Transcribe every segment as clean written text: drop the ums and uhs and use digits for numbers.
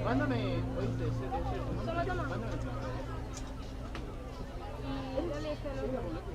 Mándame, oíste, Solo toma. mándame el plan. Y yo le dije al otro.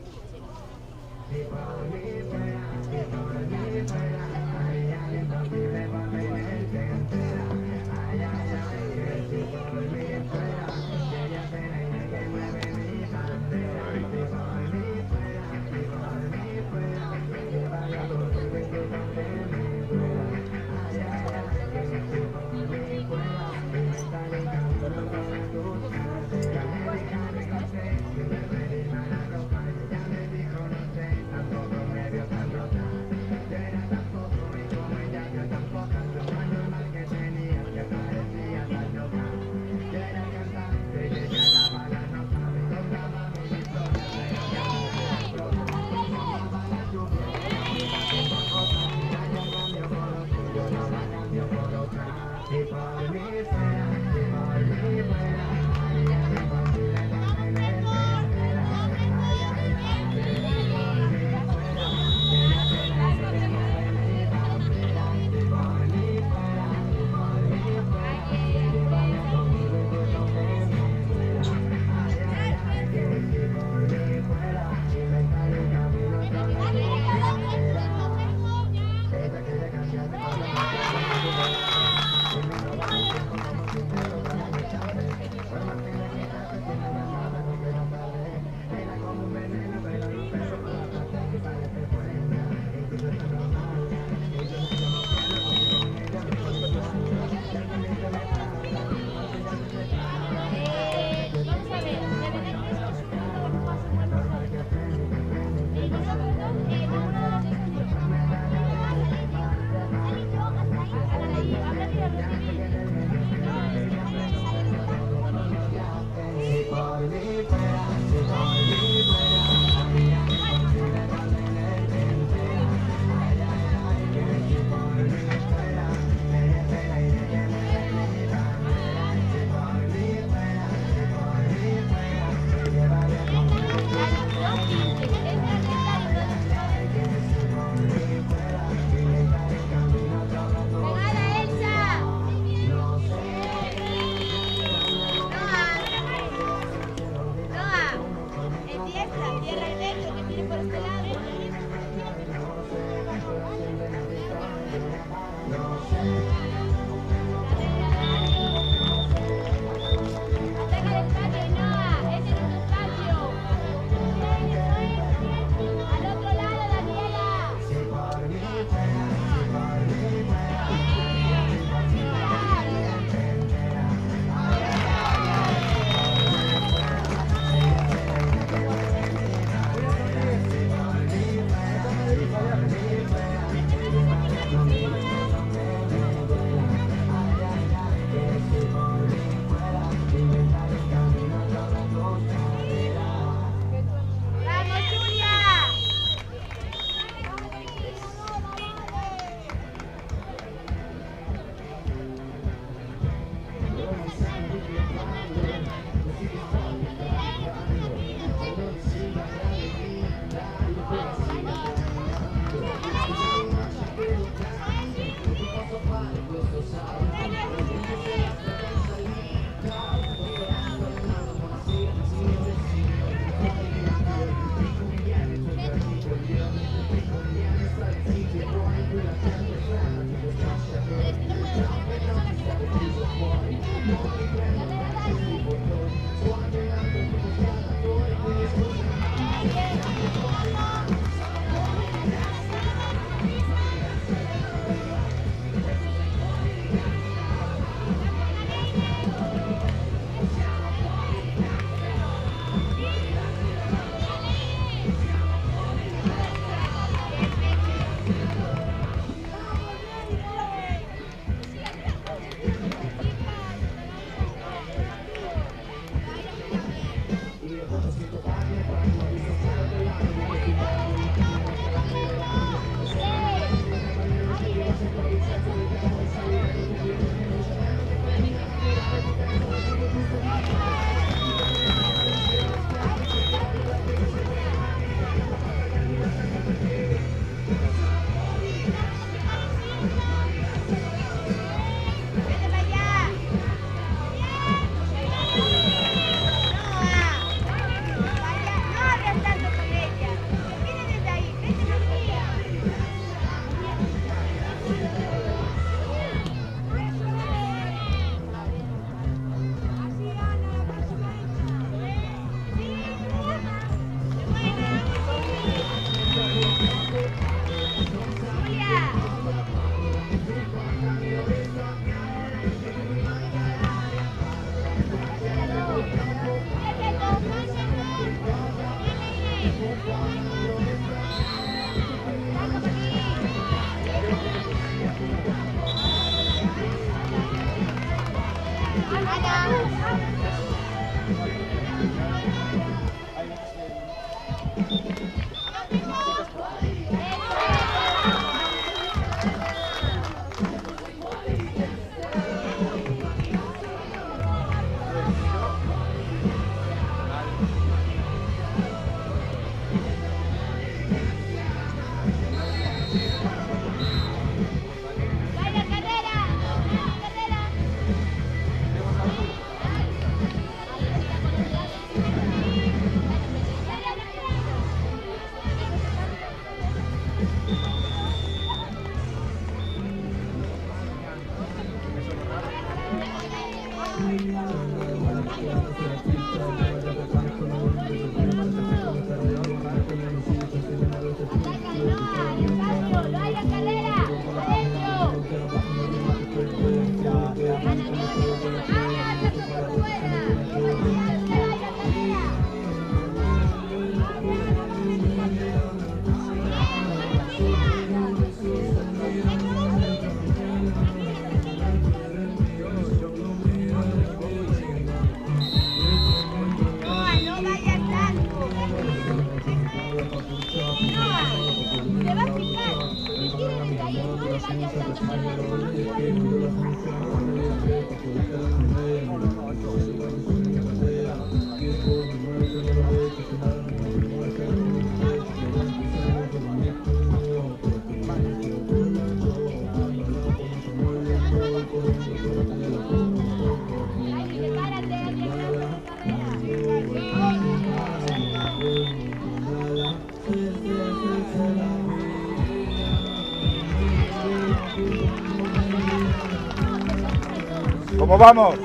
¿Cómo vamos?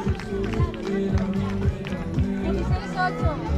16-8.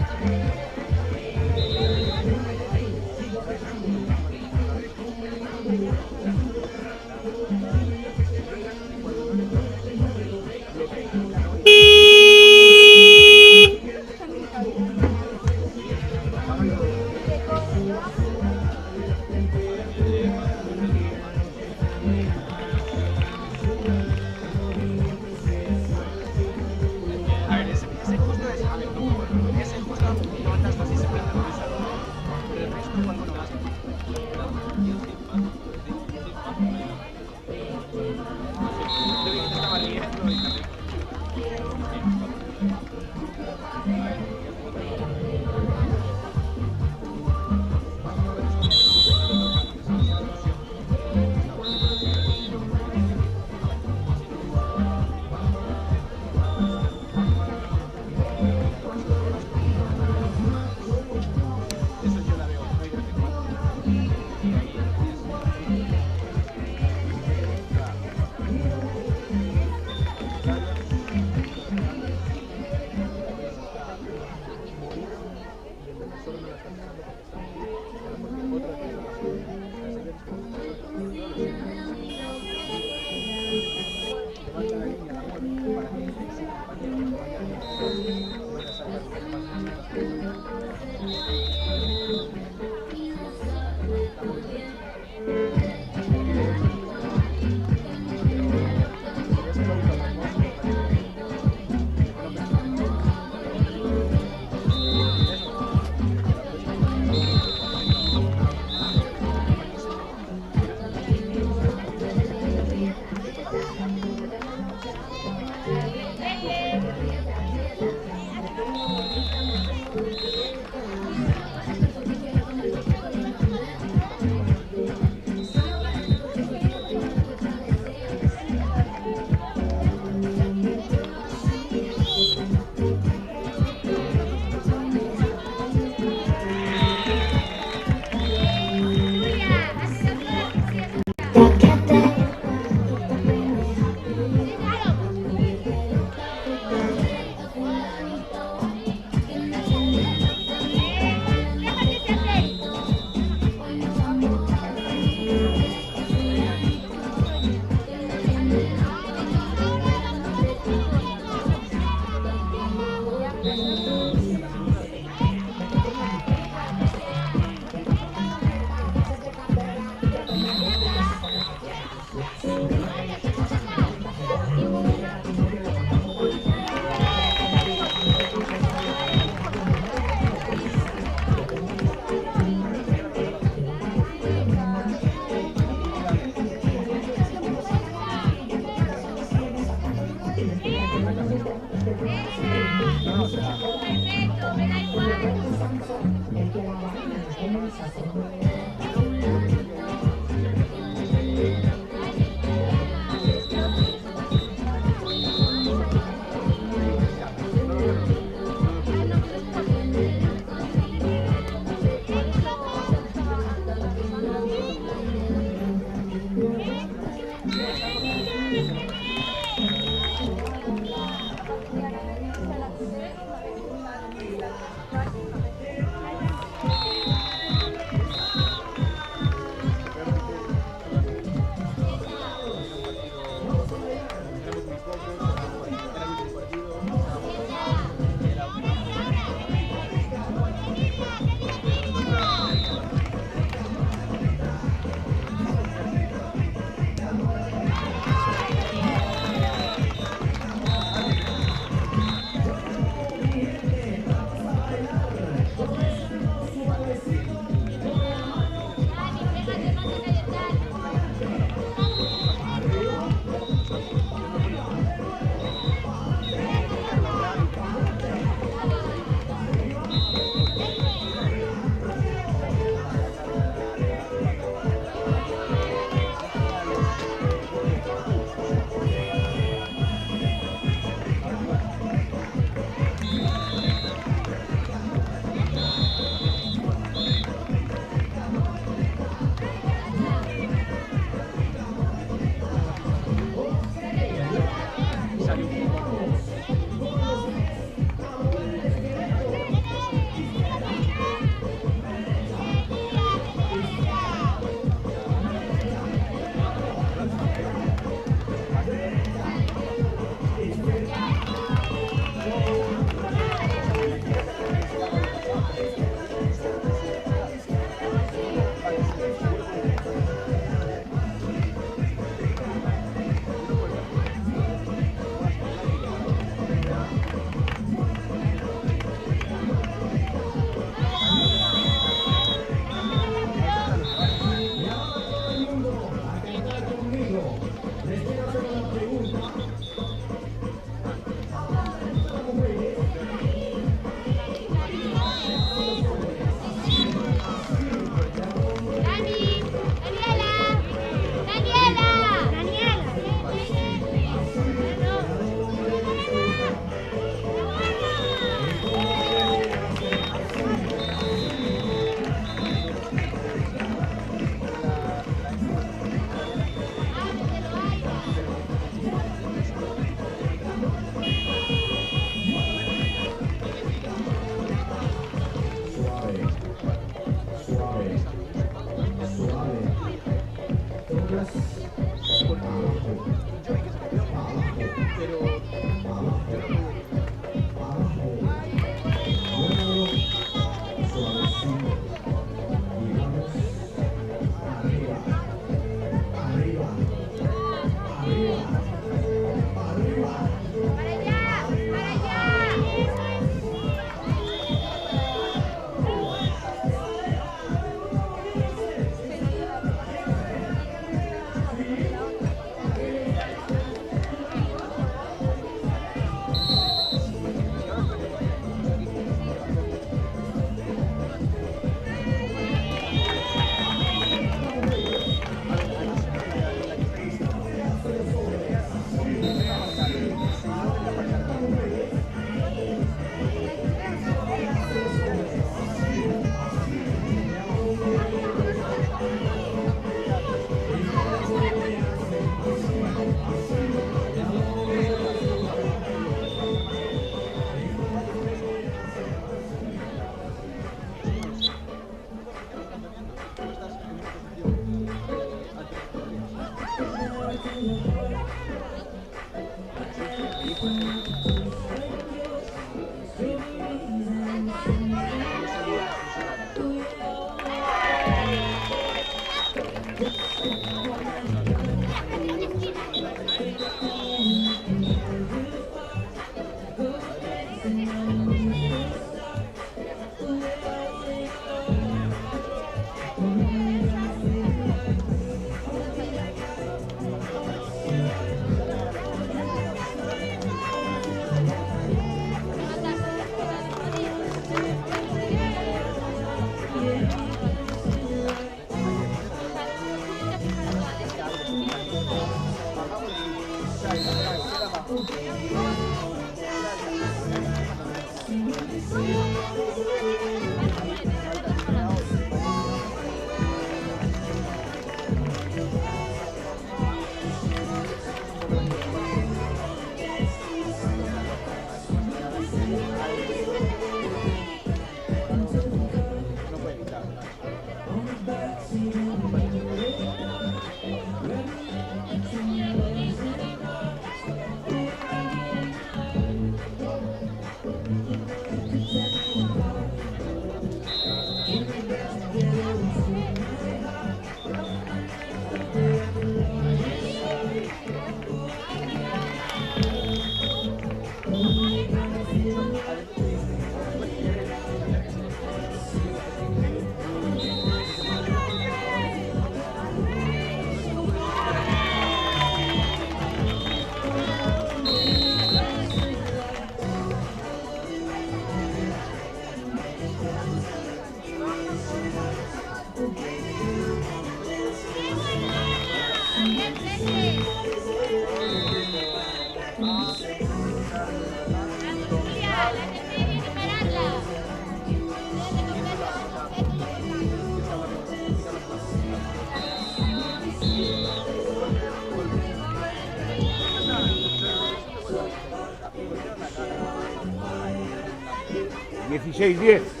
16-10.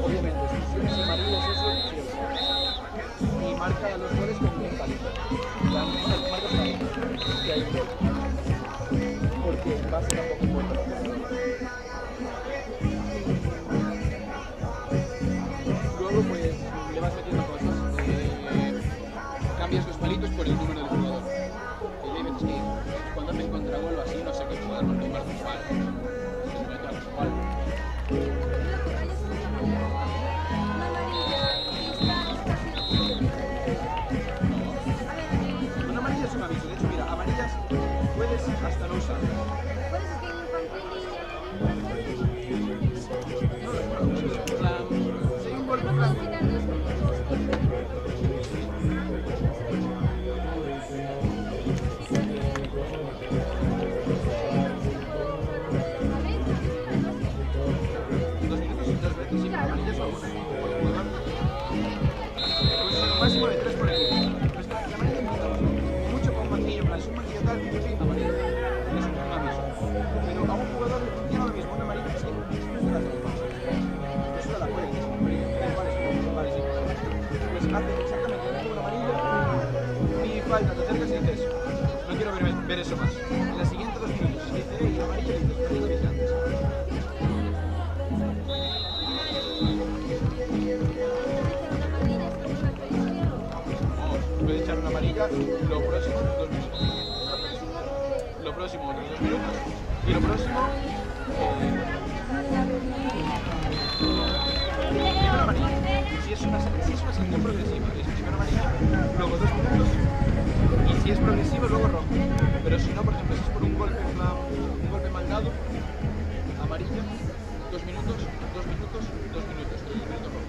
Obviamente, exclusiones amarillas, eso y marca los goles con un palito. Marca que hay un gol. Porque va a ser un poco fuerte. Luego pues le vas metiendo cosas. Cambias los palitos por el número del jugador. Y hay veces que cuando hacen contragol o así, no sé qué jugador no tomar un palo. Se mete a los palos. Una amarilla es un aviso. De hecho, mira, amarillas puedes hasta no usar. Si hay un golpe blanco. Máximo de 3 por equipo. La amarilla me gusta mucho con un banquillo, en plan, es un banquillo tal, amarilla. Es un aviso. Pero a un jugador le funciona lo mismo, una amarilla que sí. Eso da la cuenta, es una amarilla. Da igual, vale, sí. Pues hace exactamente lo mismo una amarilla. Mi falta, te acercas y dices, no quiero ver eso más. En la siguiente 2 minutos, si dice, la amarilla, dices, ¿qué es lo que hice antes? Puedes echar una amarilla, lo próximo 2 minutos. Lo próximo otros 2 minutos. Y lo próximo. Primera amarilla. Si es una sección progresiva, es primera amarilla, luego 2 minutos. Y si es progresivo, luego rojo. Pero si no, por ejemplo, si es por un golpe mandado, amarilla, 2 minutos, 2 minutos, 2 minutos. Y minuto rojo.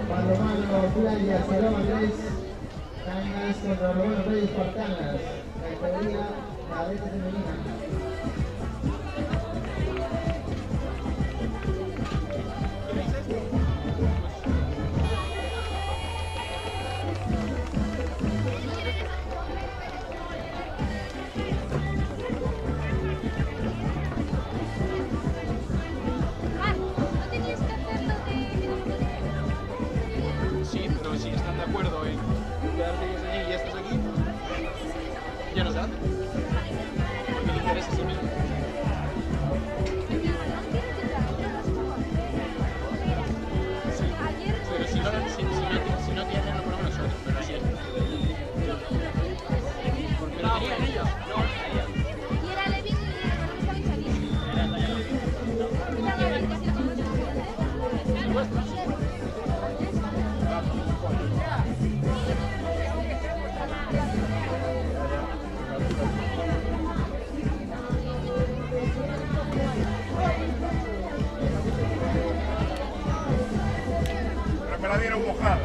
Balonmano Playa Saloma 3, Cangas contra Balonmano Playa Espartanas, categoría cadete femenina. Sí, pero si están de acuerdo en quedarte allí y ya estás aquí, ya no se hace. Porque tú quieres así mismo. Pero si no tienen, lo ponemos nosotros, pero así es. Porque lo tenían ellos. No, Y era Levi y era Chavismo. Pero me la dieron mojada.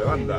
Anda.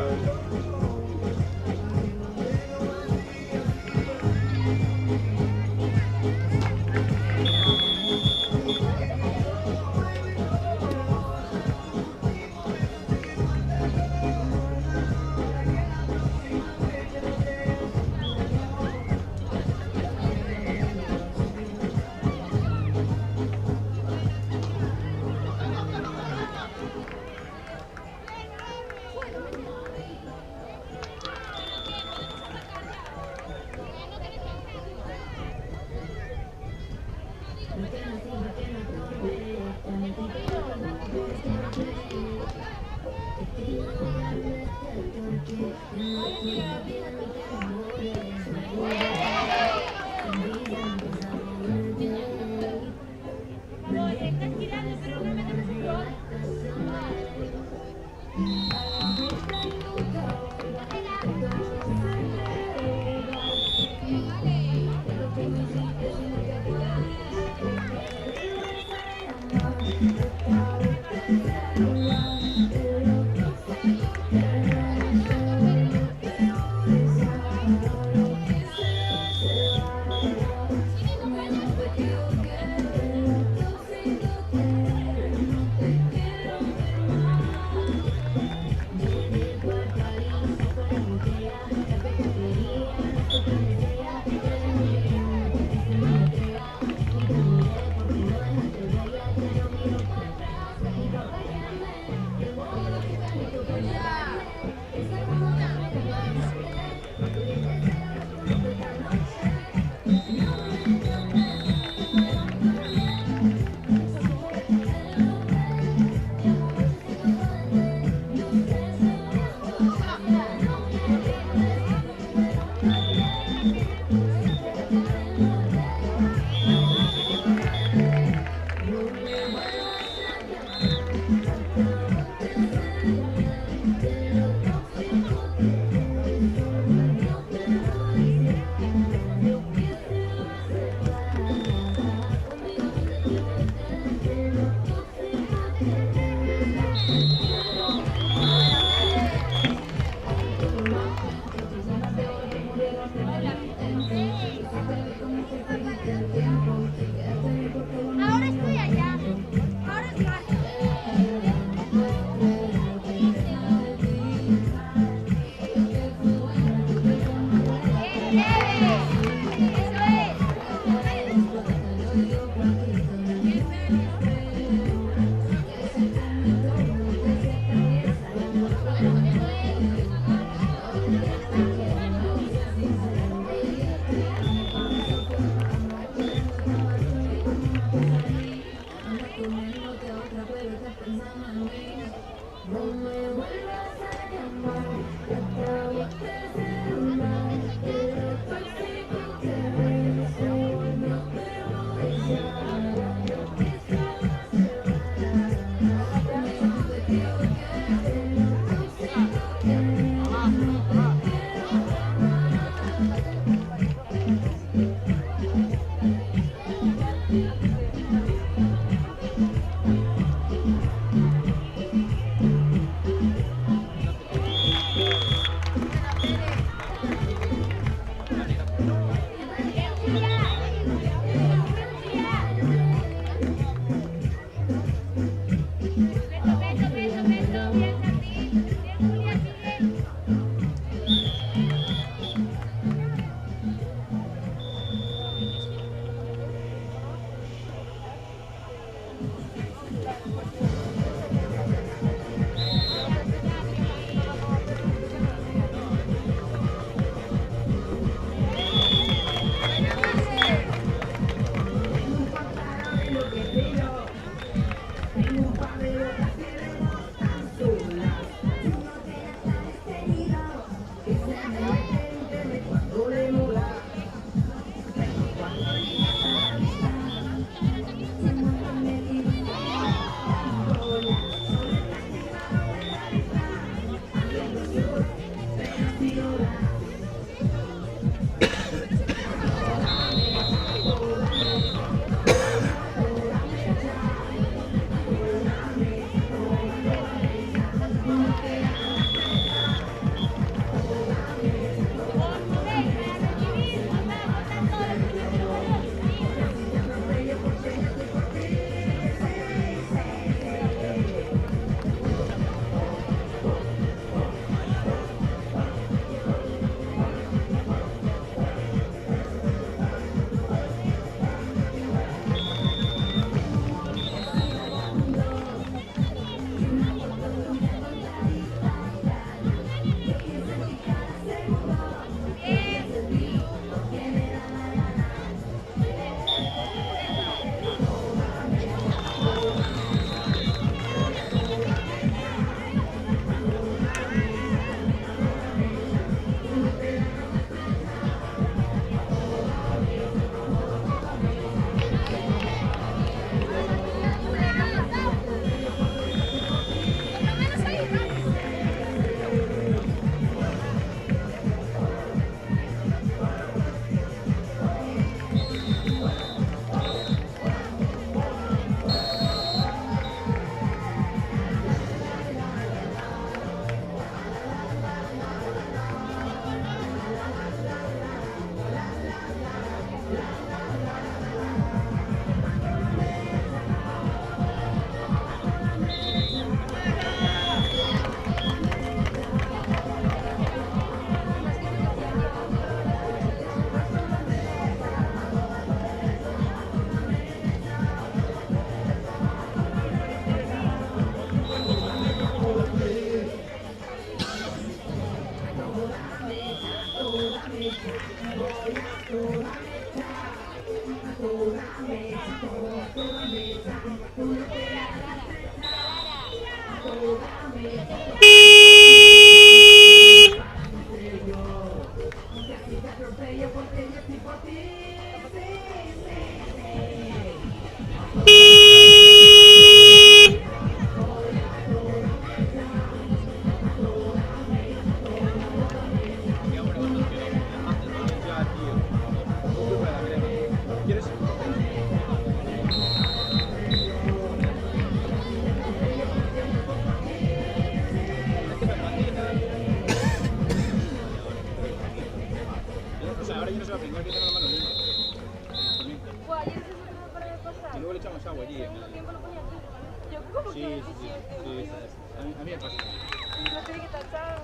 Estás girando, pero no me dejes flor. Ahora estoy allá. Ahora es más. Buah, ayer se me para de pasar. Y luego le echamos agua allí. Segundo tiempo lo ponía aquí. Yo, ¿cómo que 27? A mí me pasa. No tiene que tachar.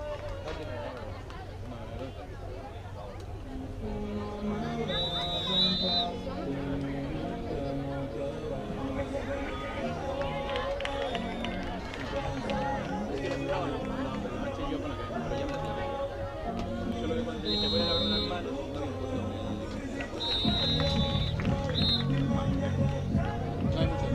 Es que no me daba la manché yo con la que pero ya me la tenía. Solo que cuando te dije voy a lavar las manos, no había puesto. No hay mucho.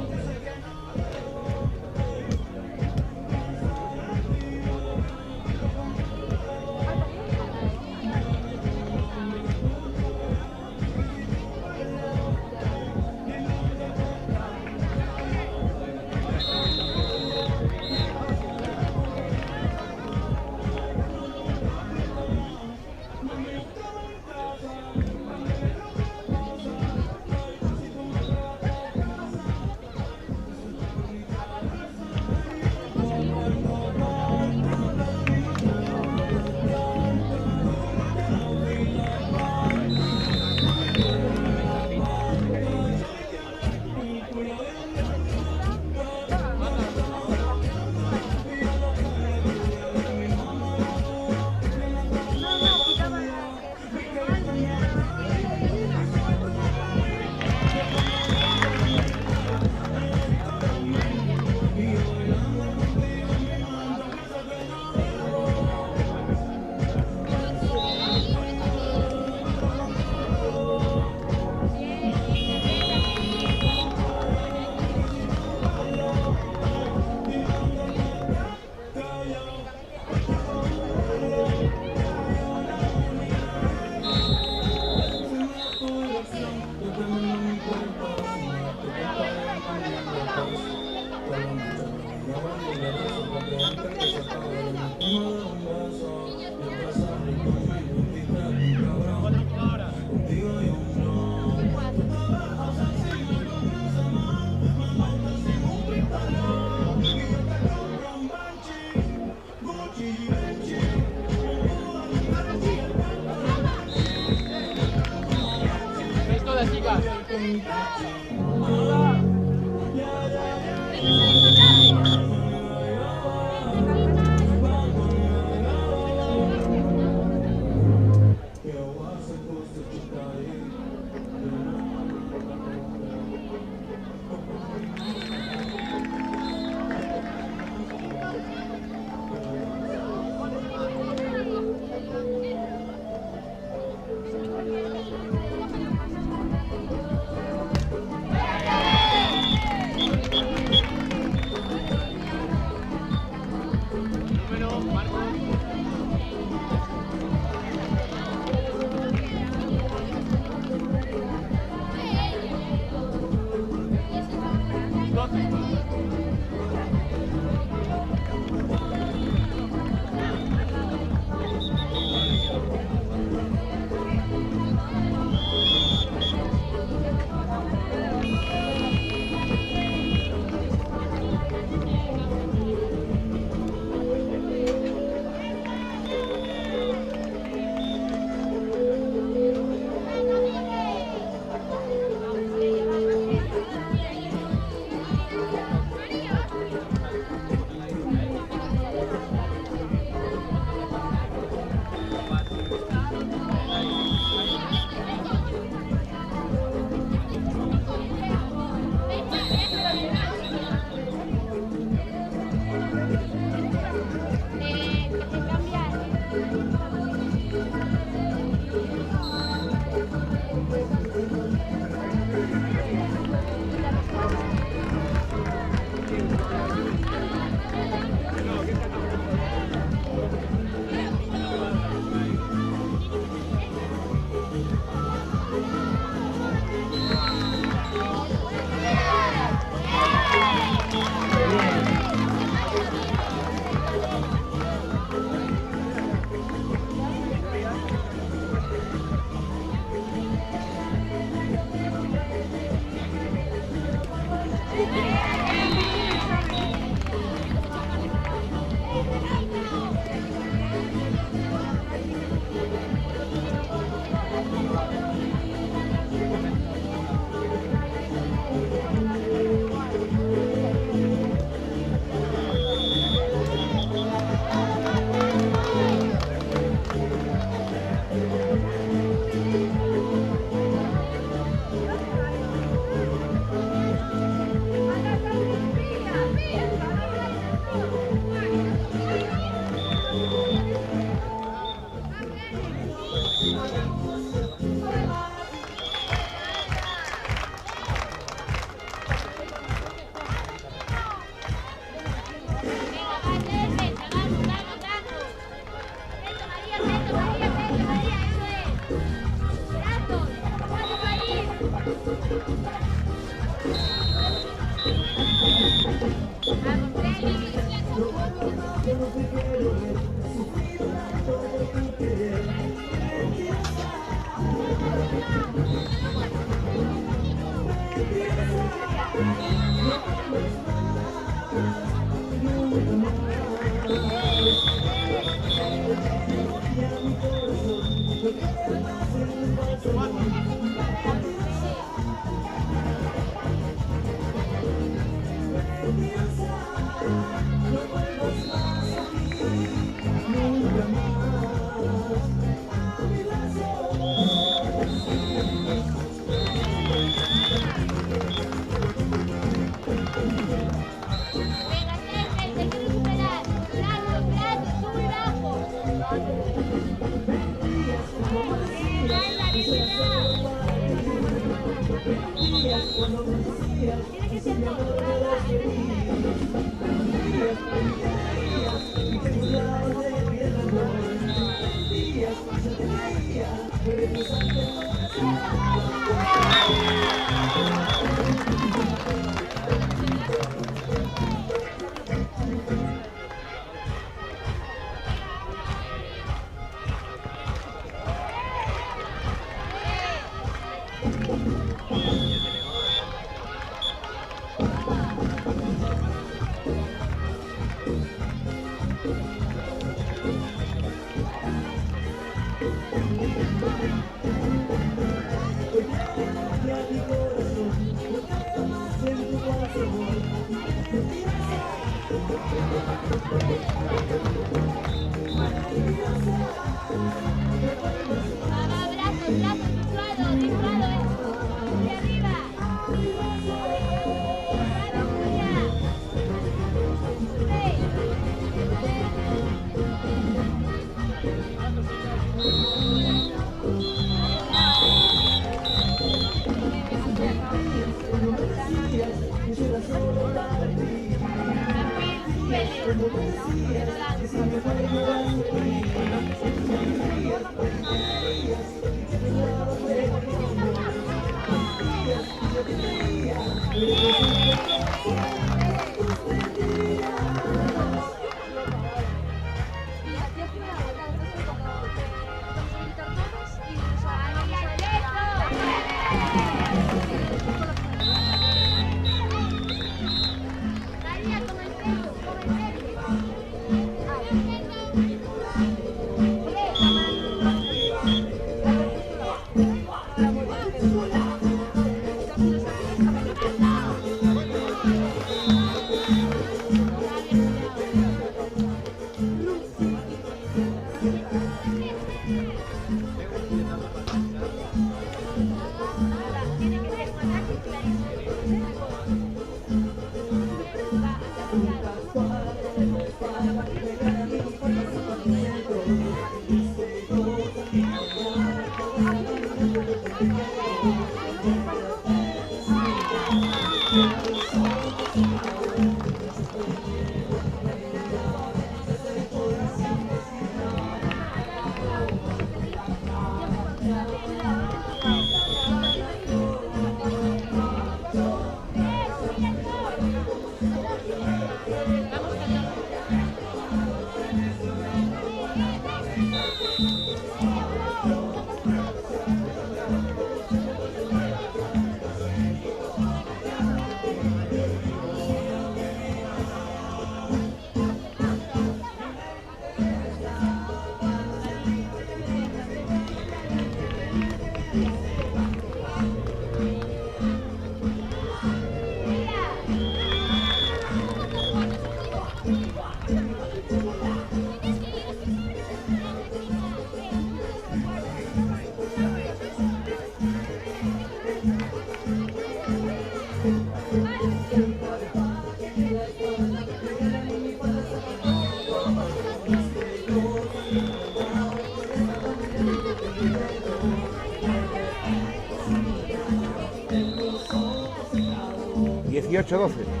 18-12.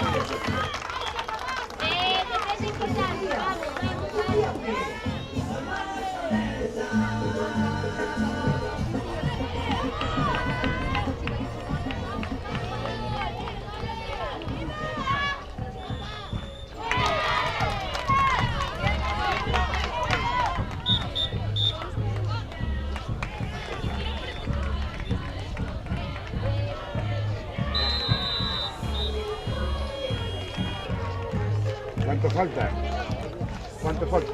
Defensa importante, vamos, vamos. ¿Cuánto falta? ¿Cuánto falta?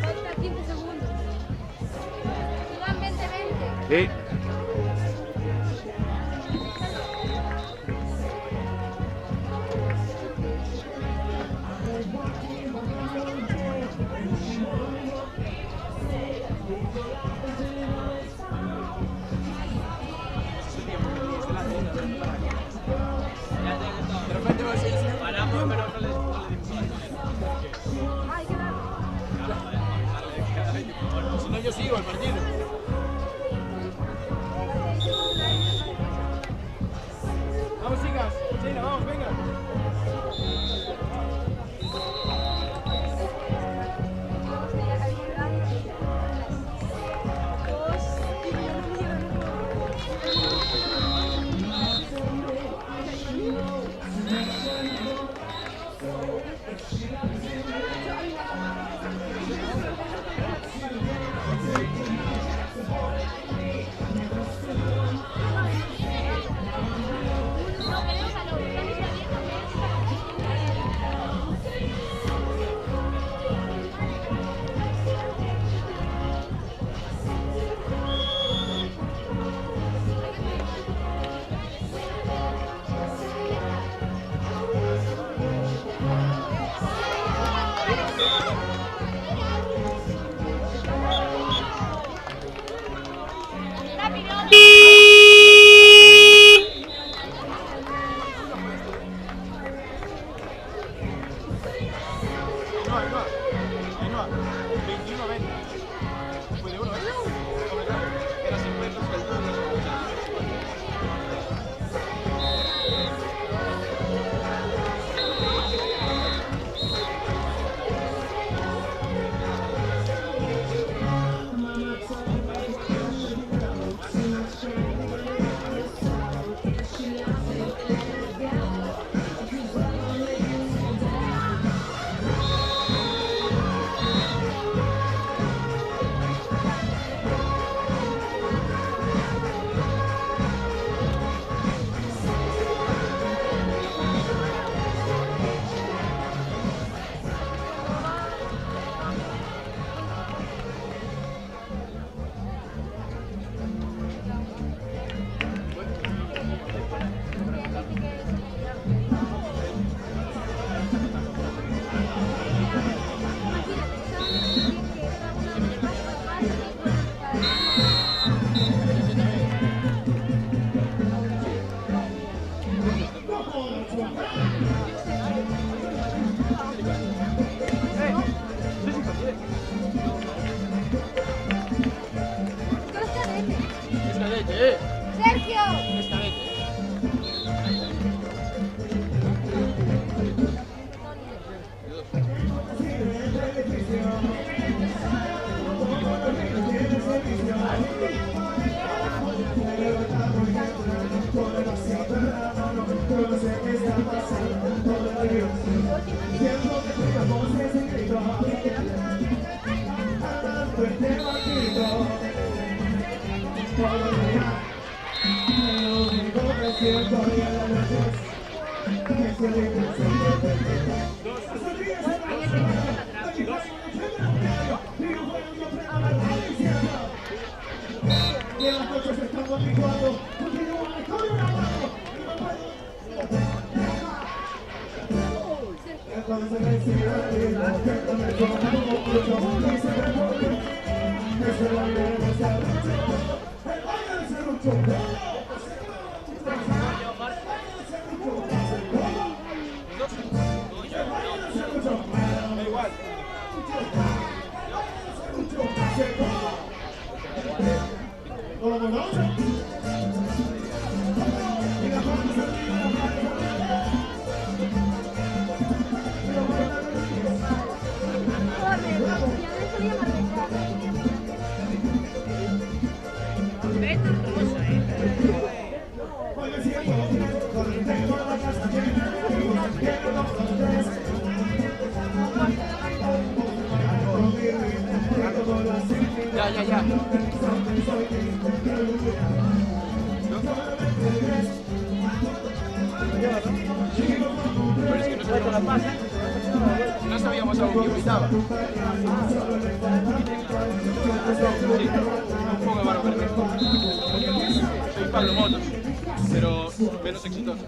Falta 15 segundos. Van 20-20. Sí. De repente paramos, pero no le dimos Ay, qué largo. la si no, yo sigo el partido. Vamos, chicas. Sheila, vamos, venga. No, queremos a los Ainhoa, 21-20. Fue de uno, ¿eh? Era siempre el sueldo de los Sergio. Esta vez. Pero es que no sabíamos aún que invitaba. Sí, un poco malo perfecto. Soy Pablo Motos, pero menos exitoso.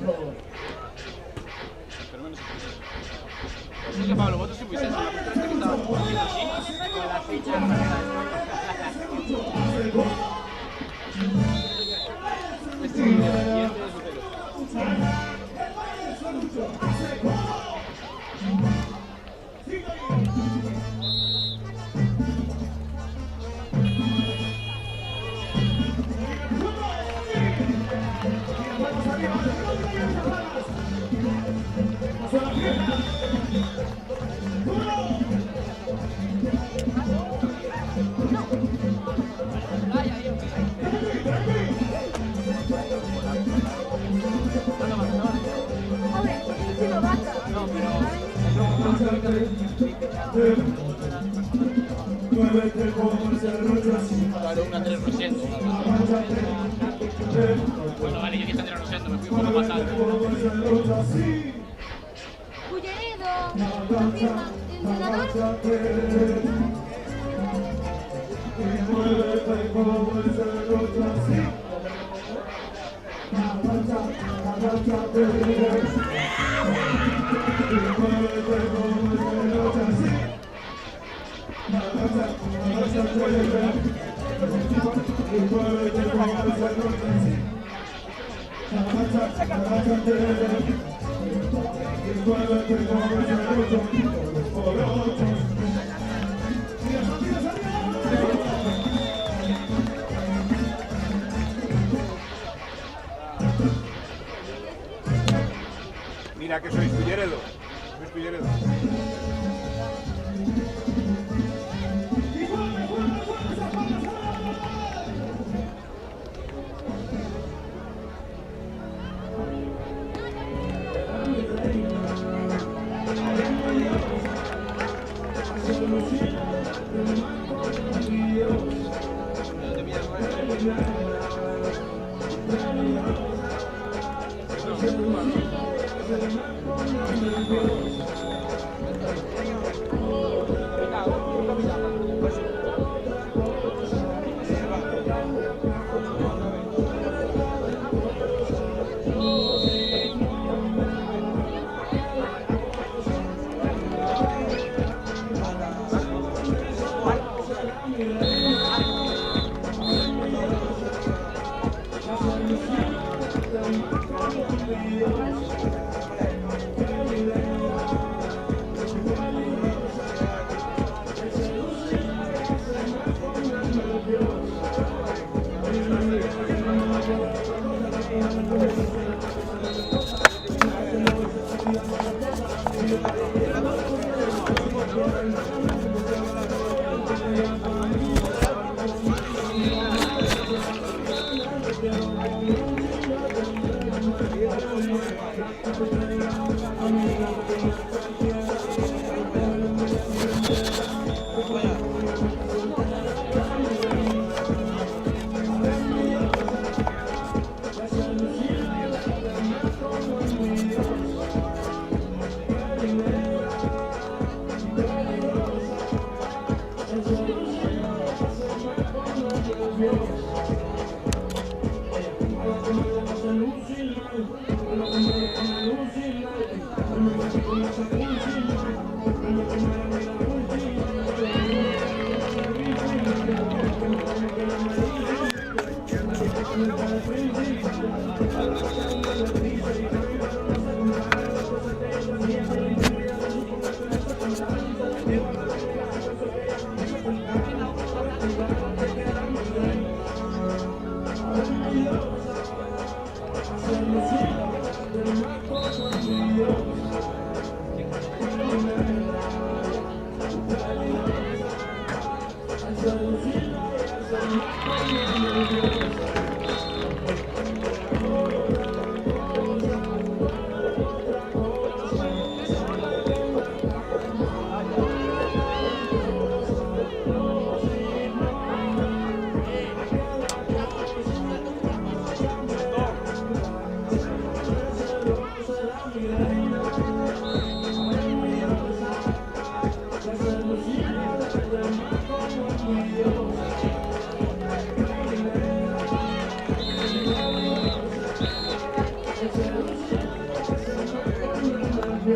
Es que Pablo Motos sí muy sencillo, la cuestión es que estaba haciendo así, con la ficha. Este es el siguiente de su pelo. Claro, un Andrés Rosendo. Bueno, vale, yo dije Andrés Rosendo, me fui un poco más alto. Culleredo, confirma, entrenador. Mira que sois Culleredo. Sois Culleredo. Aquí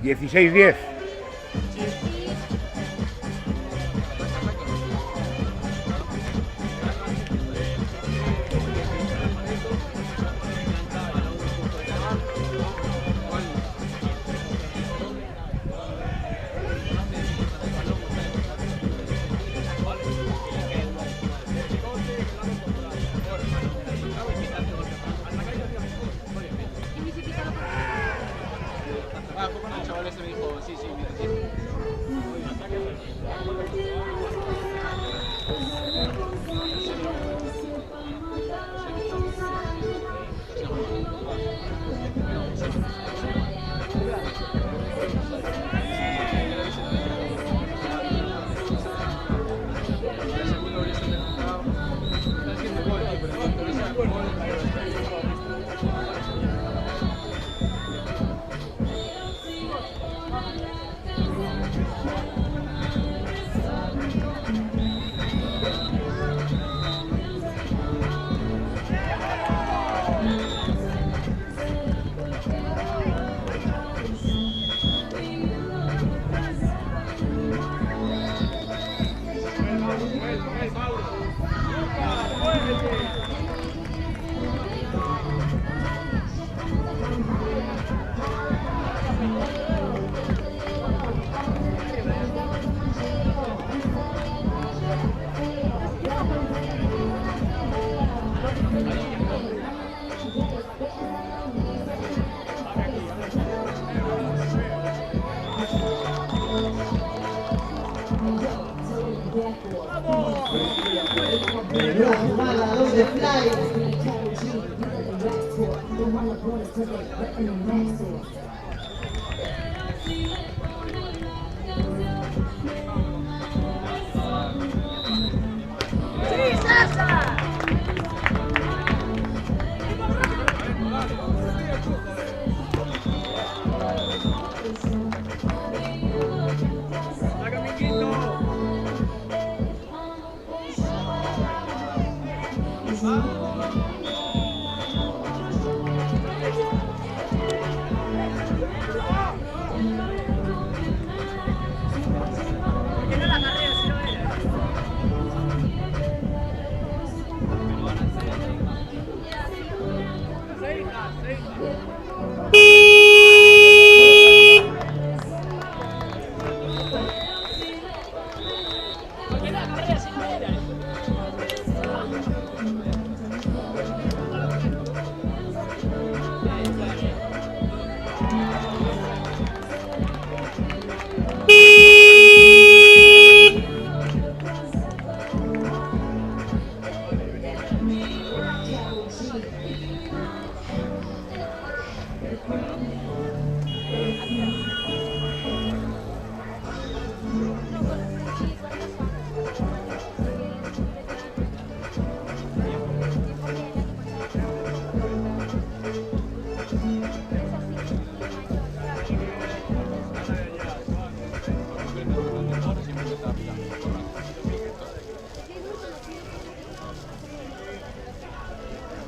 16-10. Fue cuando el chaval ese me dijo, sí, sí, mira, sí. Guatemala, los de Fly.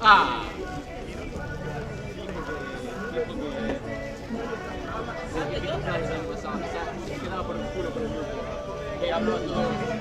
Ah. Quedaba por el culo por el grupo. Que habló todo.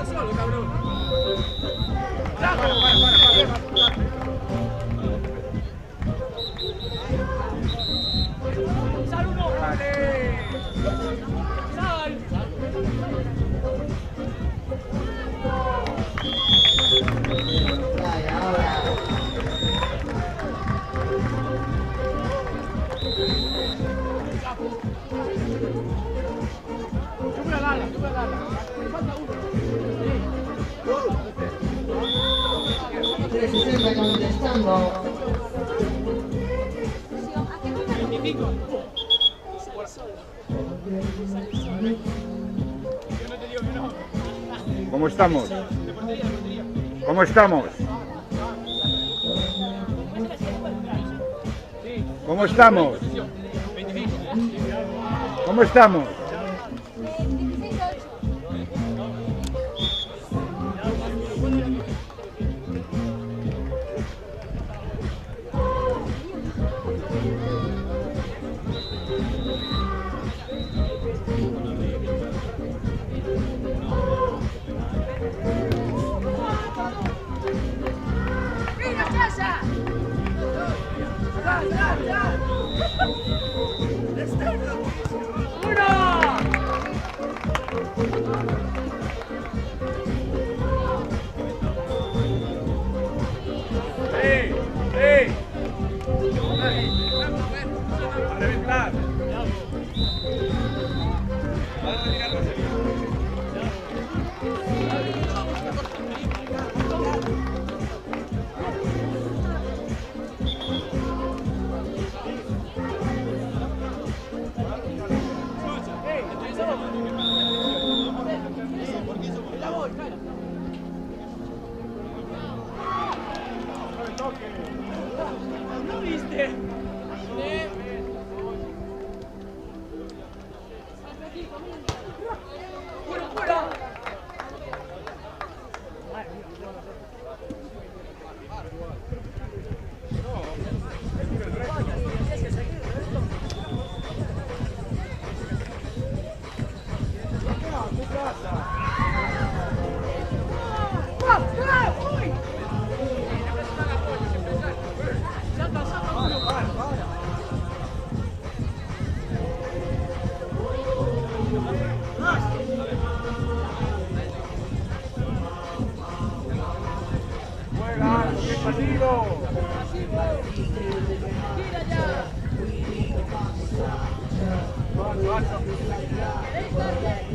Estás solo, cabrón. ¡Sal uno! Vale. ¡Sal! Fly ahora. Yo voy a darla. Me falta uno. 360 contestando. 25. ¿Cómo estamos? ¿Cómo estamos? ¿Cómo estamos? 25. ¿Cómo estamos? 16-8. ¡Mira, Sasha! A reventar. Vamos a tirarlo en serio. ¿No viste? ¡Fuera! ¡Juega! ¡Despacito! ¡Tira ya! ¡Pasa! ¡Espabila!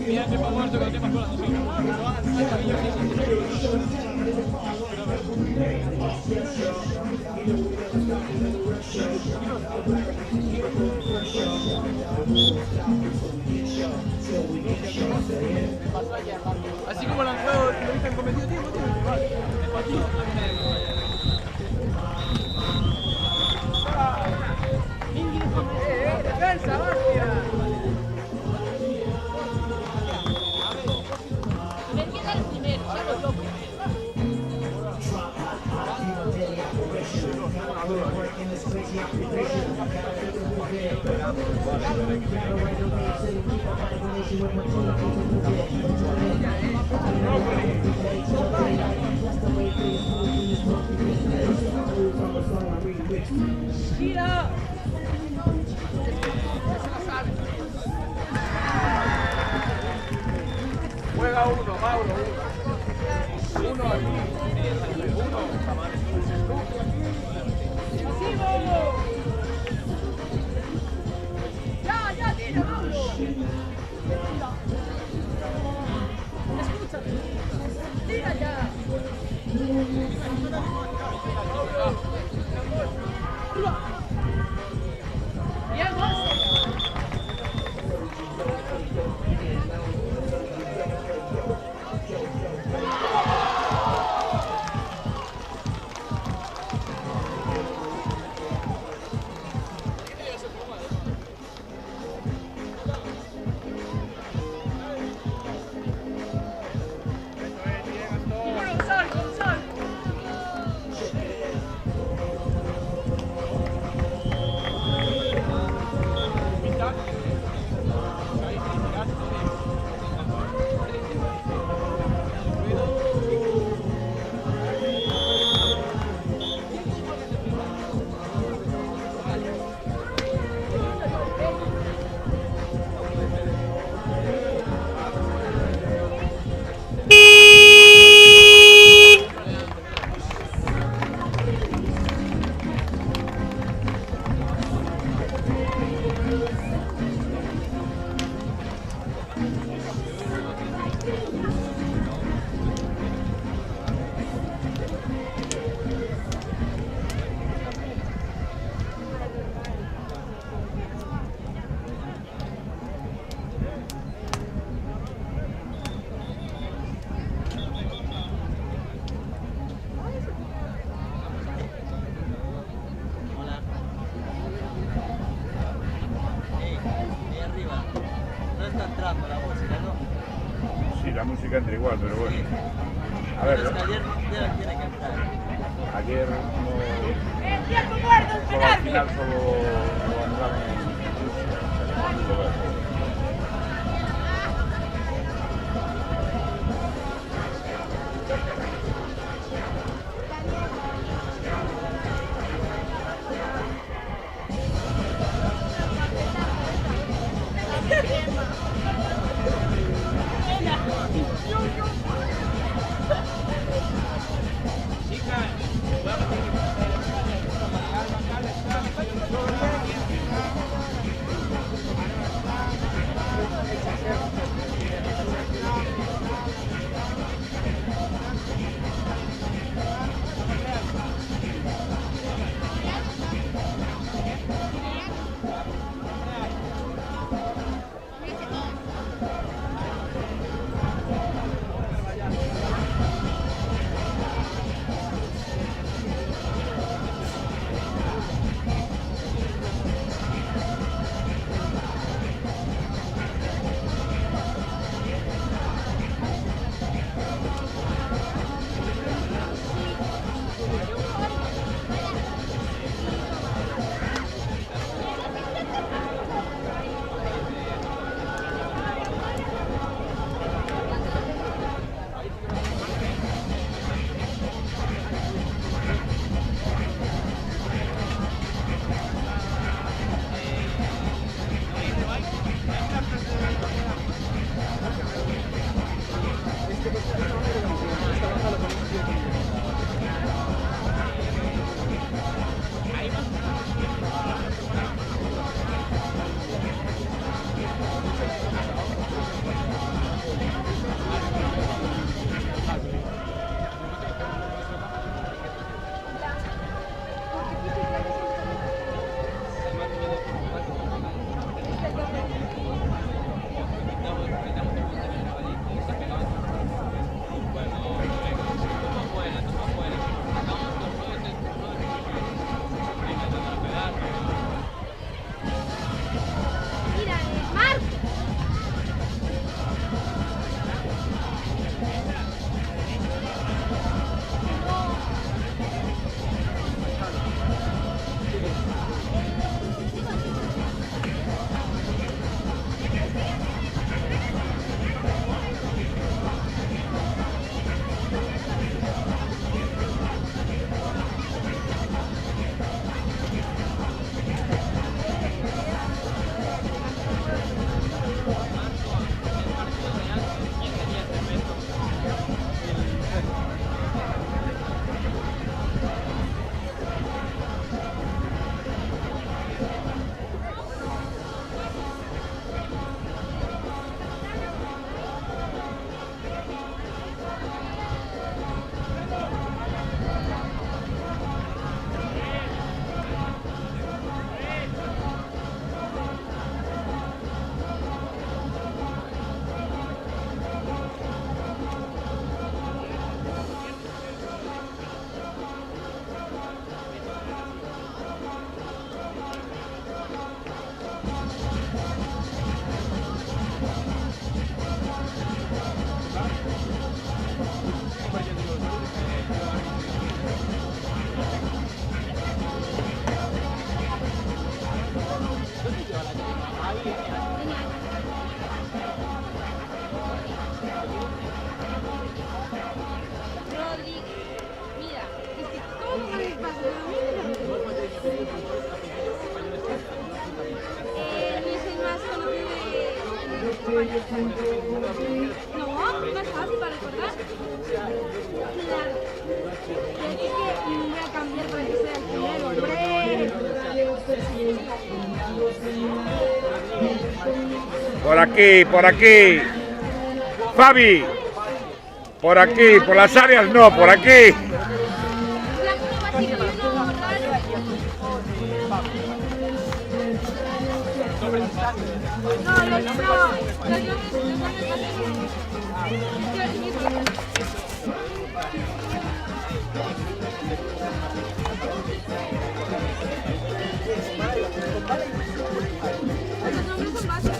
Mira que para muerto que no te pasó la así como lo han jugado, lo dicen cometido tiempo, tiene que jugar. ¡Defensa, Bastia! Ven que dar el primero, ya lo toco. ¡Tira! Juega uno, Mauro, uno. Uno aquí. Uno. mejorando la música, ¿no? Sí, la música entra igual, pero bueno. A ver, Pero es que ayer ya tiene que entrar. ayer no... ¡El tiempo muerto, un Solo al penalti! final solo lo anularon en Rusia. Mira, Marc. Rodri, mira, es que todo va despacio. Es el más conocido de... No, más fácil para recordar. Claro. Es que voy a cambiar para que sea el primero, hombre. Por aquí, por aquí. Fabi. Por aquí, por las áreas no, por aquí. La prueba sí que no raro. No, los nombres son básicos.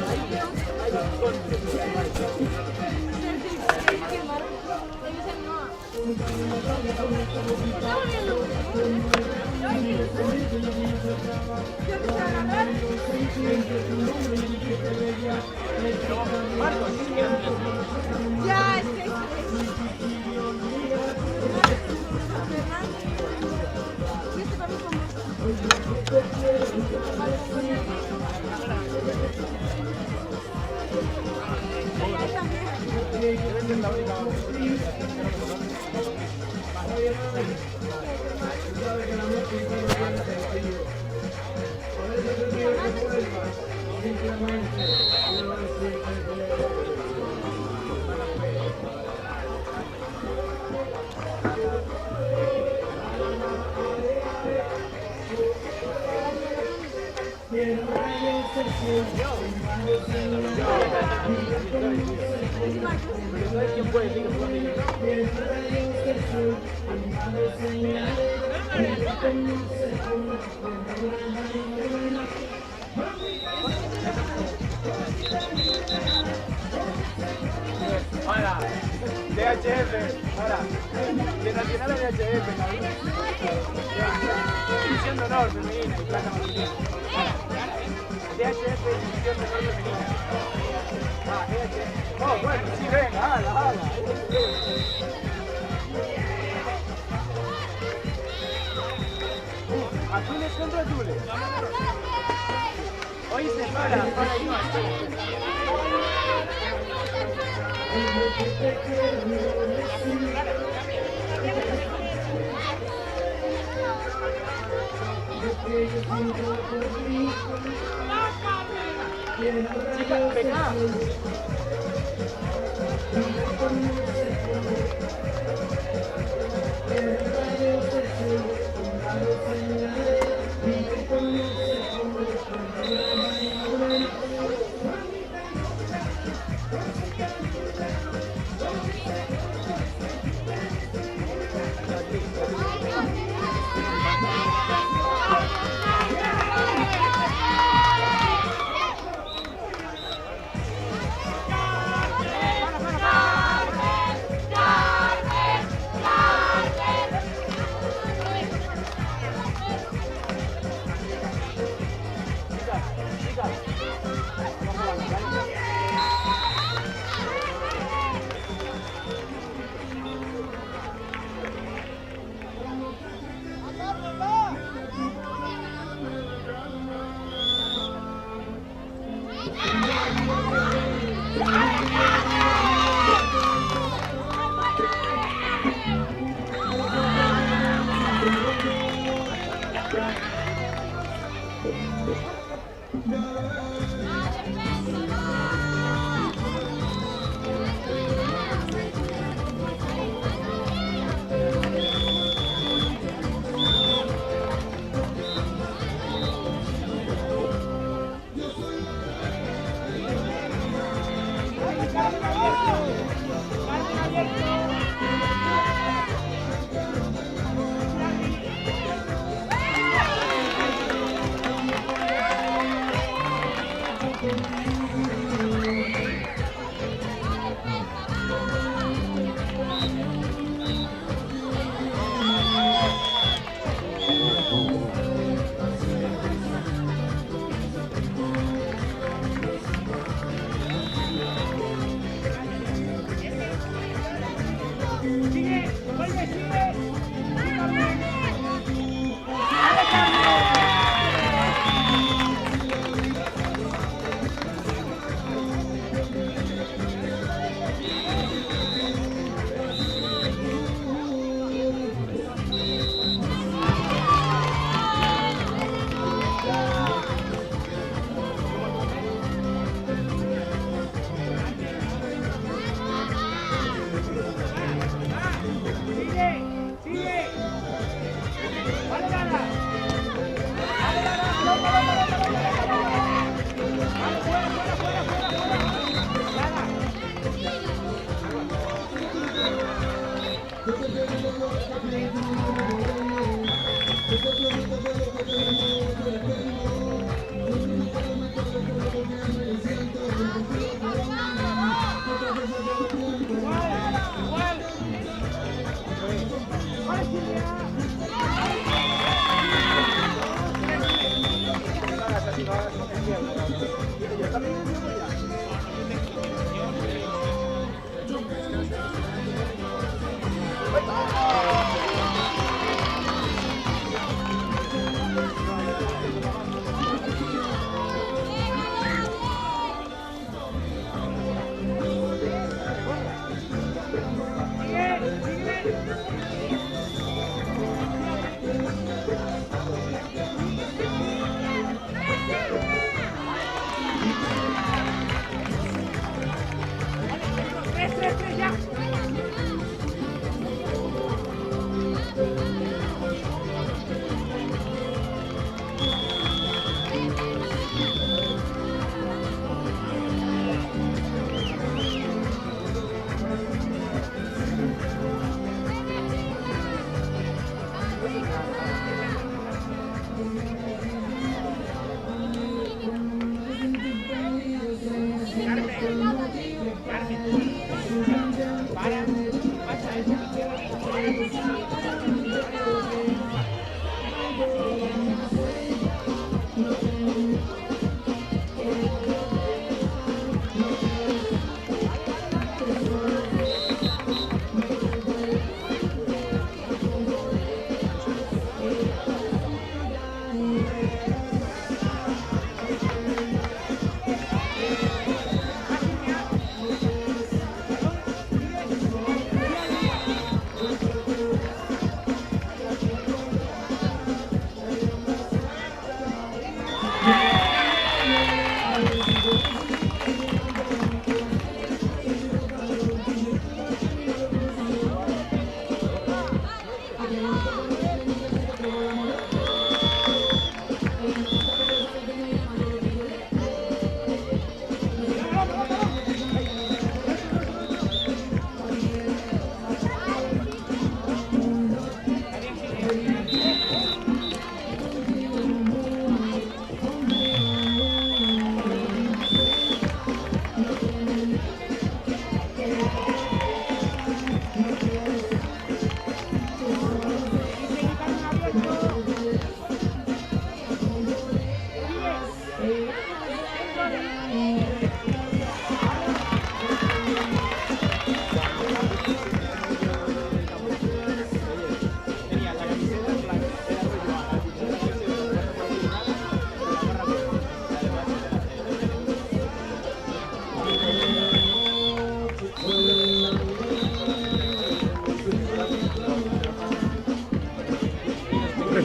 Hola, DHF, hola, de Nacional a DHF, cabrón. División de honor femenina y plata masculina. DHF, división de honor femenina. Ah, DHF. Oh, bueno, sí, venga, hala. Azules contra azules. Hoy se para y no. Chica, venga.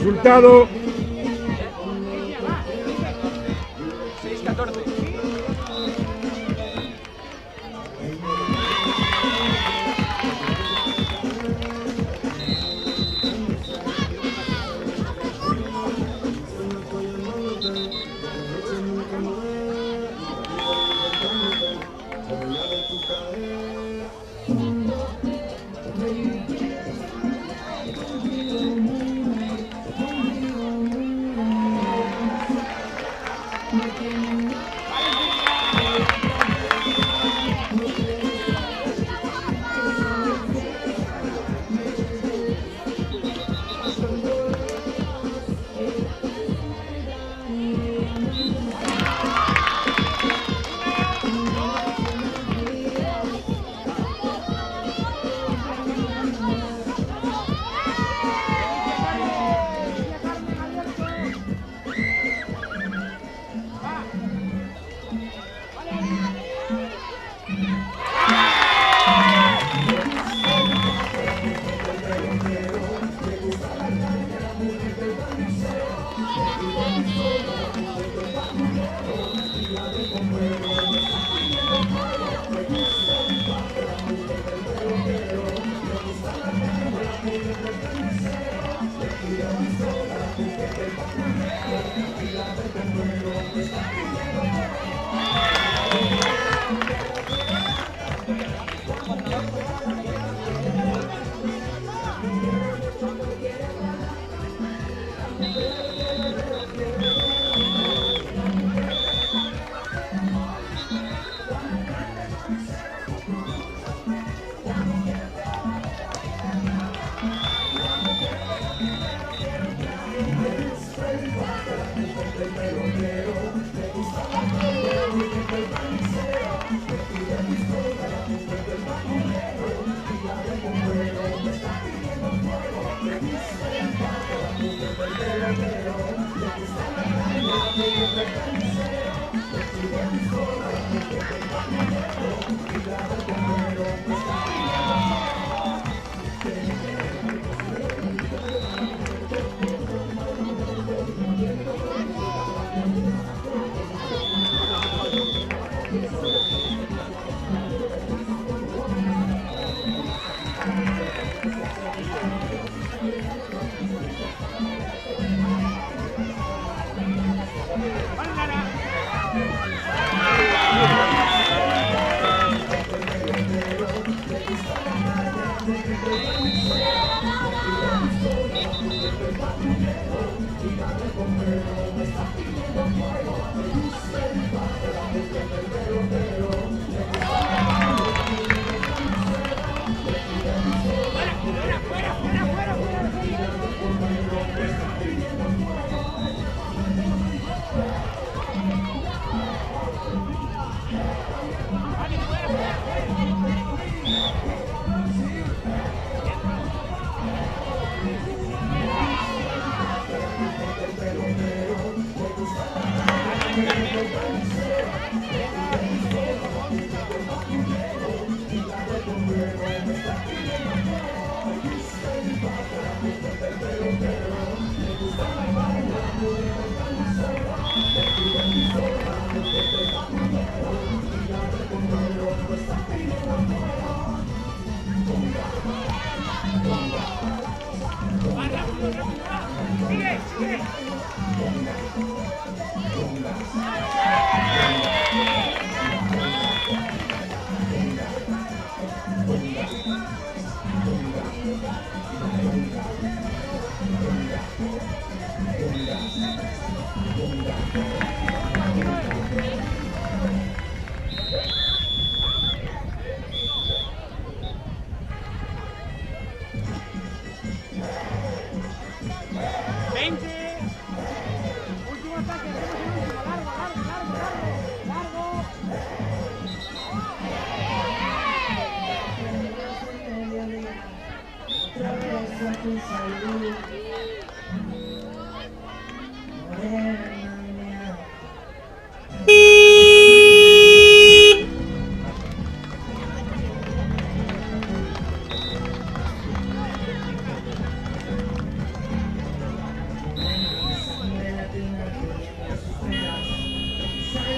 Resultado 6-14.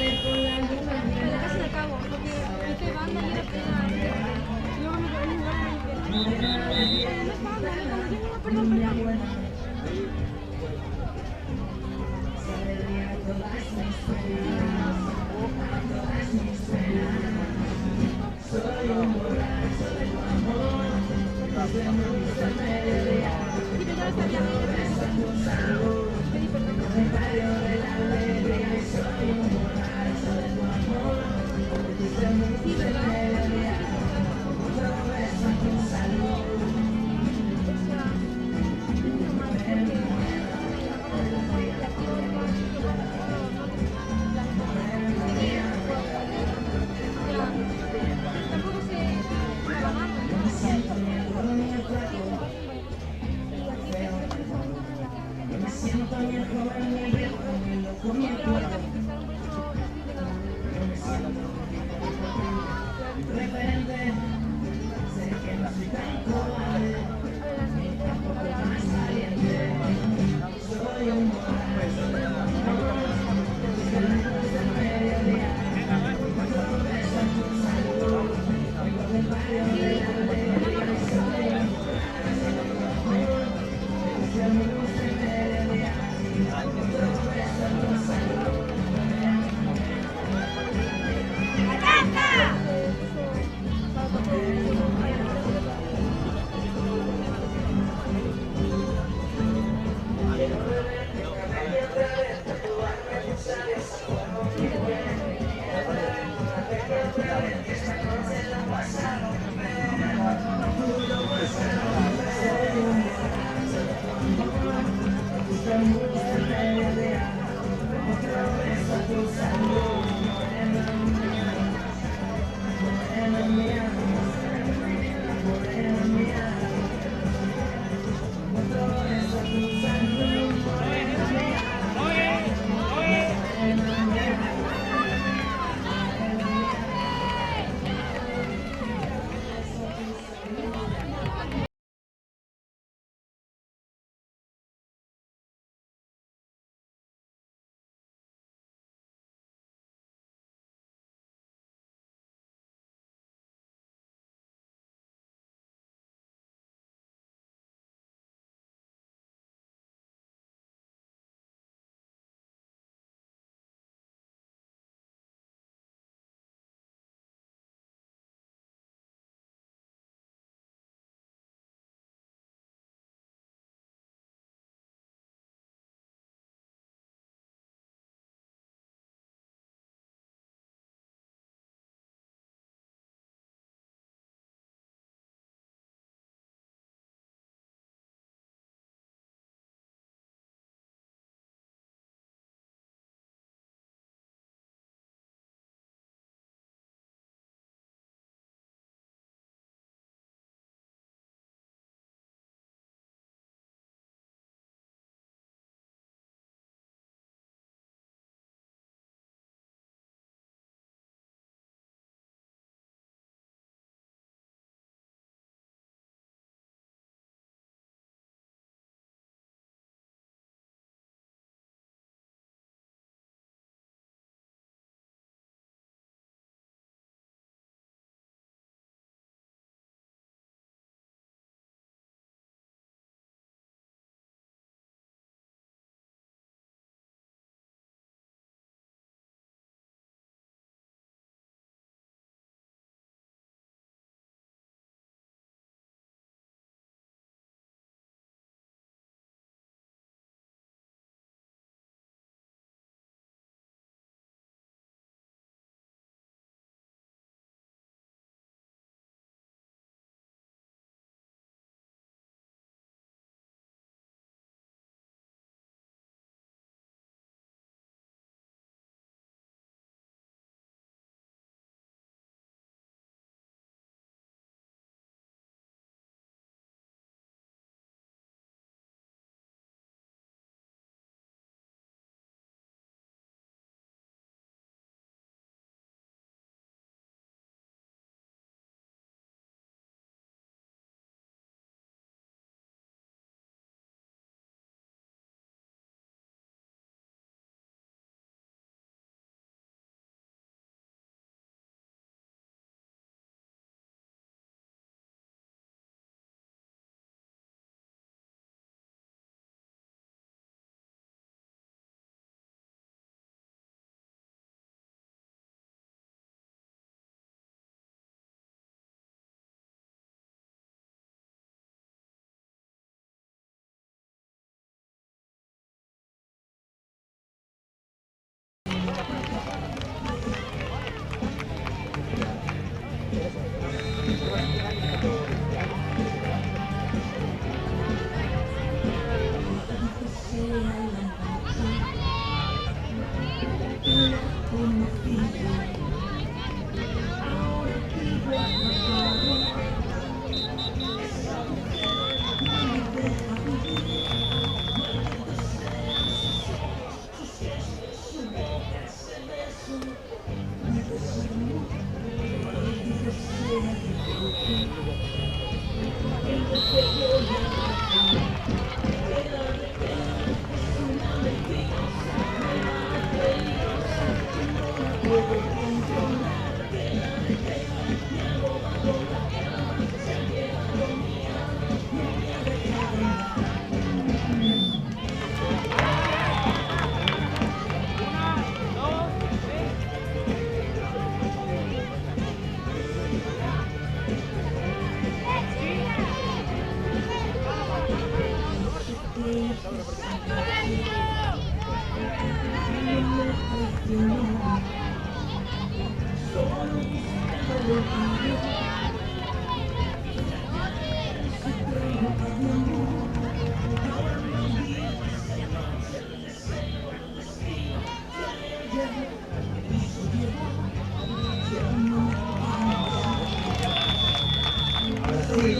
Pero casi le cago, porque hice banda y era pena. Y luego me quedé en un lugar y me dije, no es banda, no, perdón, perdón. Y te sabes que ya pedí perdón. Sí, tampoco sé Sí,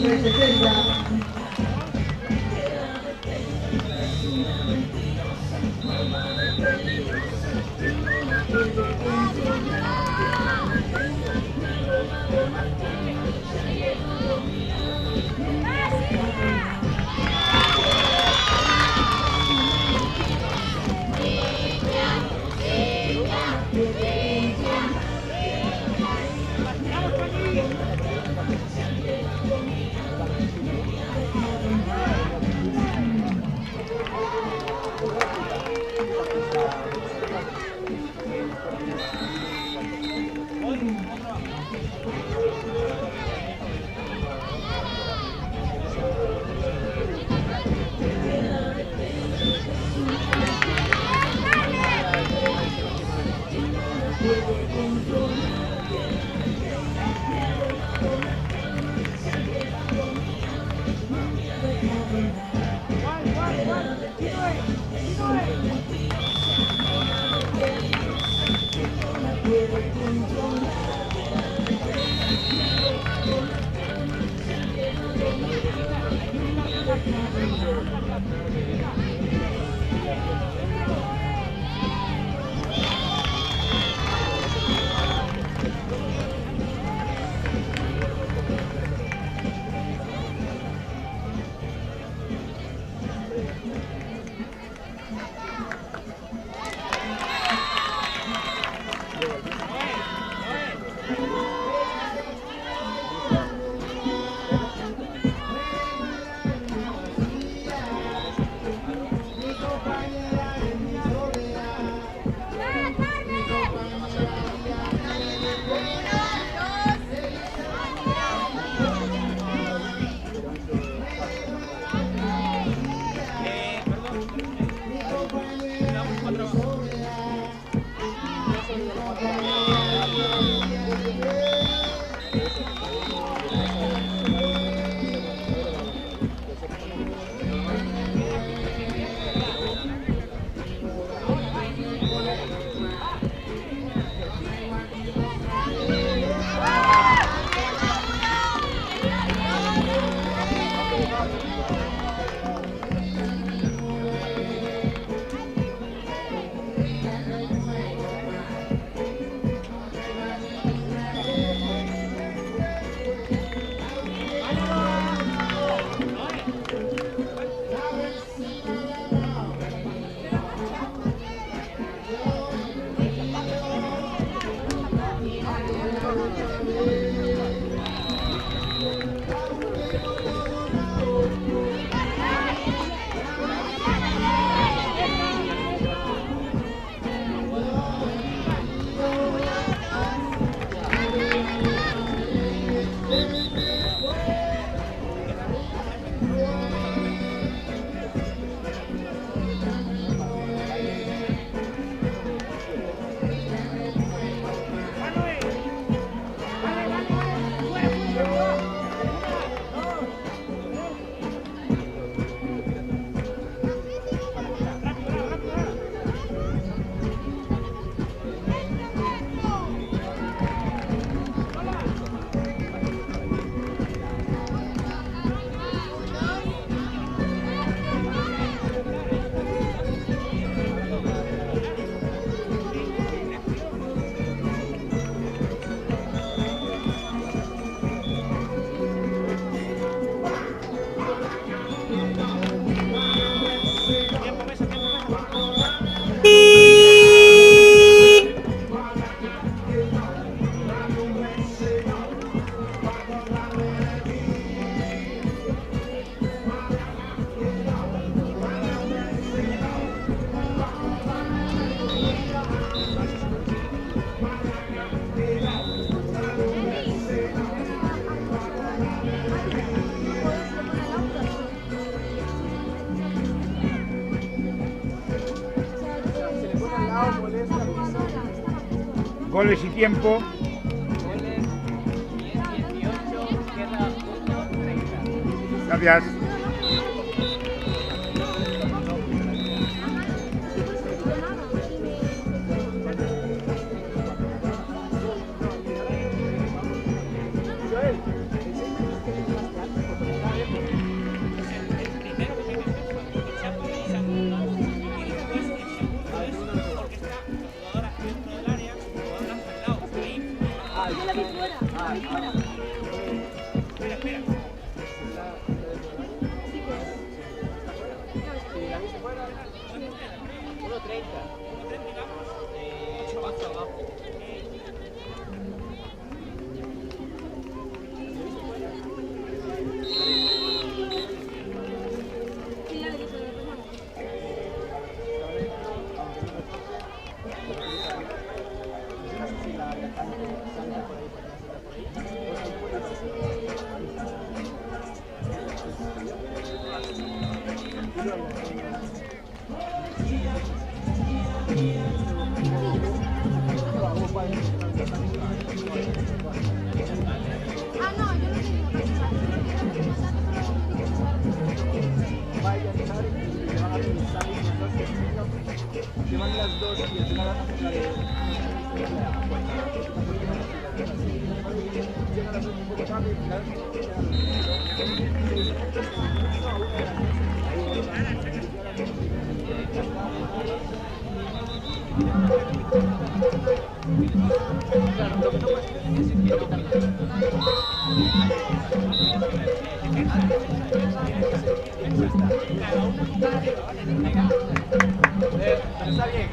360. Goles y tiempo. Goles 10-18, queda 1-30. Gracias. Está bien.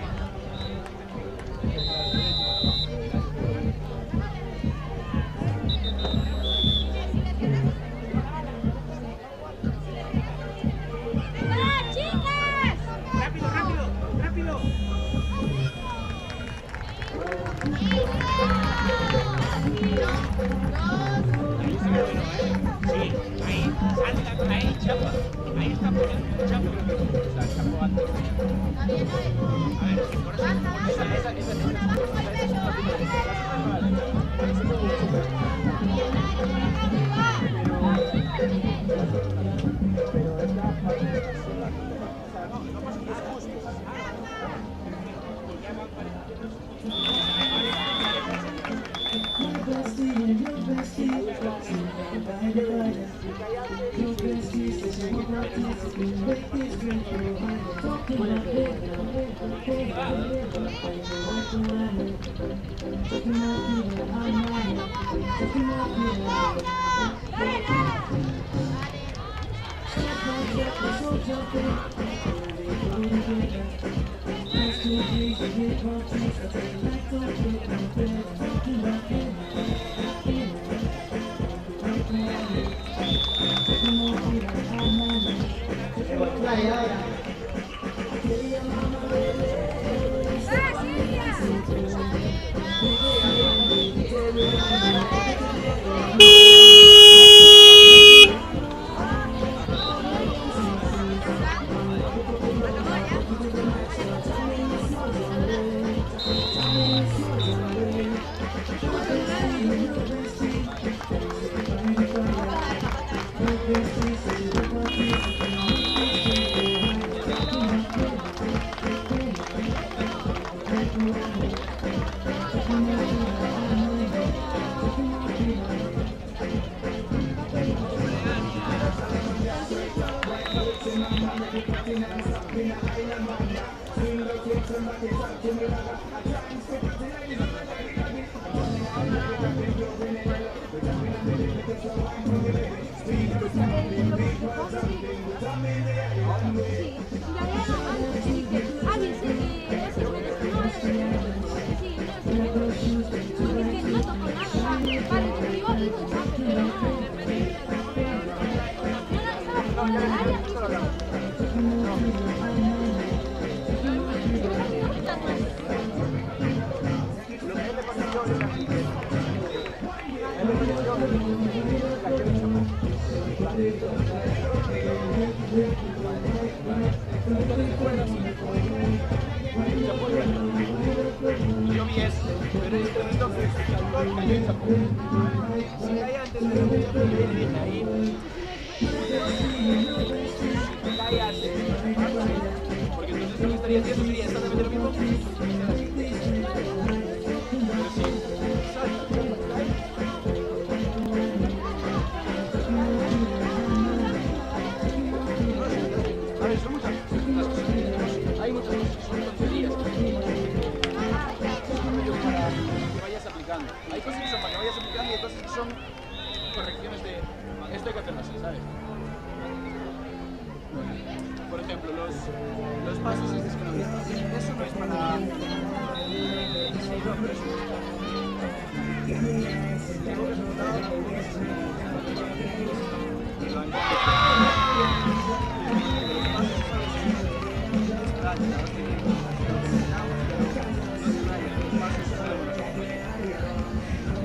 Yo vi eso. pero el instrumento que cayó y chapó. Si cae antes de lo que yo le dije ahí, si cae antes, porque entonces lo que estaría haciendo sería exactamente lo mismo. Pero si salta, a ver, son muchas cosas. Hay muchas cosas que son tonterías para que vayas aplicando. Hay cosas que son para que vayas aplicando y hay cosas que son correcciones de esto hay que hacerlo así, ¿sabes? Por ejemplo, los pasos estos que no vienen. Eso no es para... Tengo que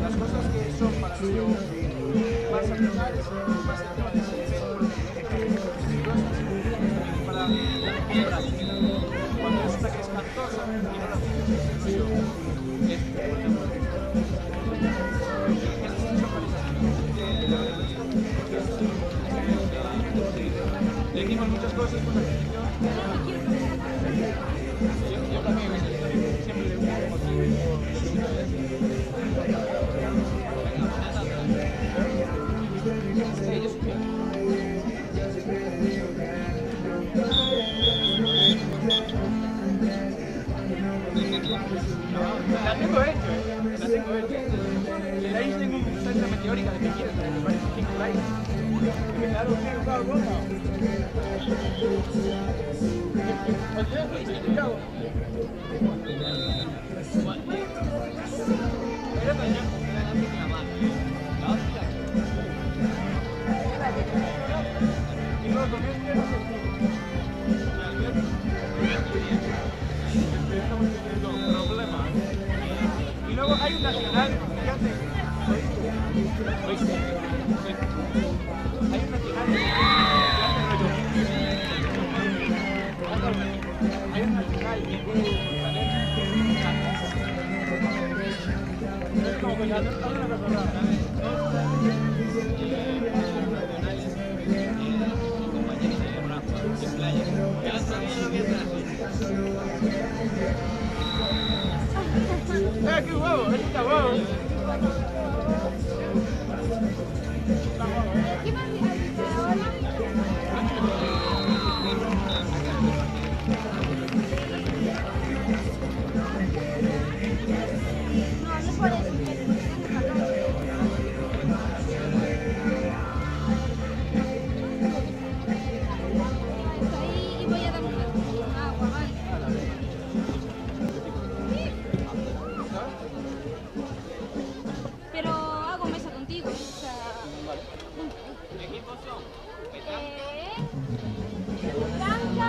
las cosas que son para rollo más aplicables, más el tema de para comprar. Cuando es una que es cantosa y no la tienes, rollo, por ejemplo, decimos muchas cosas por la definición. Yo también siempre le busco la tengo hecho, la tengo hecho. Le dais tengo un salsa meteórica de que quieres, me parece 5 likes. Me quedaron y luego hay un nacional que hace hay un nacional que hace rollo hay un nacional es como que hacer una cosa ¡qué huevo! ¡Este está huevo! Pero hago mesa contigo, o sea... ¿Qué equipos son? Blanca,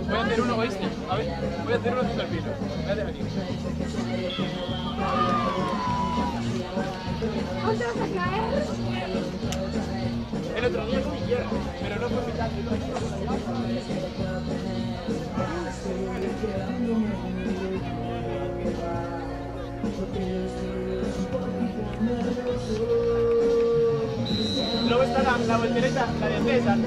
Voy a hacer uno, ¿oíste? A ver, voy a hacer uno sin el pino. Espérate aquí. ¿dónde vas a caer? El otro día con mi izquierda, pero no fue mitad. Luego está la voltereta, la de César.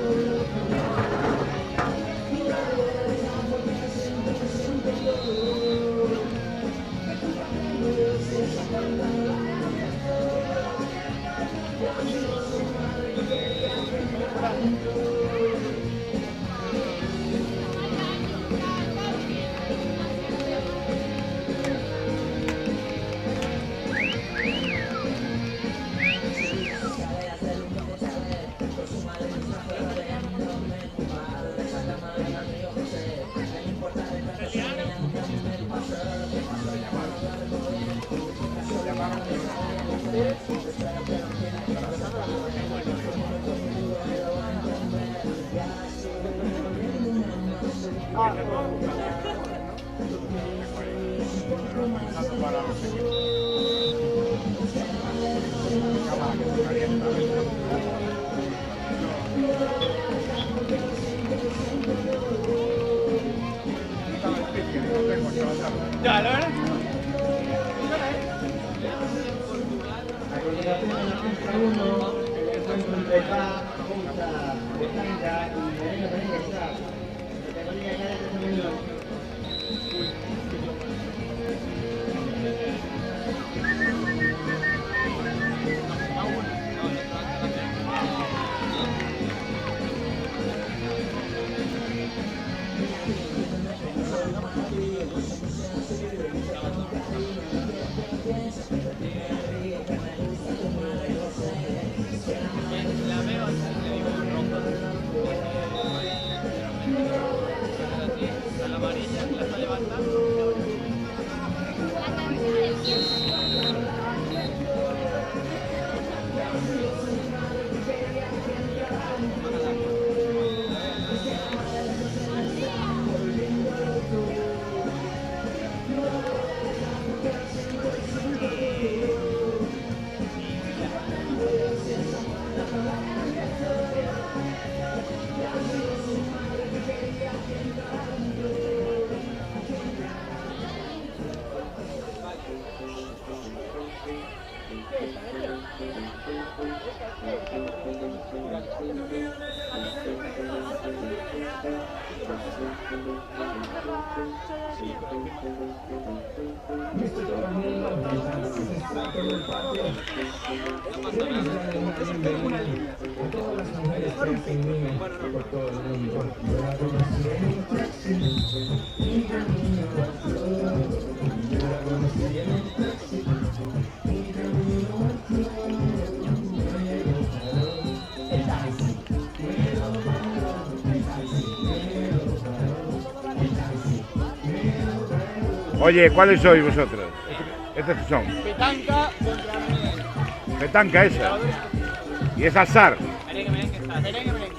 Estaba difícil, no tengo Ya, la verdad. A continuación en la pista 1, el encuentro entre PA, Junta, Petanca y Merengue Merengue Sá, categoría cadete femenino. Oye, ¿cuáles sois vosotros? ¿Estos qué son? Petanca contra merengue. Petanca esa. Y es azar. Merengue, merengue, está. Merengue, merengue.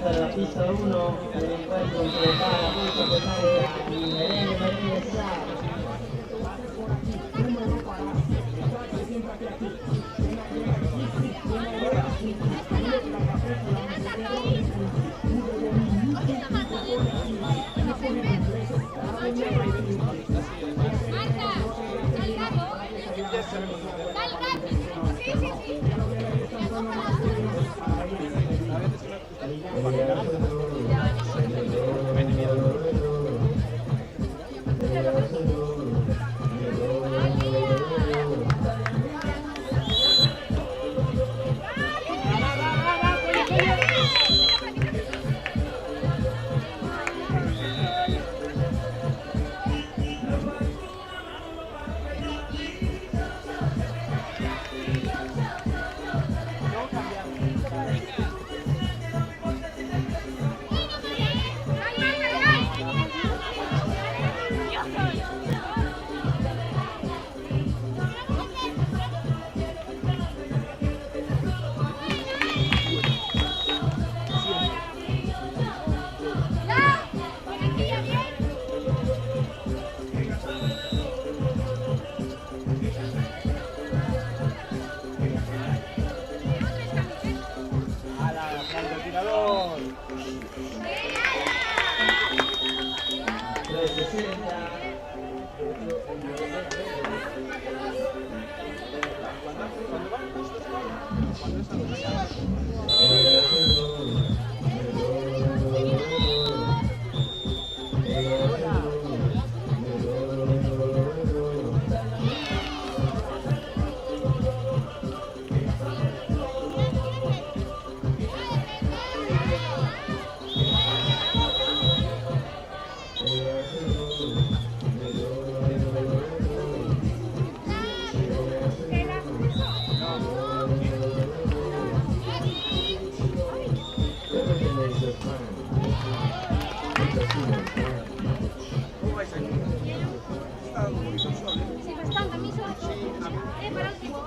La pista 1, el encuentro entre PA, Junta, Petanca y Merengue Merengue Sá. cuando es algo que se haga. ¿Cómo vais aquí? Está dando un poquito el sol, ¿eh? Sí, bastante, a mí solo. Para el tipo.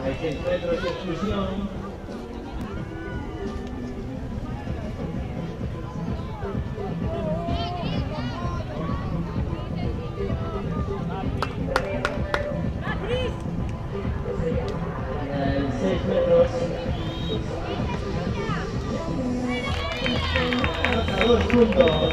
Hay 6 metros de exclusión. En 6 metros. Anota 2 puntos.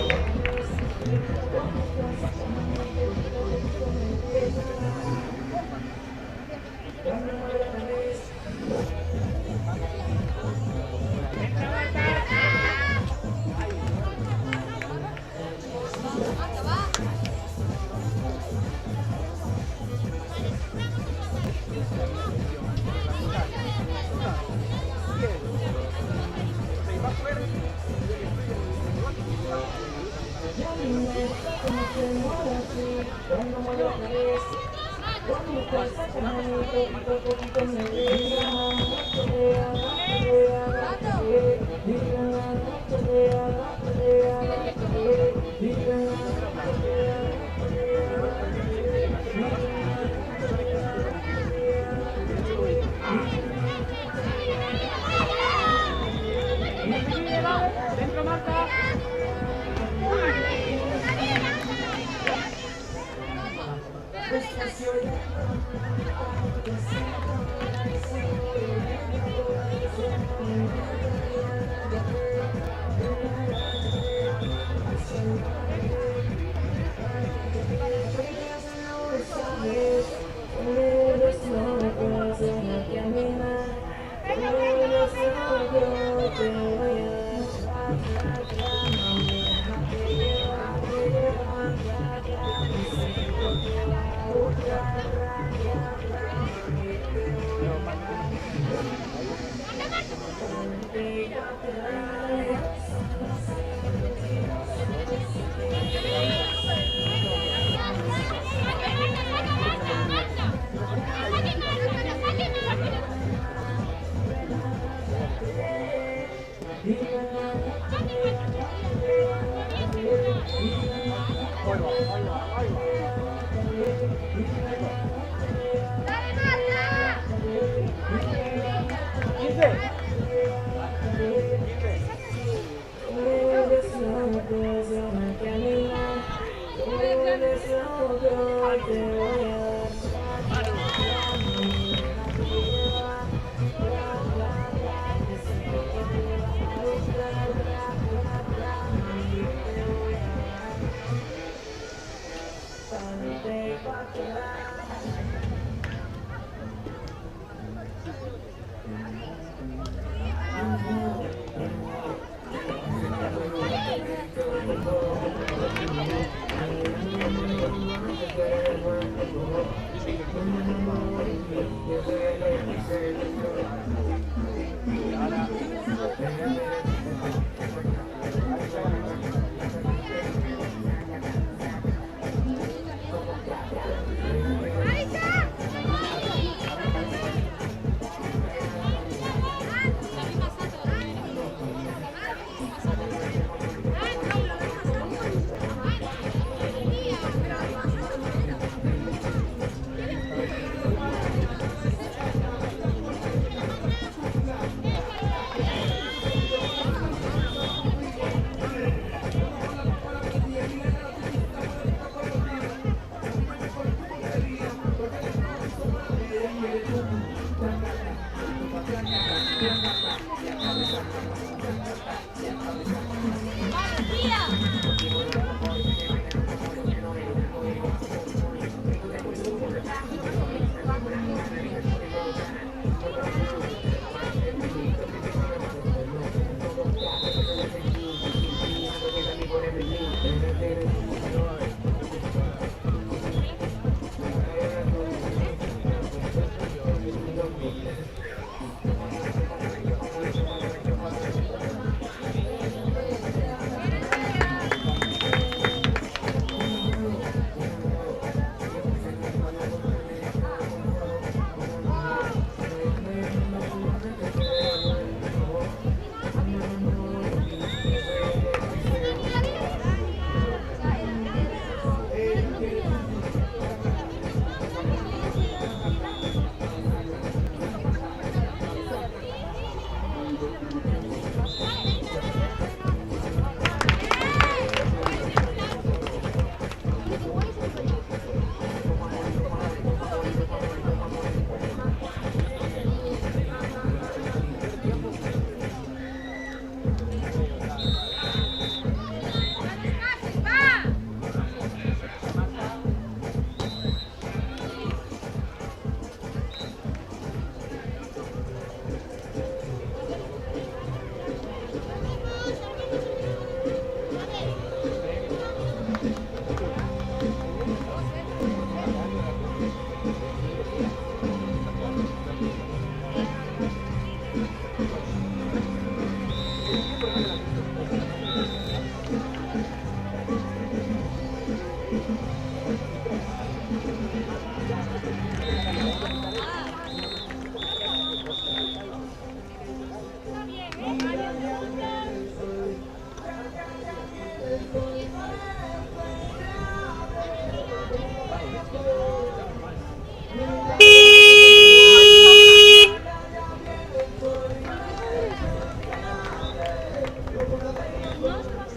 Dentro, Marta. No,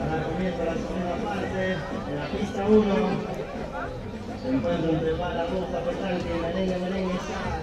Ahora comienza la segunda parte de la pista 1. Se encuentra entre Bala, Rosa, Petranque, Merengue, Sá.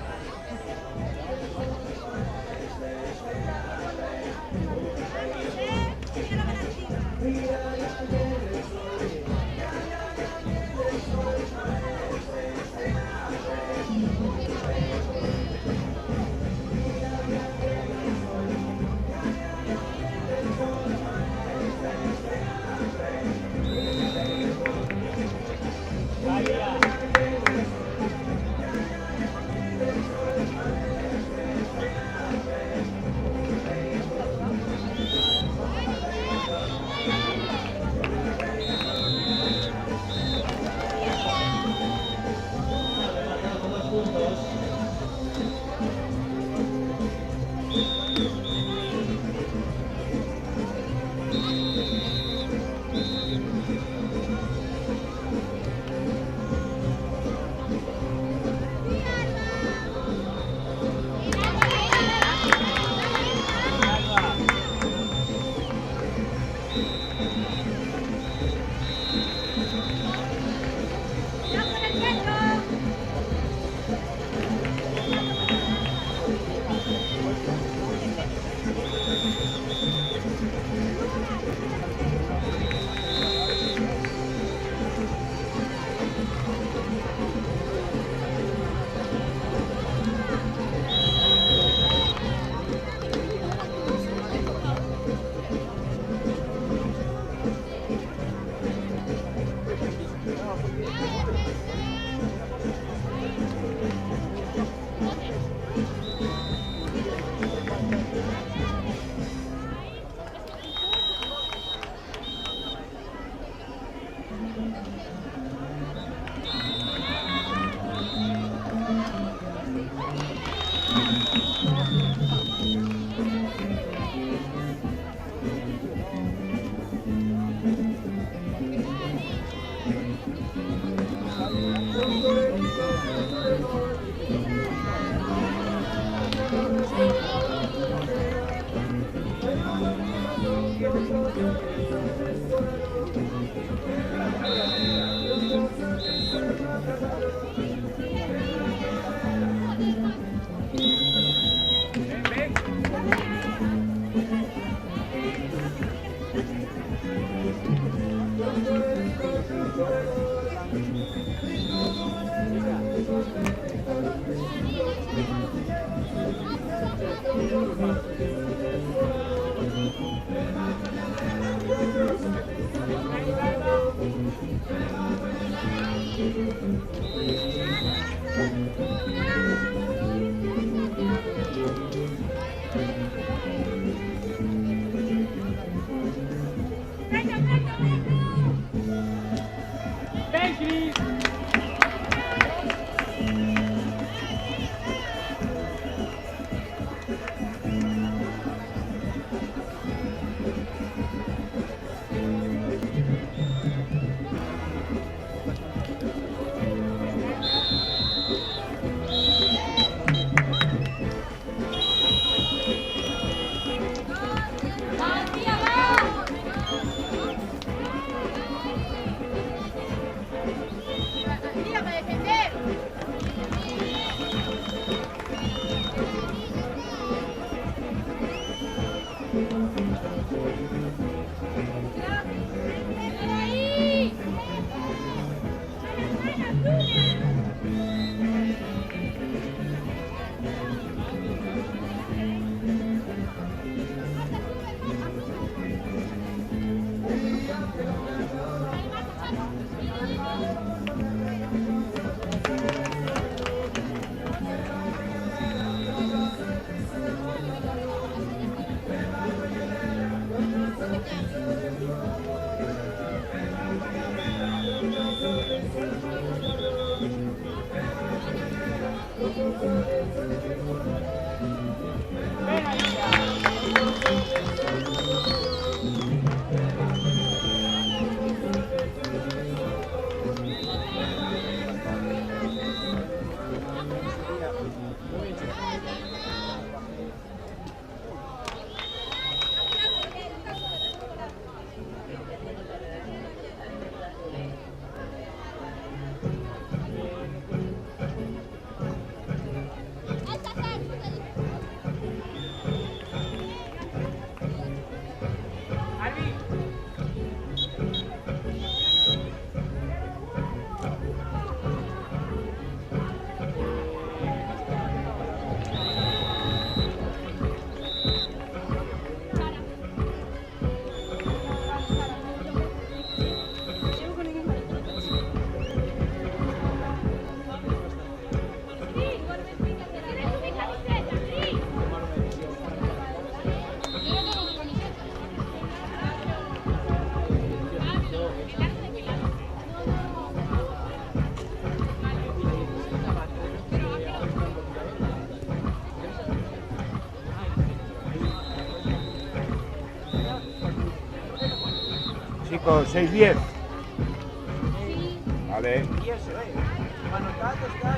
poco, 6-10. Sí. Vale. Y eso, Manotato está...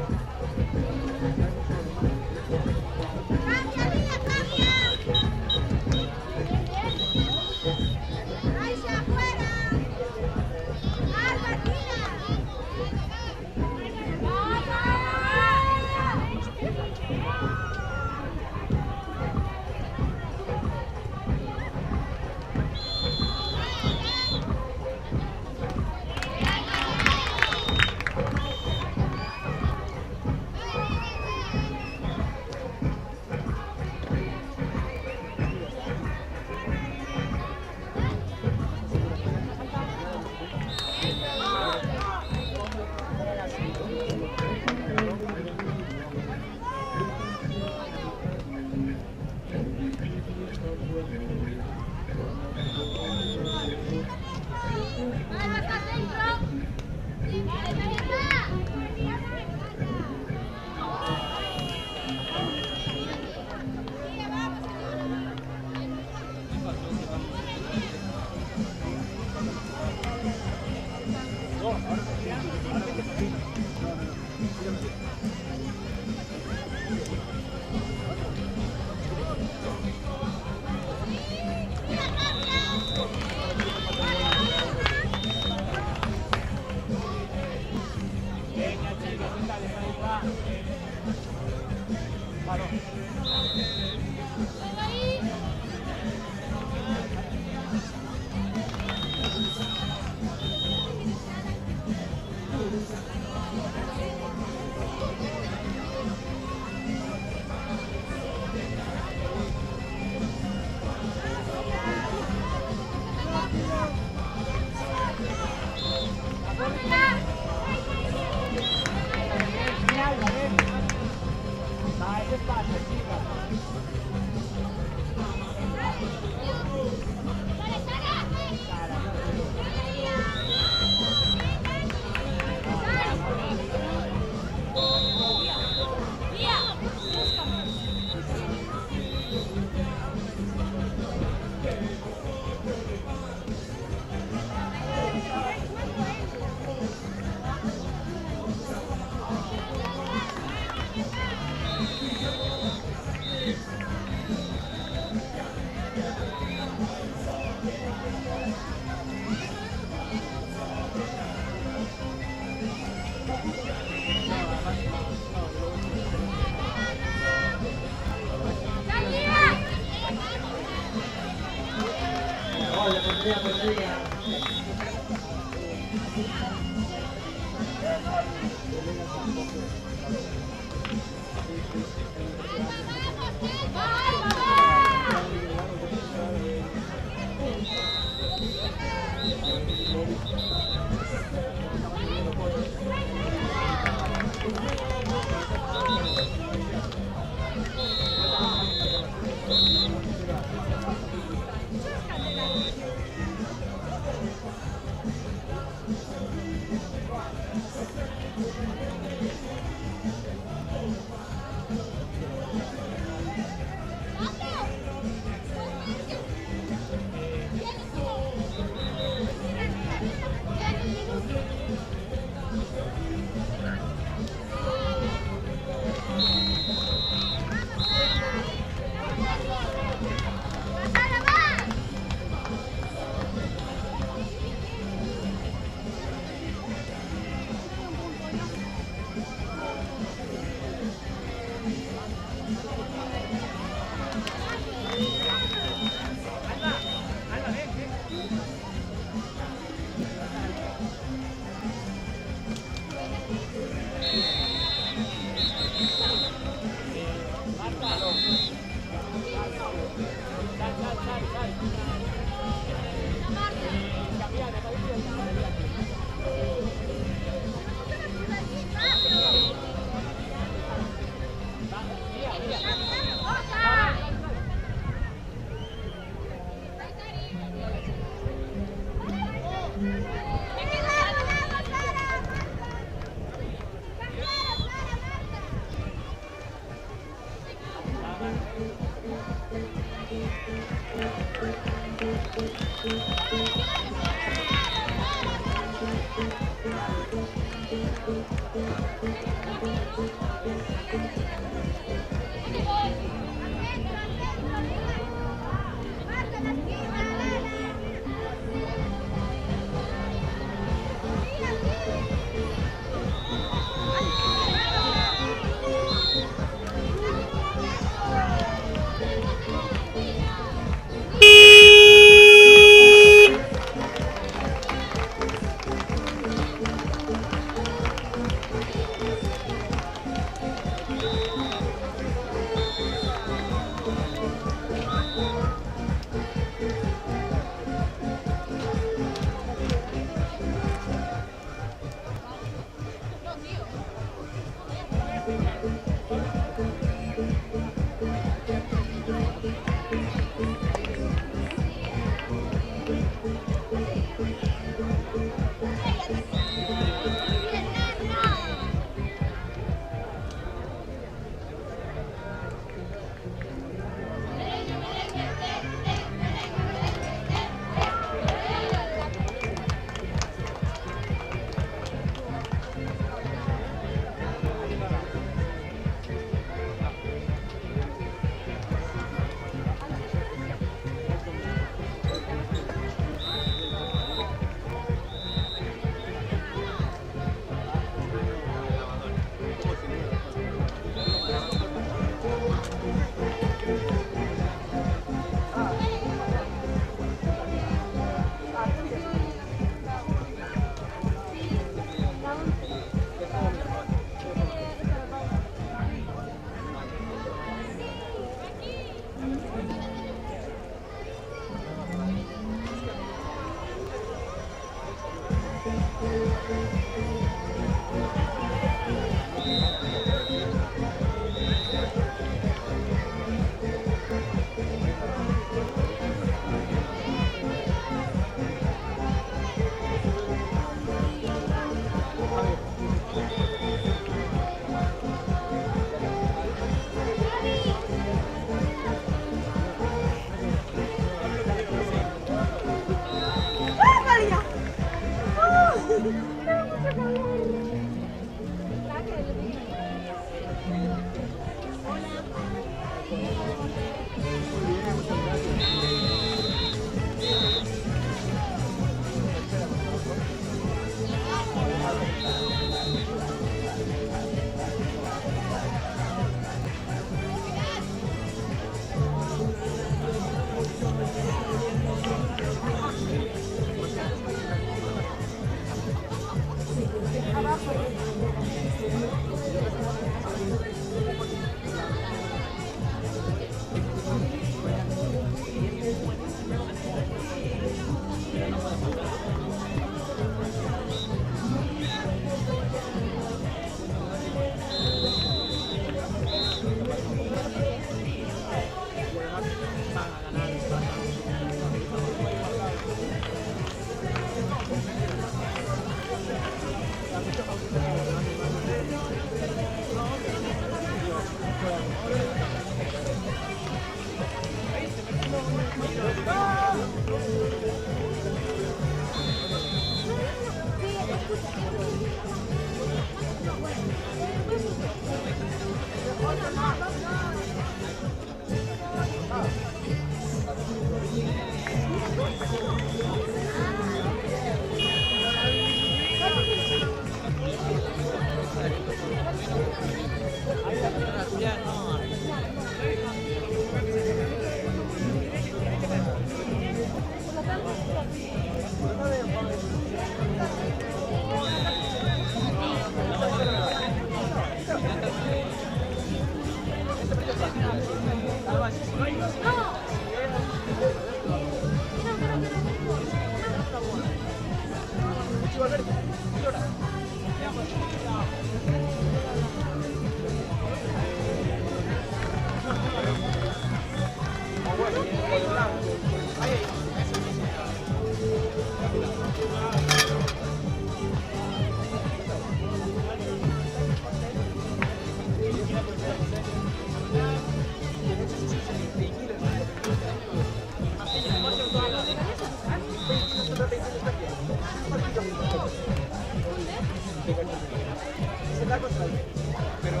se da contra el Betis. Pero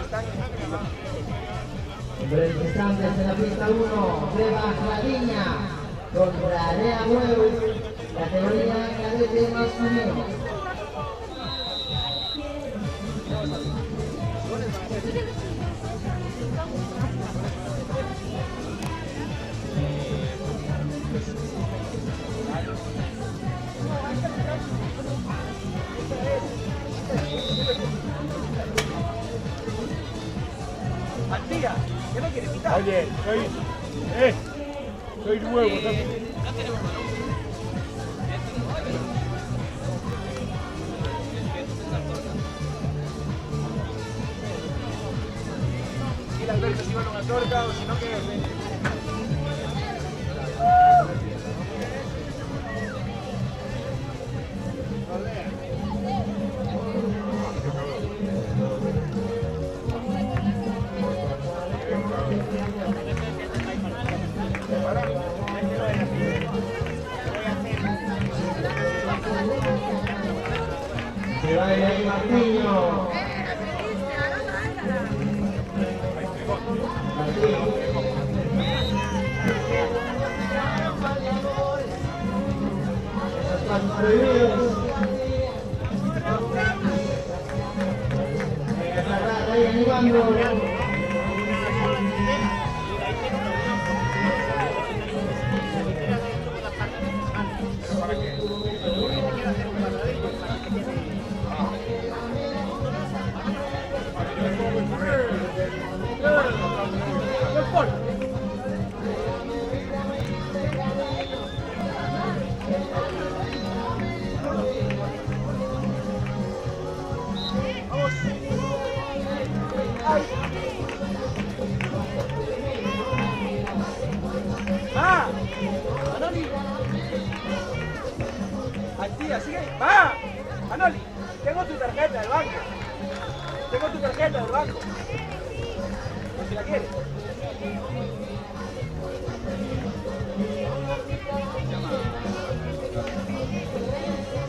están Representantes en la pista 1, Beba Claviña contra Area Huevo, categoría cadete masculino. Antía, ¿qué no quieres quitar? Oye, sois nuevos, ¿no? No tenemos balón. Y las veces iban a una torta o si no que... Se va el ahí Martiño. Esos pasos prohibidos. Ahí animando. ¡Va! ¡Manoli! Antía, sigue. ¡Va! Manoli, tengo tu tarjeta del banco. Tengo tu tarjeta del banco. Por si la quieres.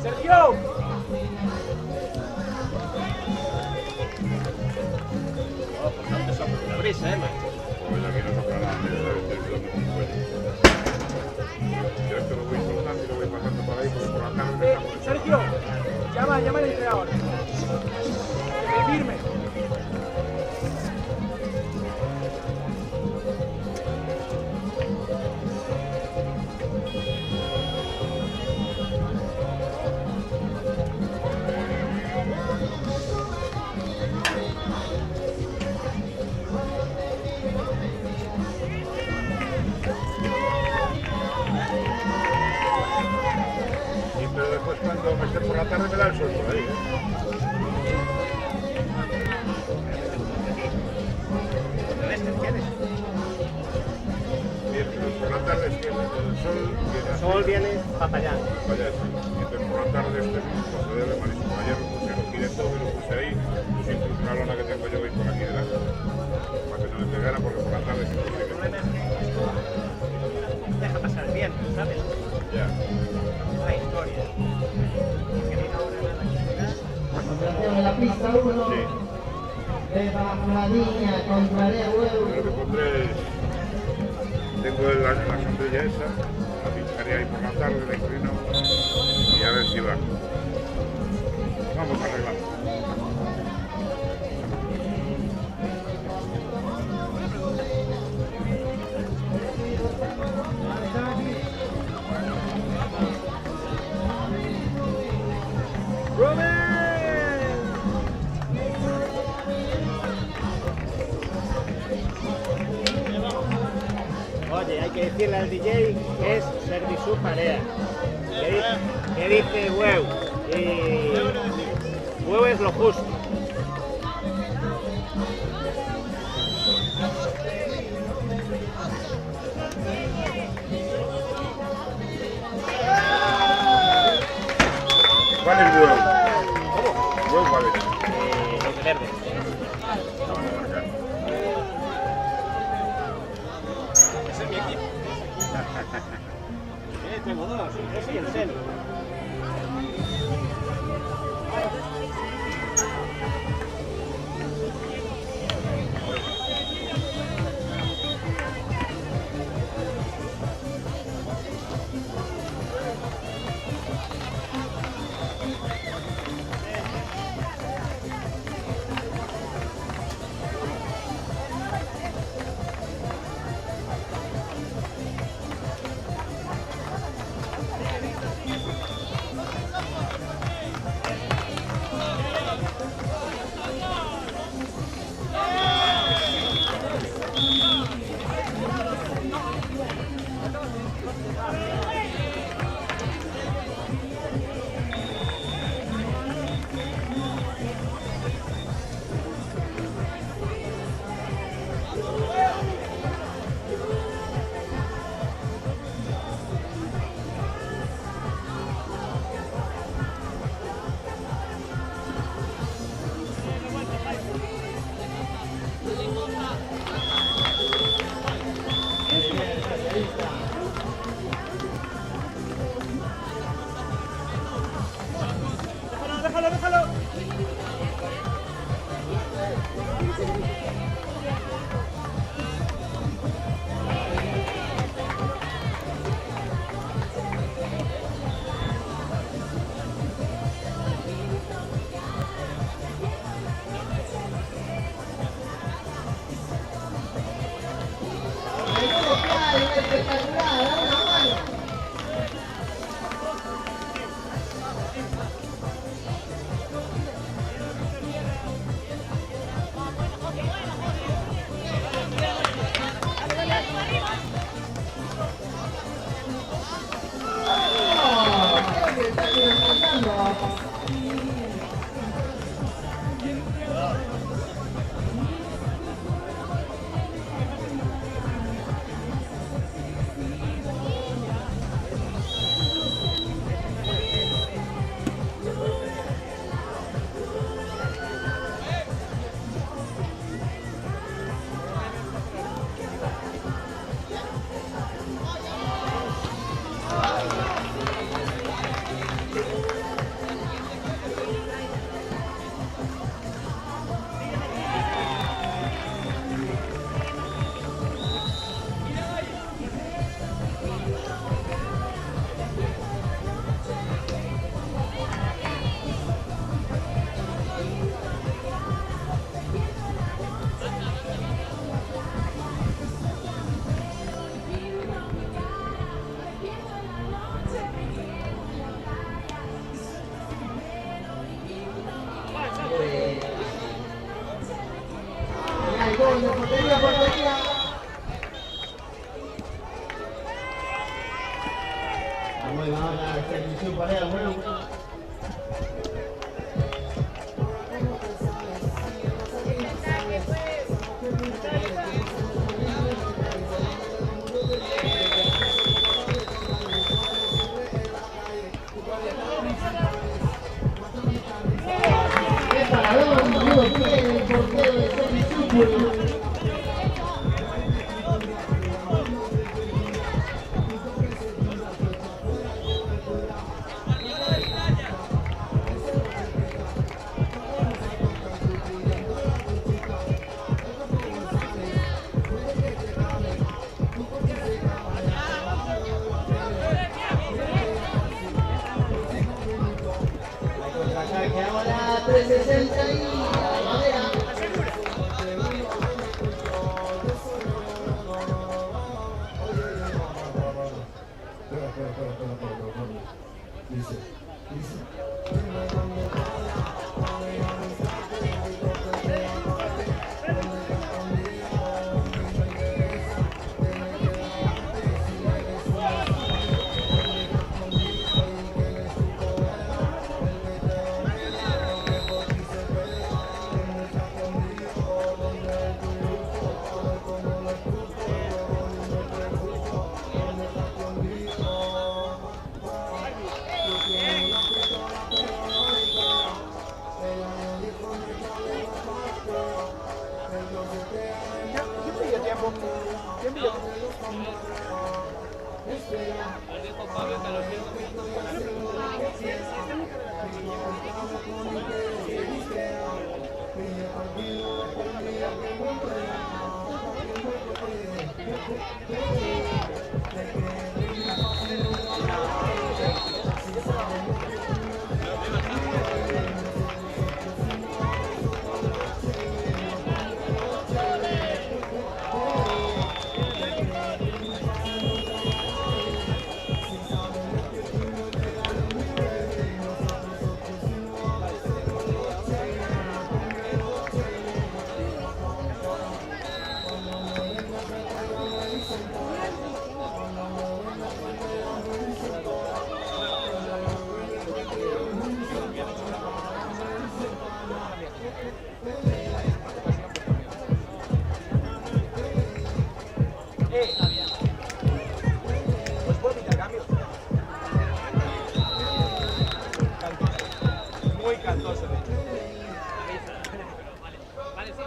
¡Sergio! Prisa, macho. Pues aquí no toca nada, yo esto lo voy soltando y lo voy pasando por ahí porque por la tarde estamos... Sergio, llama al entrenador. Que me firme. Sí, pero después cuando me esté por la tarde me da el sol por ahí, ¿eh? Bien, pero por la tarde es que el sol viene para allá. para allá, sí. Y entonces por la tarde este proceder de malísimo. Ayer lo puse, lo giré todo y lo puse ahí. Puse incluso una lona que tengo yo hoy por aquí delante. Para que no me pegara porque por la tarde es imposible que me... Deja pasar el viento, ¿sabes? Ya. La historia. Concentración en la pista 1. Sí. Beba Claviña contra Area Yo lo Huevo. que pondré es... Tengo la sombrilla esa, la pintaré ahí por la tarde, la inclino y a ver si va. Vamos arreglando. Oye, hay que decirle al DJ que es Servisu Parea. Que dice huevo. Y huevo es lo justo. ¿Cuál es el huevo? ¿Huevo cuál es? Los verdes. No, vamos a marcar. Ese es mi equipo. Tengo dos, ese y el Seno.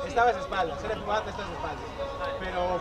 Estabas a espaldas, era jugando, estás a espaldas. Pero...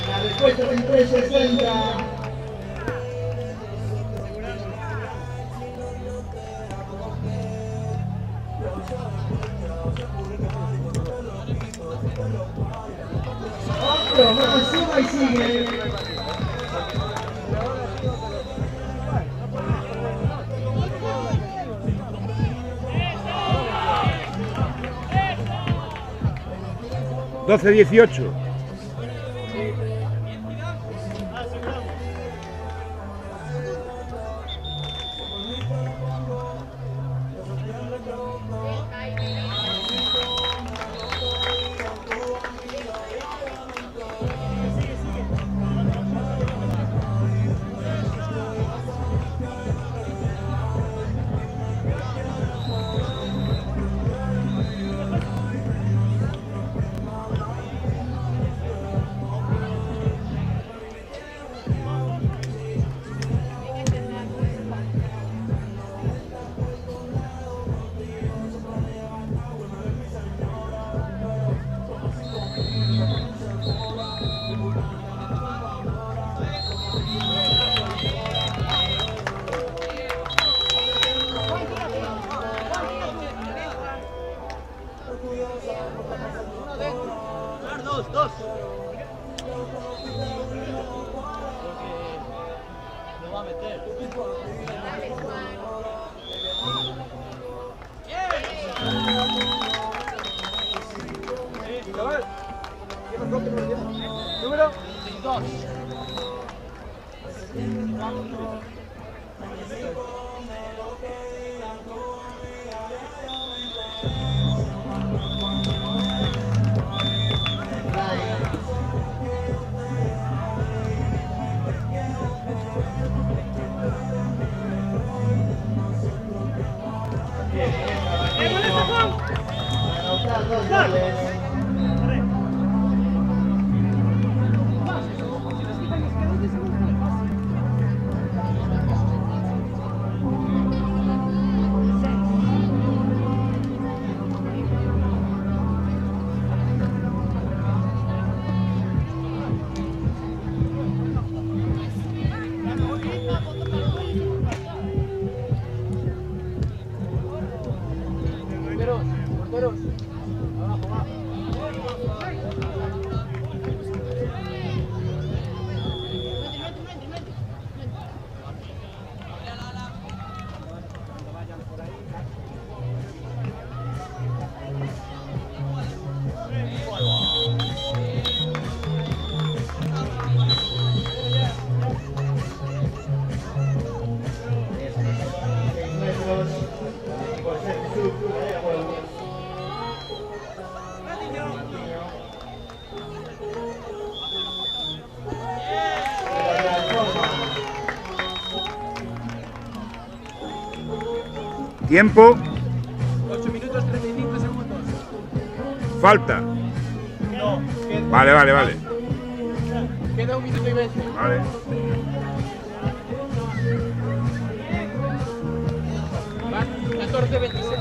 La respuesta es en 360. Otro, más suma y sigue. $12-18. Número 2. Anotar 2 goles. Porteros. Abajo, va. Tiempo. 8 minutos 35 segundos. Falta. No, Vale. queda 1 minuto y 20. Vale. Va, 14, 26.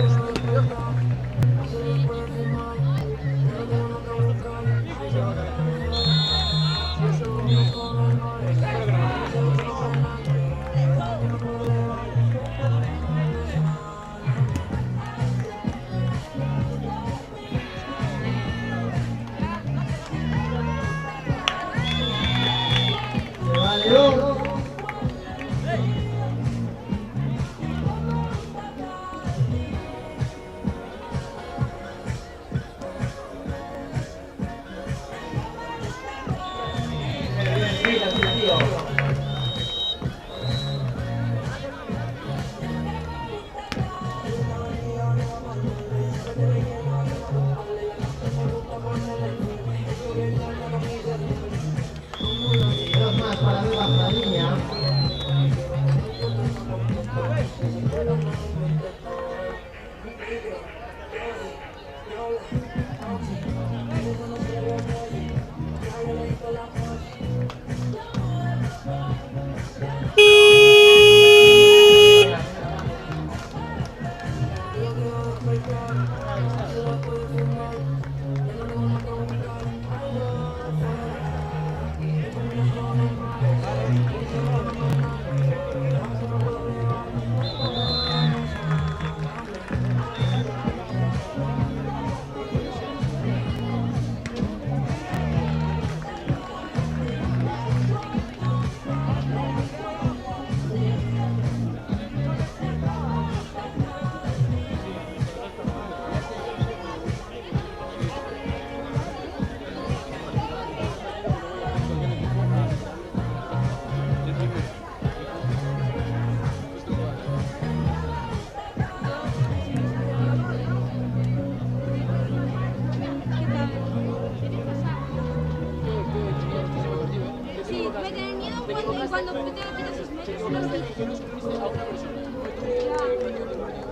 solo excluiste a una persona.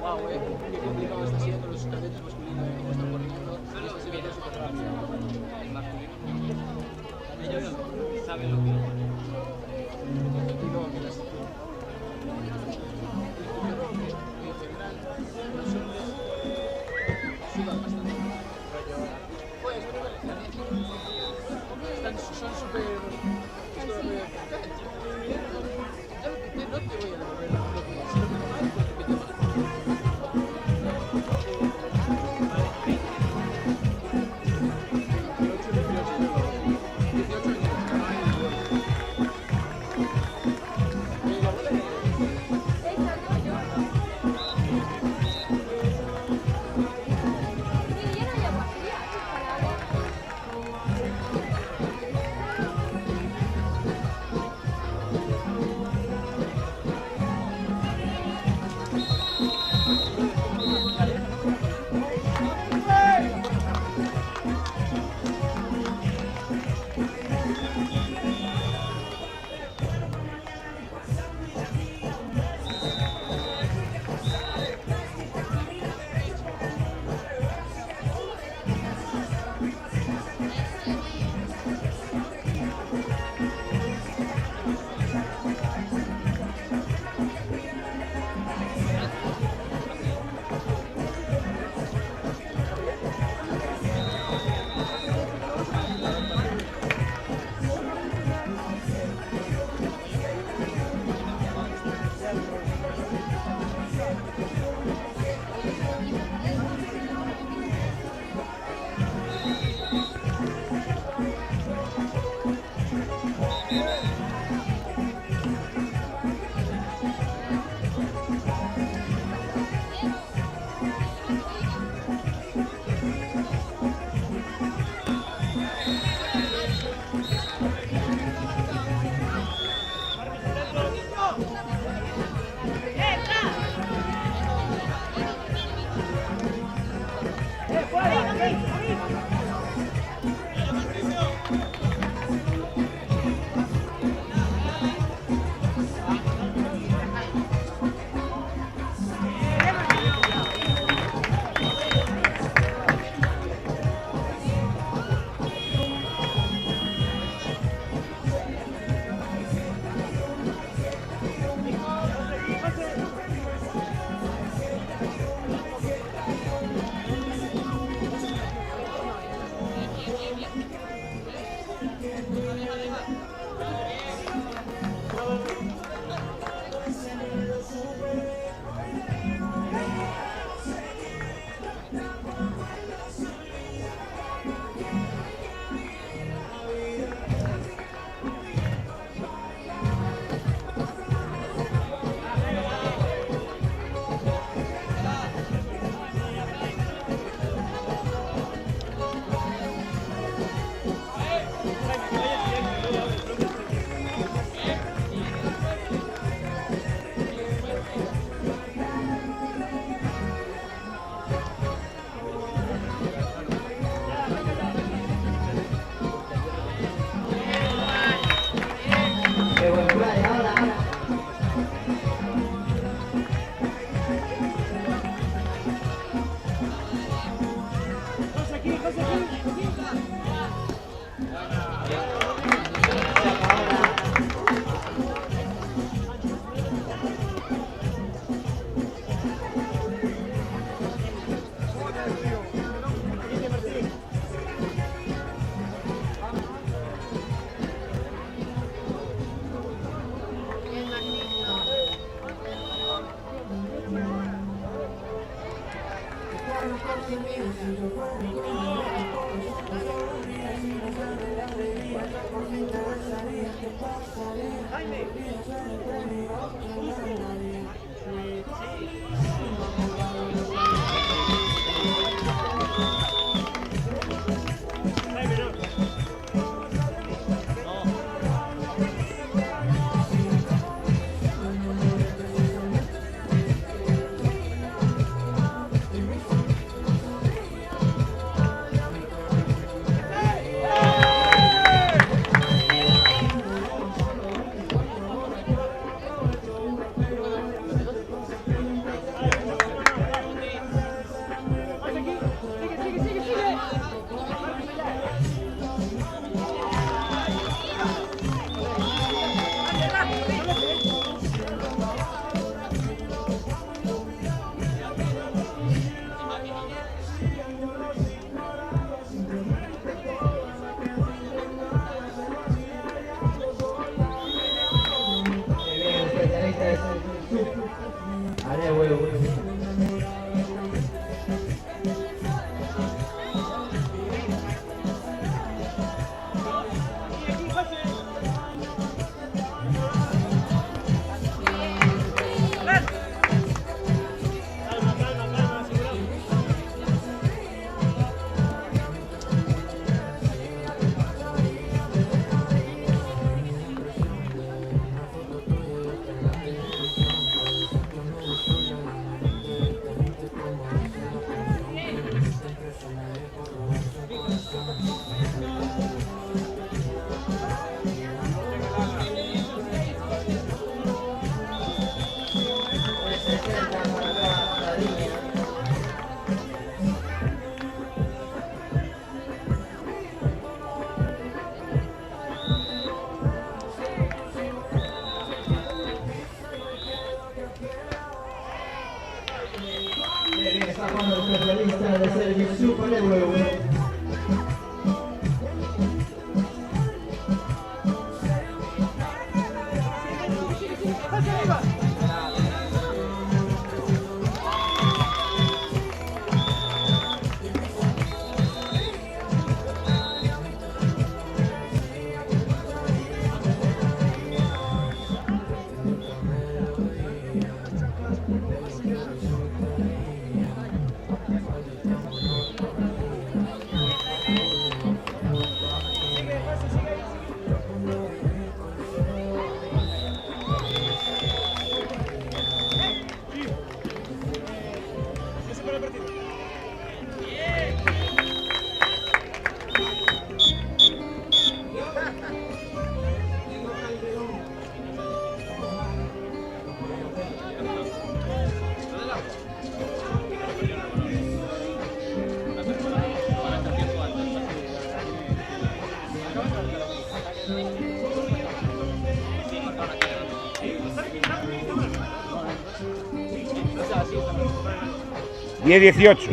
Wow, qué complicado está siendo los cadetes masculinos, cómo están corriendo. Solo se viene súper rápido. El masculino. Ellos saben lo que es. Y luego que las los hombres sudan bastante. Pues son súper. No te voy a devolver lo que es. Está jugando el especialista de Service Super Euro. Diez 18.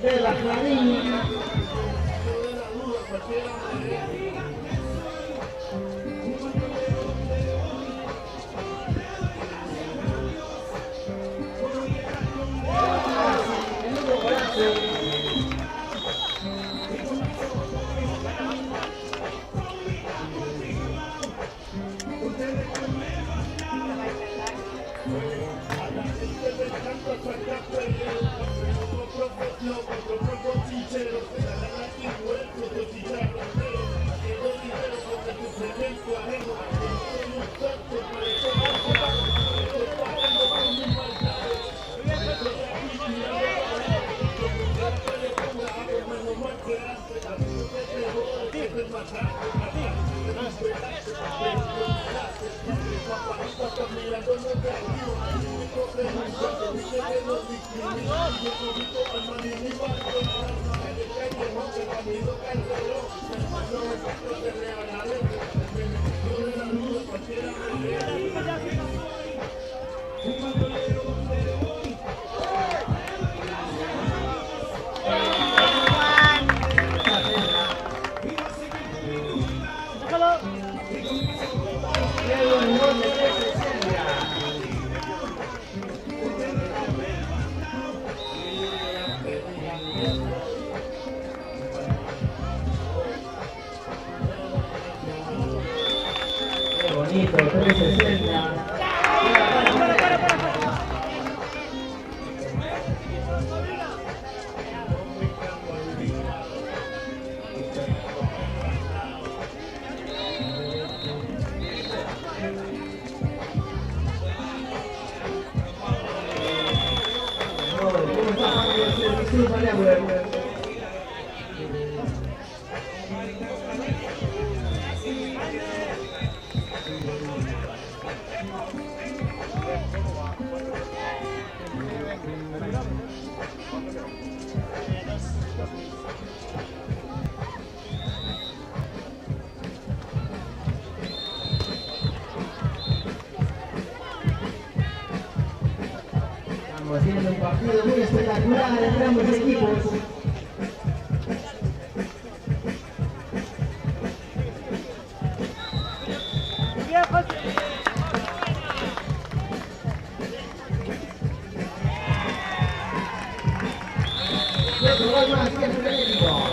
De la Clarín. Bonito, 360. Jesús María Bueno. Estamos haciendo un partido muy espectacular entre ambos equipos. Y otro gol más, que es el equipo.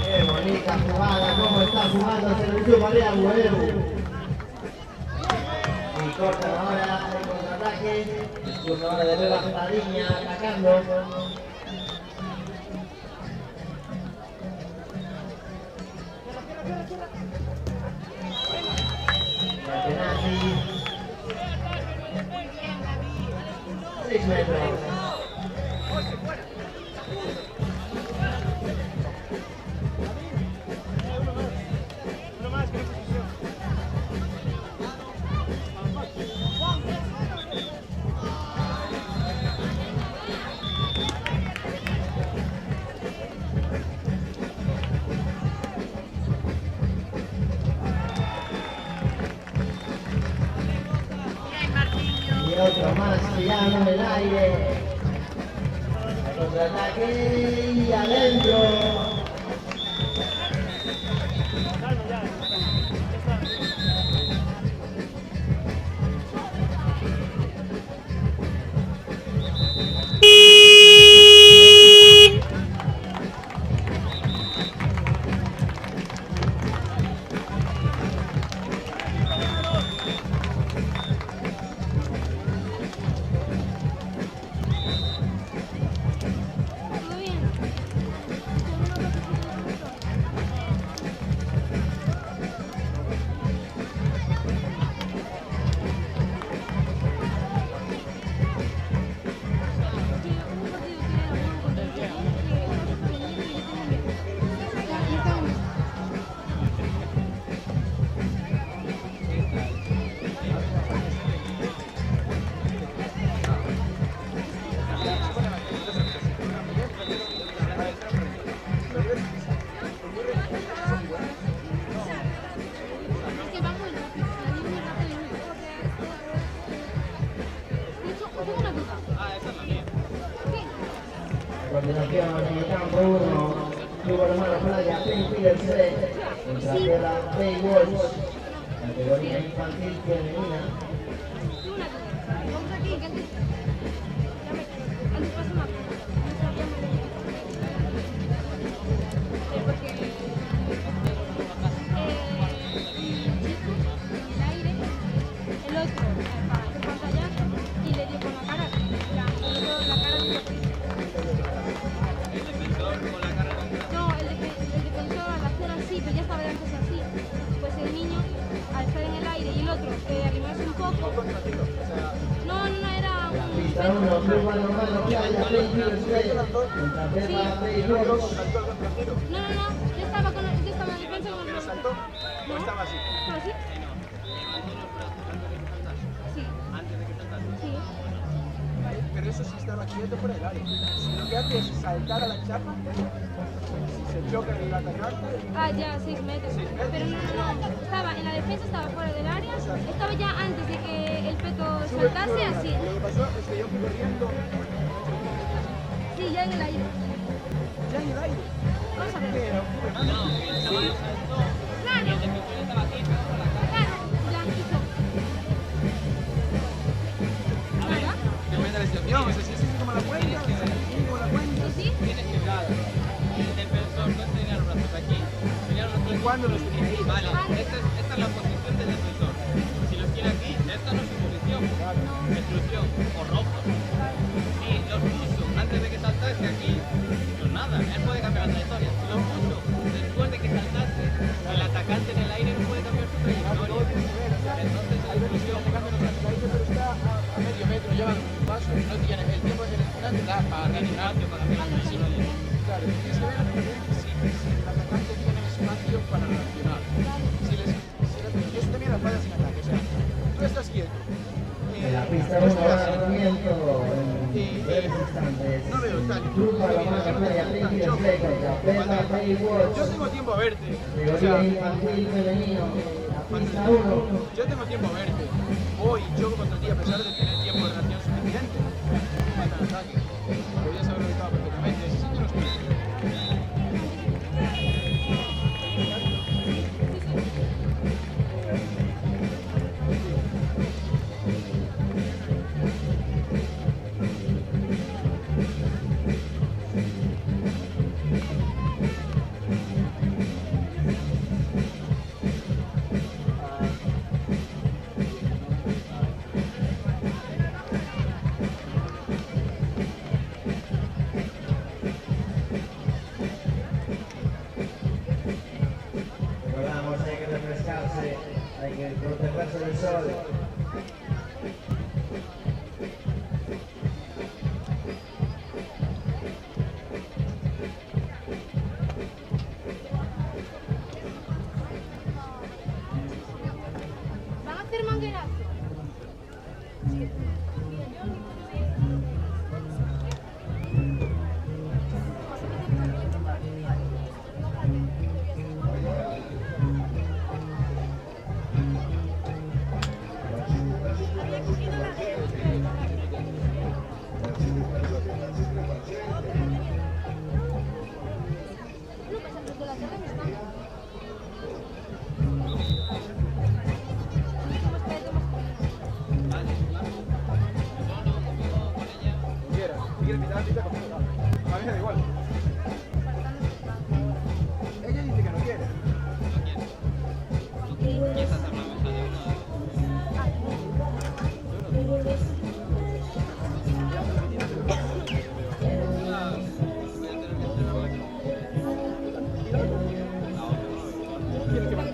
Qué bonita jugada, cómo está jugando Servicio María Agüero. Y corta ahora el contraataque. Turno ahora de Beba Fadiña atacando. Martinazzi. 6 metros. Y otro más tirando en el aire. Contraataque y adentro. ¿Todo bien? Es que va muy rápido, la línea es rápida y muy rápida. De hecho, tengo una duda. Sí. A continuación, en el campo 1, Club Hermano Playa, Playfield C, contra Tierra Baywatch, categoría infantil femenina. Tengo una duda. Vamos aquí, que antes pasó una cosa. No sabía muy bien. Porque un chico en el aire, el otro para hacer pantallazo y le dio con la cara. El otro la cara de no, el defensor al hacer así, pero ya estaba de antes así. Pues el niño, al estar en el aire y el otro arrimarse un poco. No, era un. Pista 1, Club Hermano Playa, Playfield C, contra Tierra Baywatch. No, yo estaba en defensa con el ¿Pero saltó? No. ¿O estaba así? ¿Estaba así? Sí. Antes de que saltase. Sí. Pero eso sí estaba quieto por el área. Si lo que hace es saltar a la chapa, si se choca en el atacante, Ah, ya, 6 metros. 6 metros. Pero no. Estaba en la defensa, estaba fuera del área. Estaba ya antes de que el peto sube saltase así. Lo que pasó es que yo fui corriendo Sí, ya en el aire. ya en el aire. Vamos a ver. Pero ocurre nada. Claro. Claro, blanquito. ¿Nada? Depende de la situación. O sea, si se toma la cuenta, si se toma la cuenta. ¿Sí? Tienes que hablar. El defensor no tenía los brazos aquí. Tenía los brazos ¿Y cuándo los tenía ahí? Vale, esta es la posición del defensor. Si los tiene aquí, esta no es su posición. Exclusión. O roja espacio para hacer la presión. Claro, tienes que ver también si el atacante tiene espacio para reaccionar. Eso también la falla sin ataque. O sea, tú estás quieto. En la pista yo 1 estoy así. lanzamiento en breves instantes. No veo tal. Trupa la mano media, Ricky Especo, Capeta, Paywatch. Yo tengo tiempo a verte. O Categoría sea, infantil femenino. La pista 1. yo tengo tiempo a verte. Voy, choco contra ti a pesar de tener tiempo de reacción suficiente. Mata el ataque. Podrías haber ubicado perfectamente. Ese sitio no es mío. Recordamos, hay que refrescarse, hay que protegerse del sol. ¿Van a hacer manguerazo? No pasa los de la tele no están. Si quieres pintar la pista conmigo, a mí me da igual. Ella dice que no quiere. ¿Quieres hacer una mesa de uno? ¿Quieres que vaya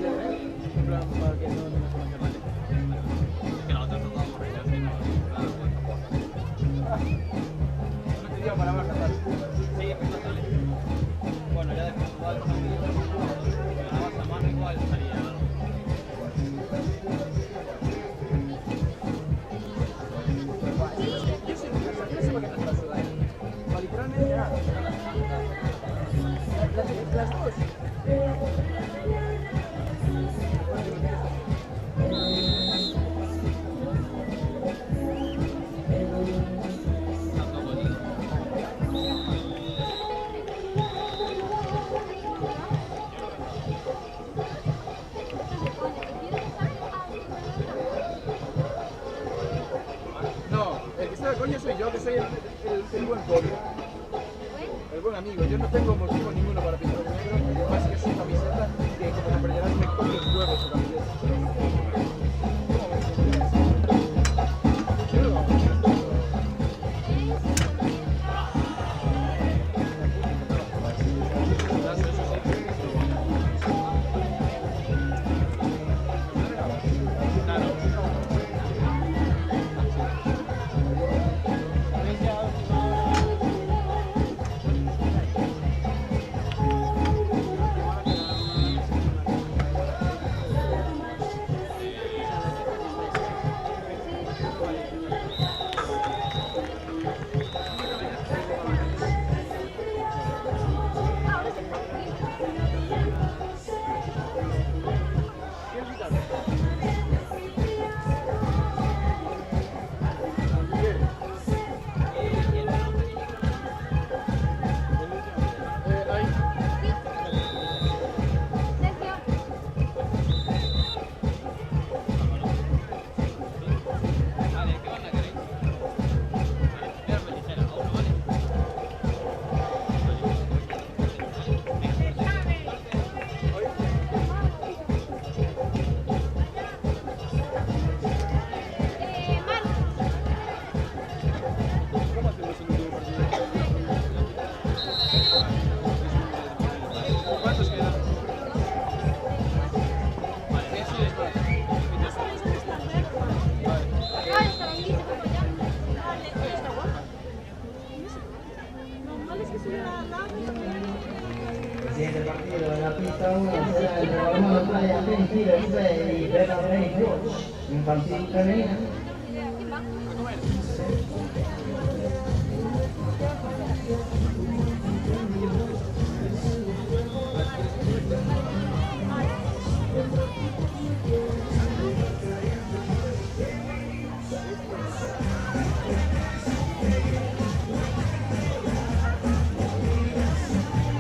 a él? En plan, para que no tengas que hacer mal. Que la otra está toda aburrida, así, ¿no? No te digo para más cantar. Sí, pues sale. Bueno, ya después igual también. Si me grabas a mano igual estaría algo. Yo sé para qué te estás sudando. Para literalmente nada. Las dos. Tanto bonito. No, el que está de coño soy yo, que soy el buen coño. El buen amigo. Yo no tengo motivo ninguno para pintar negro, más que su camiseta, que como comprenderás me come los huevos su camiseta. Juro. Game Watch, infantil femenina. A comer.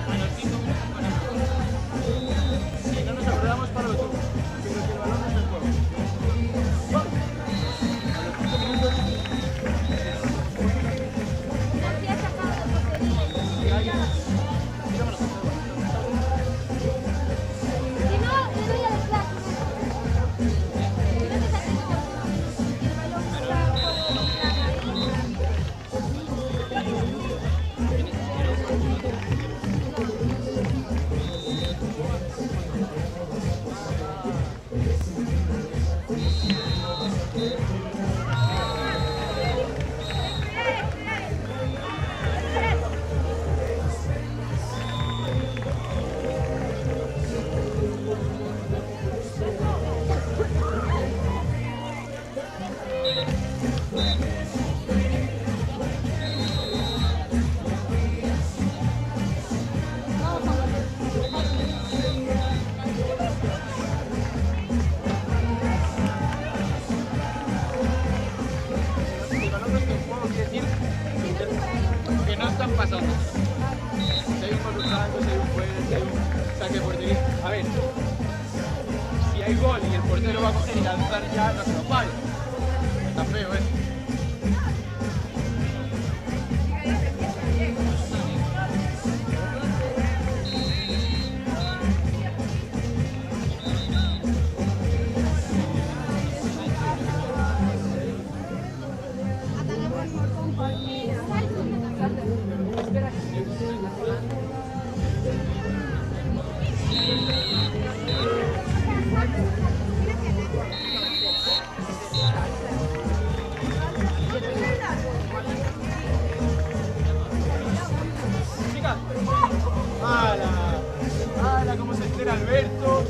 A los 5 minutos para si no nos acordamos para lo tú, pero que el balón no es el juego. A los 5 minutos Así ha sacado la portería. que alguien tírame la pelota. Si no, le doy al clásico. Si no te saques el balón está El balón no es el juego, quiere decir que no están pasando. Si hay un gol franco, si hay un fuera, si hay un saque de portería. A ver, si hay gol y el portero va a coger y lanzar ya, no se lo pare. Está feo eso. Chicas, ¡hala! ¡Hala! ¿Cómo se entera Alberto?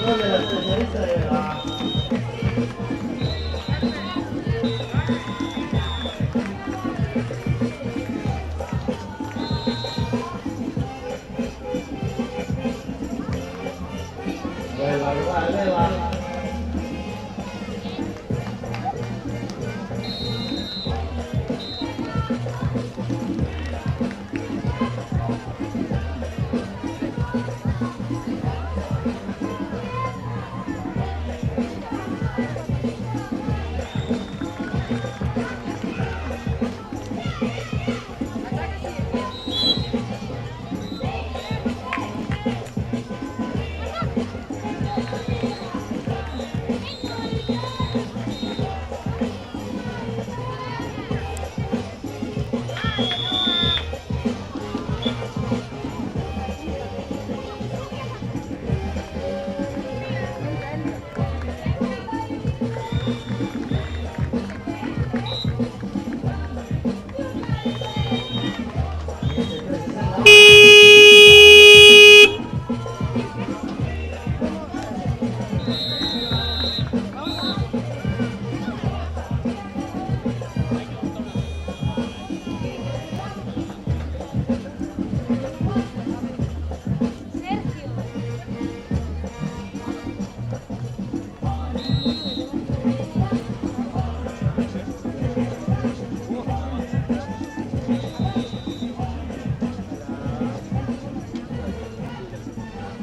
Gol de la especialista de Vega. Vega, igual, Vega.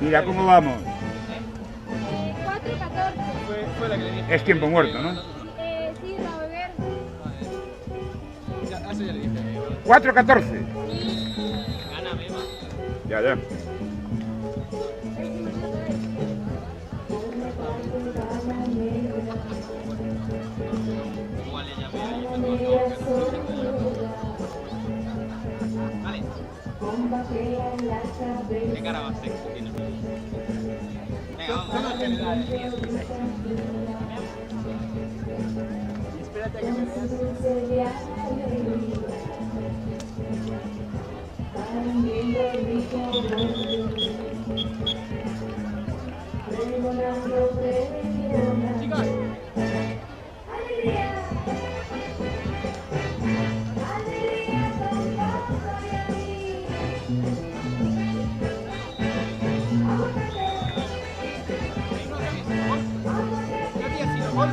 Mira cómo vamos. 4-14. Fue la que le dije. Es tiempo muerto, ¿no? Sí, la beber. Ya, eso ya le dije. 4-14. Gana Beba. Ya, ya. Igual ella ve ahí. Vale. ¿Qué cara va a ser? Venga, vamos. Espérate a que me veas. Chicos. ¿Qué había sido gol?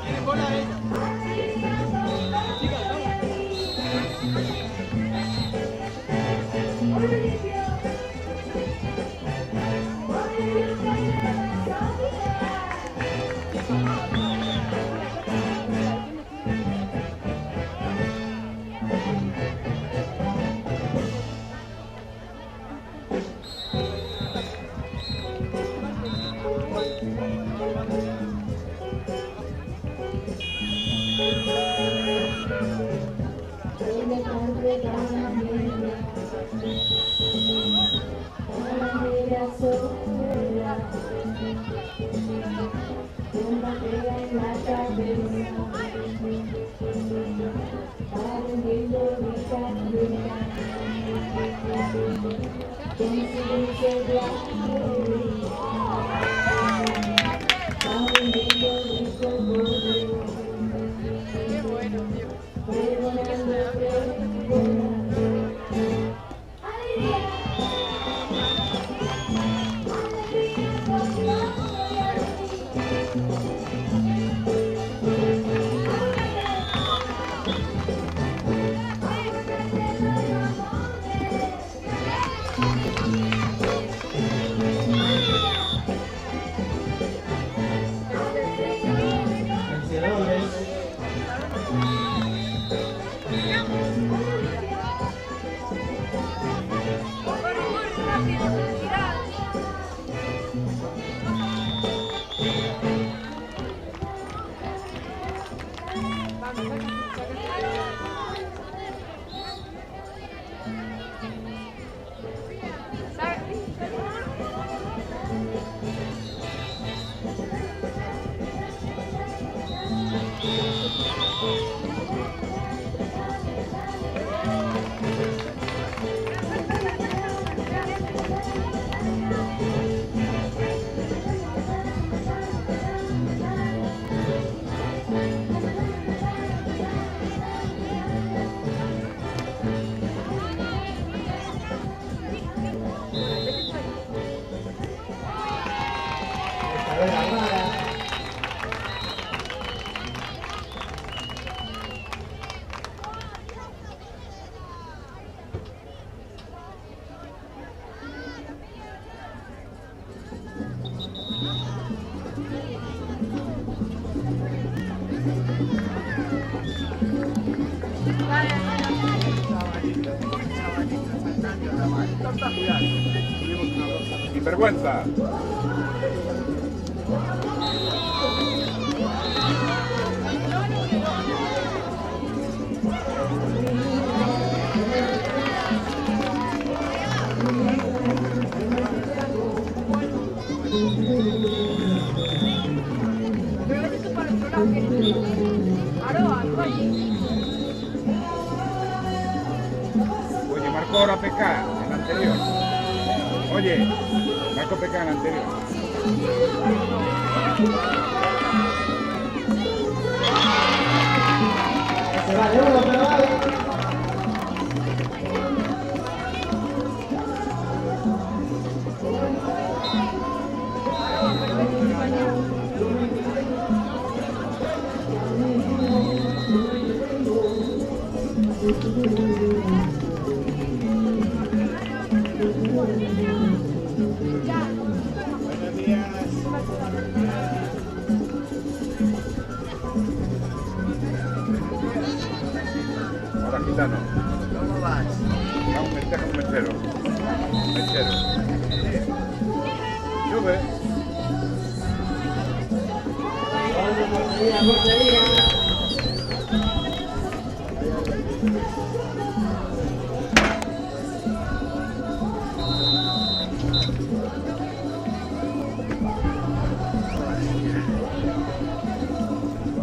Tiene bola ella. Chicas, Sinvergüenza. Oye, marcó ahora PK en la anterior. Oye, marcó PK en la anterior. Se va de uno, pero vale. Buenos días. Ahora gitano. ¿Cómo vas? Deja un mechero. Mechero. Sube. Portería, portería.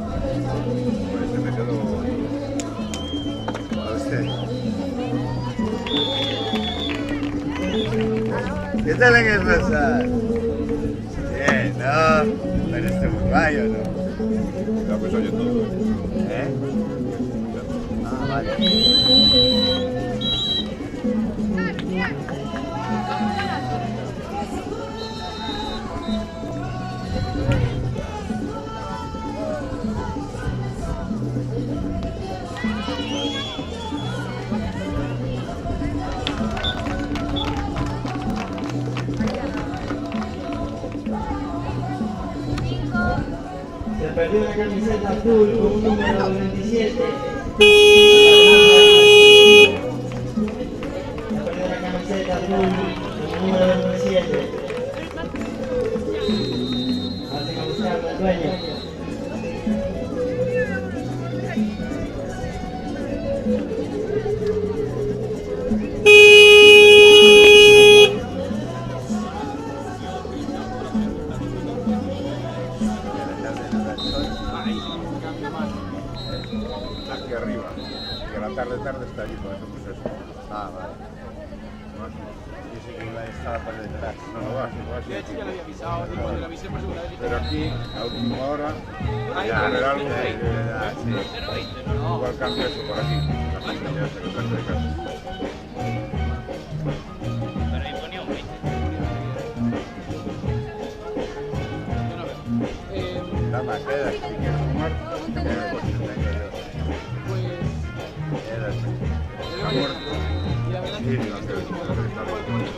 Pues me quedo. A usted. ¿Qué tal en el bazar? Bien, ¿no? Pero este uruguayo, ¿no? Ya pues oye todo. ¿Eh? Ah, vale. Se perdió una camiseta azul con un número 27. Se perdió una camiseta azul con un número 27. Hace que buscar al dueño. Aquí arriba. Y a la tarde está allí, por eso pues eso. Ah, vale. Yo sé que iba a estar por detrás. No vas, De hecho, ya lo había avisado, tipo, le avisé por segunda vez. Pero aquí, a última hora, Ahí ya va. haber algo De que verdad, sí. igual cambia eso por aquí. La gente ya se lo saca de casa. Pero ahí ponía un 20. Yo no veo. Dama, queda. Si quieres fumar, Pues. Quédate. Y la verdad es que Sí, este aunque último está bien.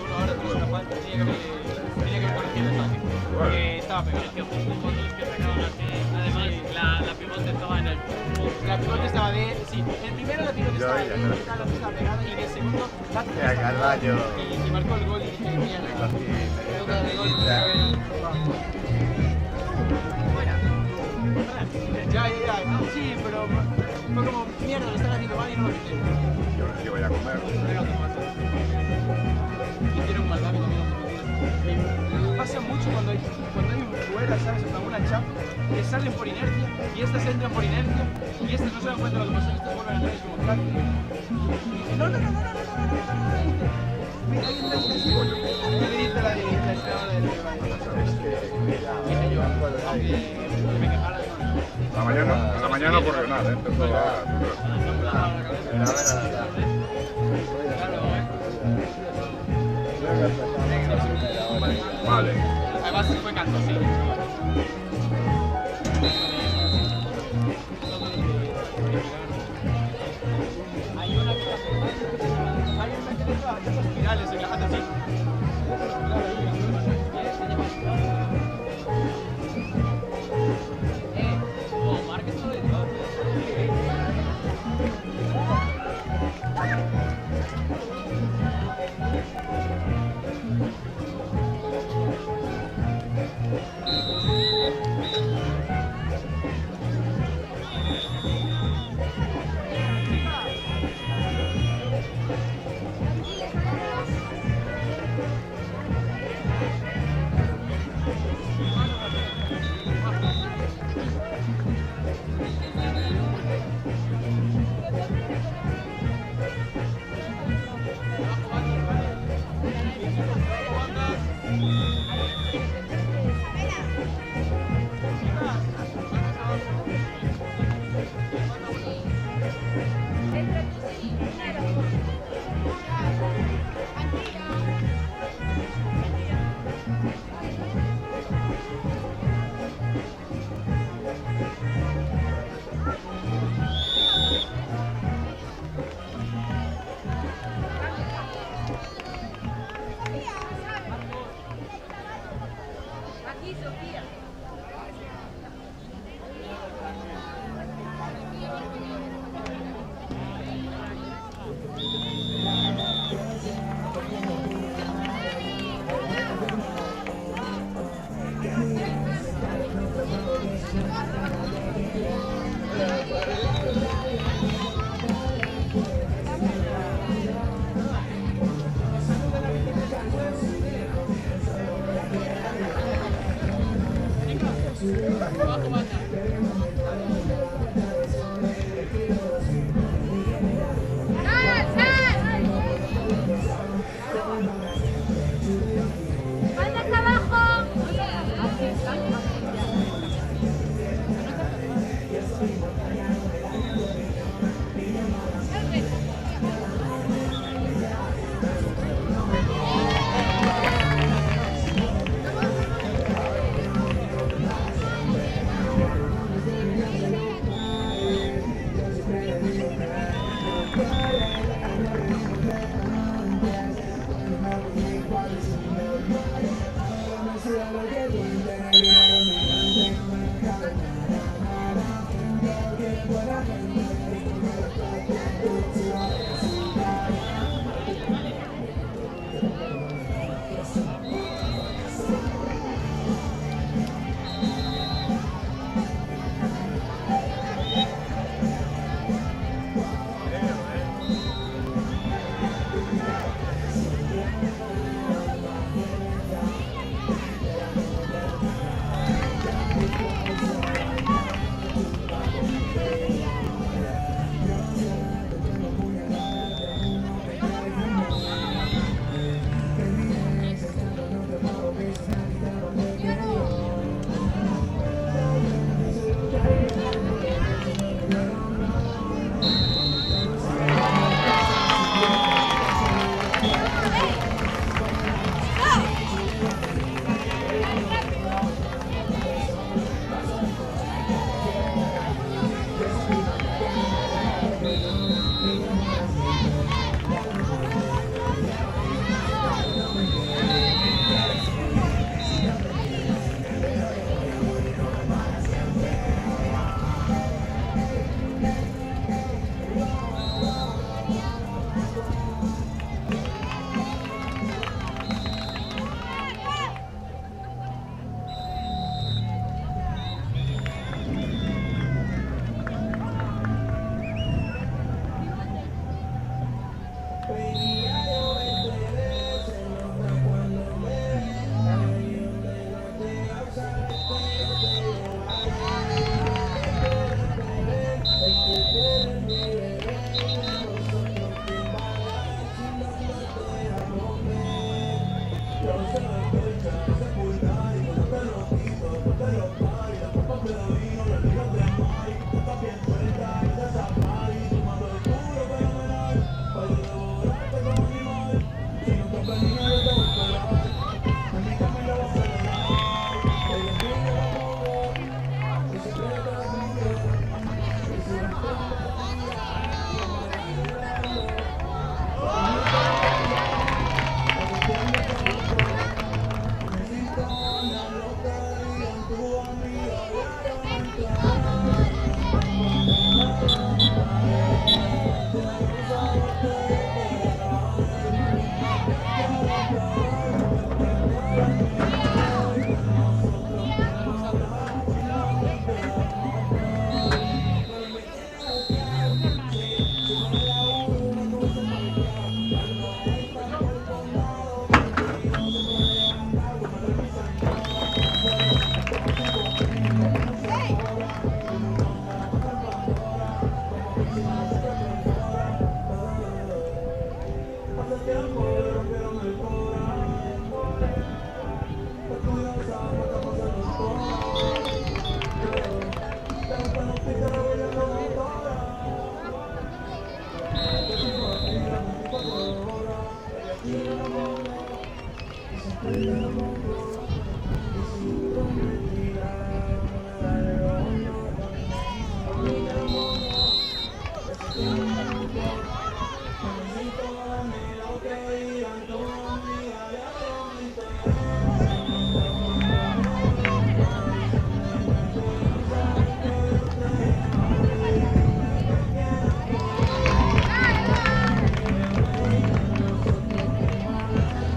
una hora con una falta, tenía que haber corregido el saque. Porque estaba pegado. Que justo cuando los que sacaron así, además la pivote estaba en el La pivote estaba de. Sí, el primero la pivote Yo estaba ella, en ¿no? la estaba pegada y el segundo la Mira, Carvalho. y marcó el gol y dije, mierda. Así, Segunda de gol, ya. marcha, que salen por inercia, y estas entran por inercia, y estas no se dan cuenta de lo que pasa, estas vuelven a entrar y es como, claro. No. Mira, ahí entra, ¿qué le dice la señora del dije yo, aunque me quejara de no. A la mañana no ocurrió nada, empezó a... Vale. Además fue canto, sí. Hay una que hace los espirales en la gente así. Omar, que esto de Dios.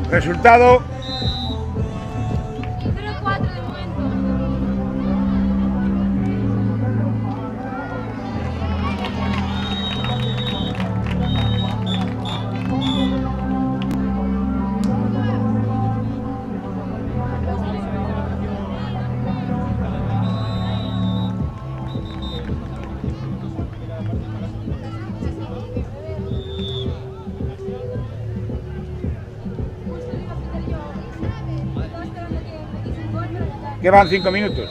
Resultado 0-4 de momento. Justo iba a hacer yo. Estaba esperando que metiese un gol, pero ya. Quedan 5 minutos.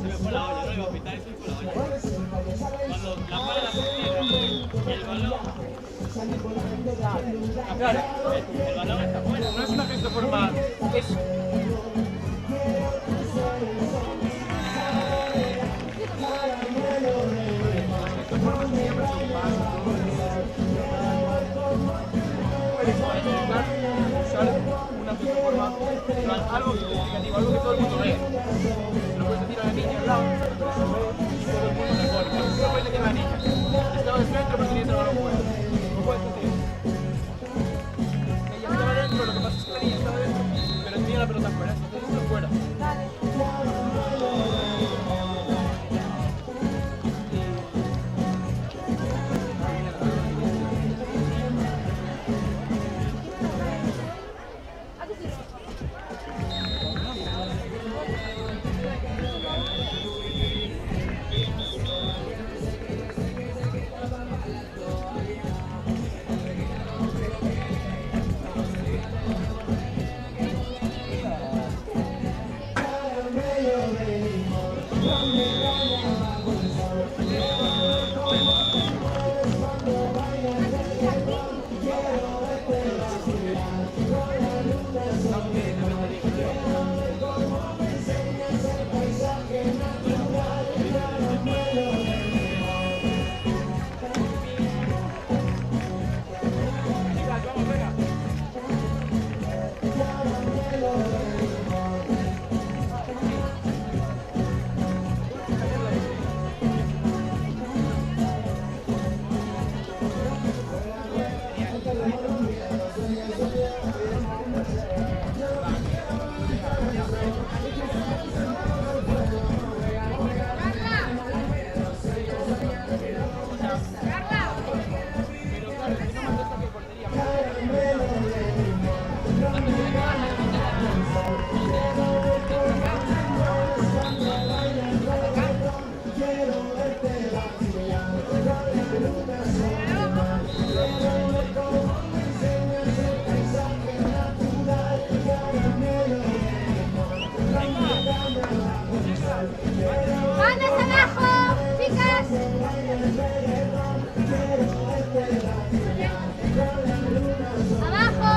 Se me fue la olla, no iba a pitar y se me fue la olla. Cuando la pala la pusiera y el balón. Claro, el balón está fuera. No es una gesta formal, es una plataforma, algo significativo, algo que todo el mundo ve. Lo puedes decir a la niña al lado, pero eso ve todo el mundo mejor. No puedes decir a la niña, estaba dentro pero tenía el balón fuera. No puedes decir eso. Ella estaba dentro, lo que pasa es que la niña estaba dentro, pero tenía la pelota fuera, entonces está fuera. ¿A qué sí? ¡Manos abajo, chicas! ¡Abajo!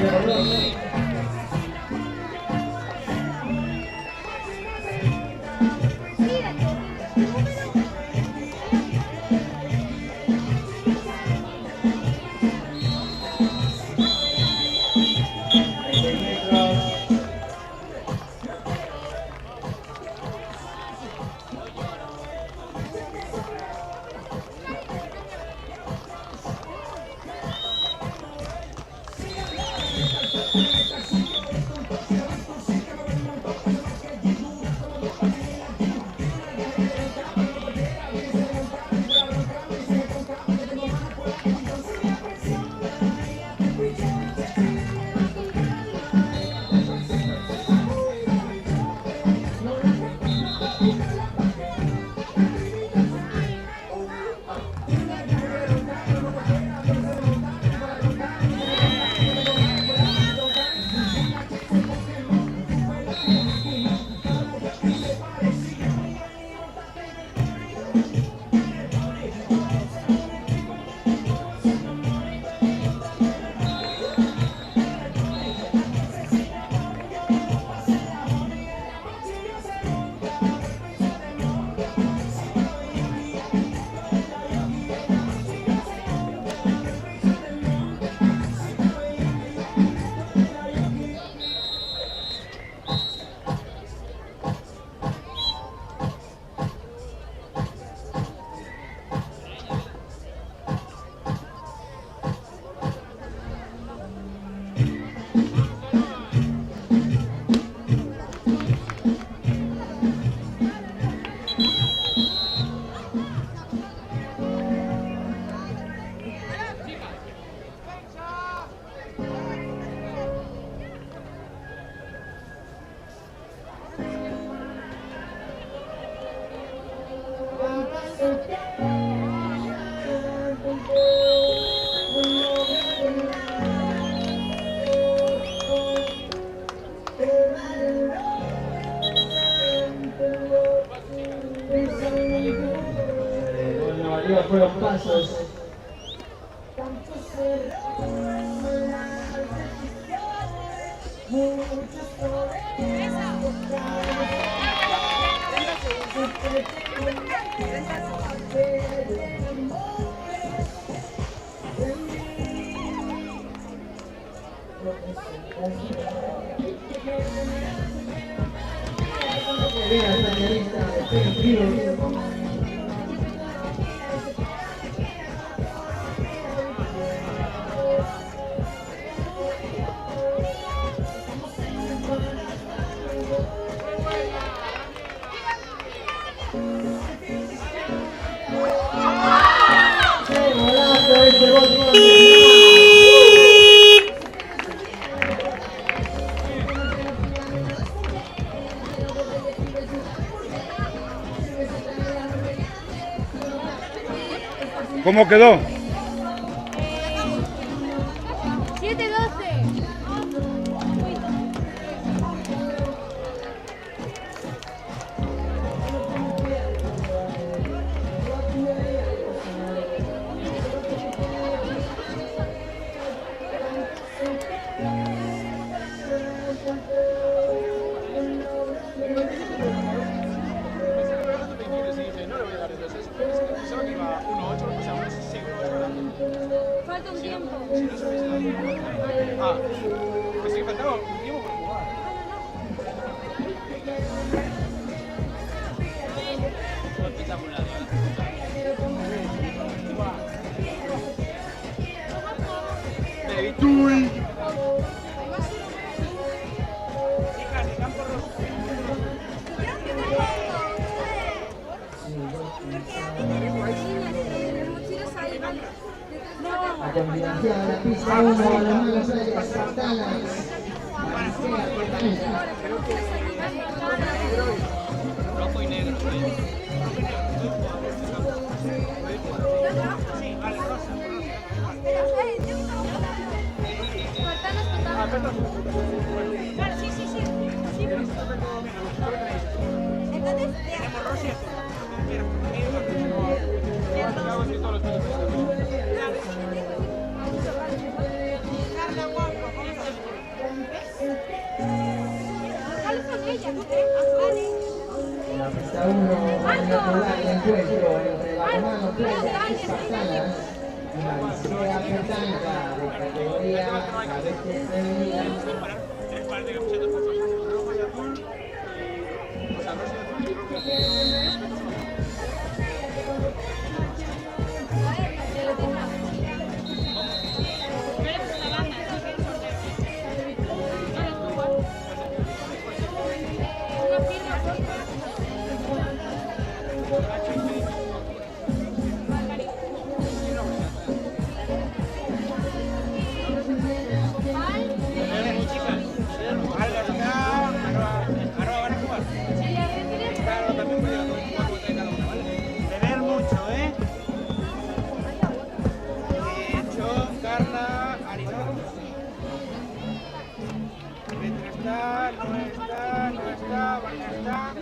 ¡Vamos, vamos, Fueron pasos. ¿Cómo quedó? 7-12. Falta un tiempo. Ah, pensé que faltaba un tiempo por jugar. Espectacular, ¿verdad? ¡Tul! Chicas, de Campo Rojo. A continuación, la pista 1, las manos aéreas espartanas. Maricea Cortanza. Rojo y negro, sí. Sí, vale, rosa, Claro, sí, sí, sí. Sí, pues. Entonces, tenemos rosa y azul. La pista 1, el natural encuentro entre Balonmano Playas Espartanas y Maricea Cortanza de categoría cadete femenina. Tres pares de camisetas rojo y azul. O sea, rosa y azul y rojo y azul. Beber mucho, ¿eh? Cho, Carla, Arizona. Petra está, no está, no está, Vania está.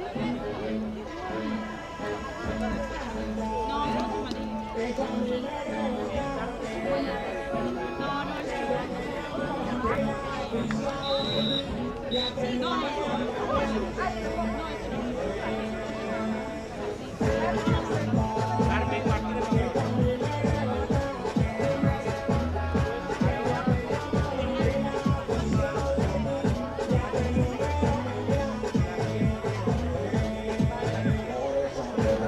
Carmen Martínez.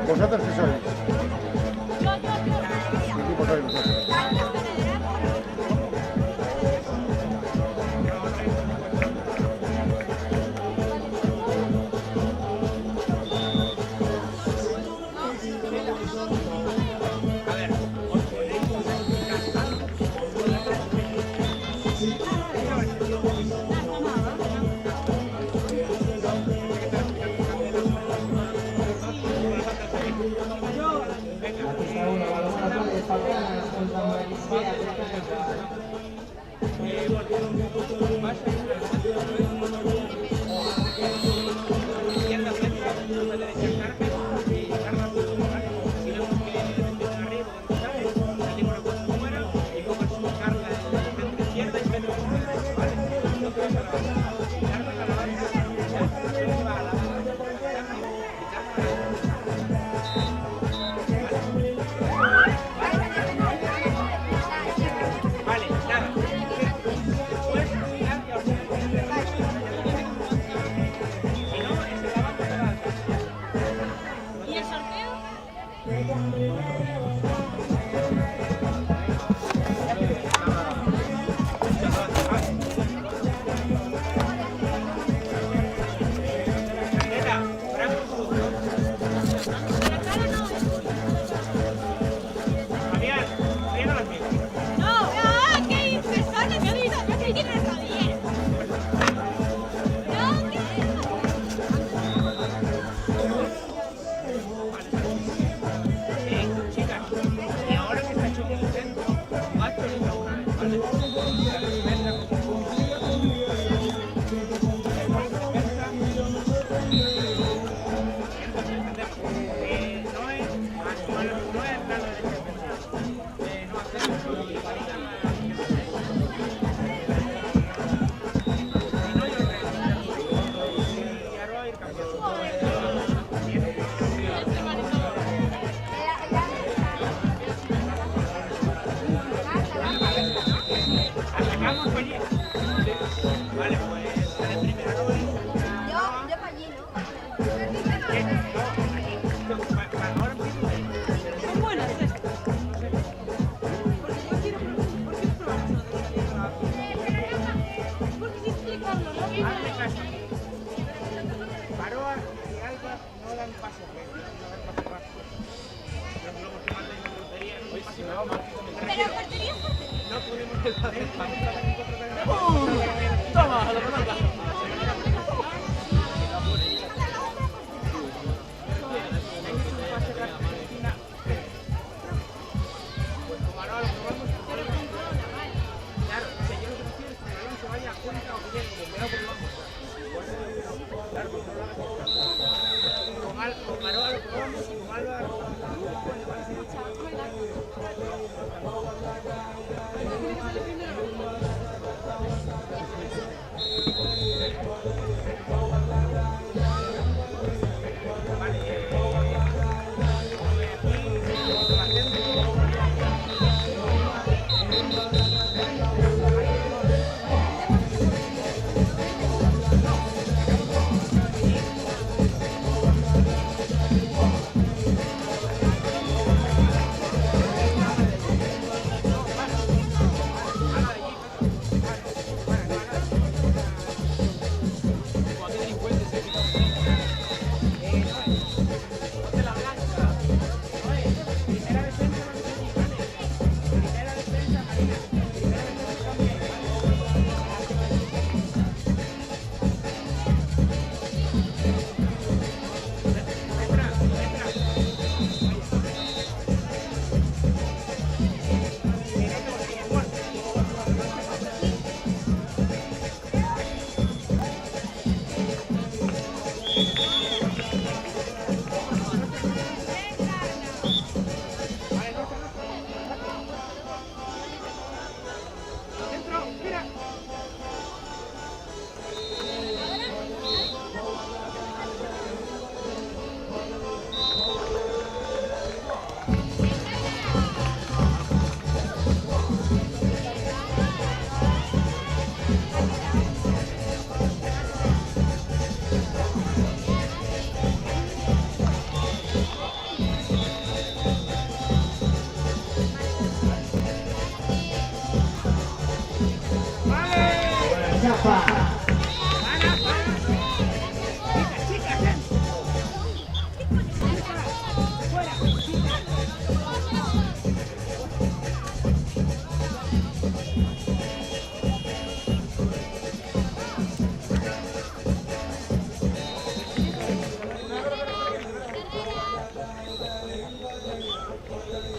¿Vosotros qué sois? ¿Qué equipo sois vosotros? A ver, os ponéis La pista 1, Balonmano Playas Espartanas contra Maricea Cortanza. izquierda, centro, a la derecha Carmen y Carla por su lugar. Si vemos que desde arriba, ¿sabes? Salimos con su número y coges su Carla en el centro izquierda y Pedro por la derecha, ¿vale? Entonces, Carmen a la banda, Pedro va a la banda, Carmen y Carla Pero portería es portería. No podemos toma, lo pelota. Claro, si yo lo que prefiero es que el balón se vaya a cuenta o que llegue bombeado porque vamos. Claro, porque no lo hagas. Con Maroa lo probamos y con Alba lo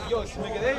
Dios, me quedé.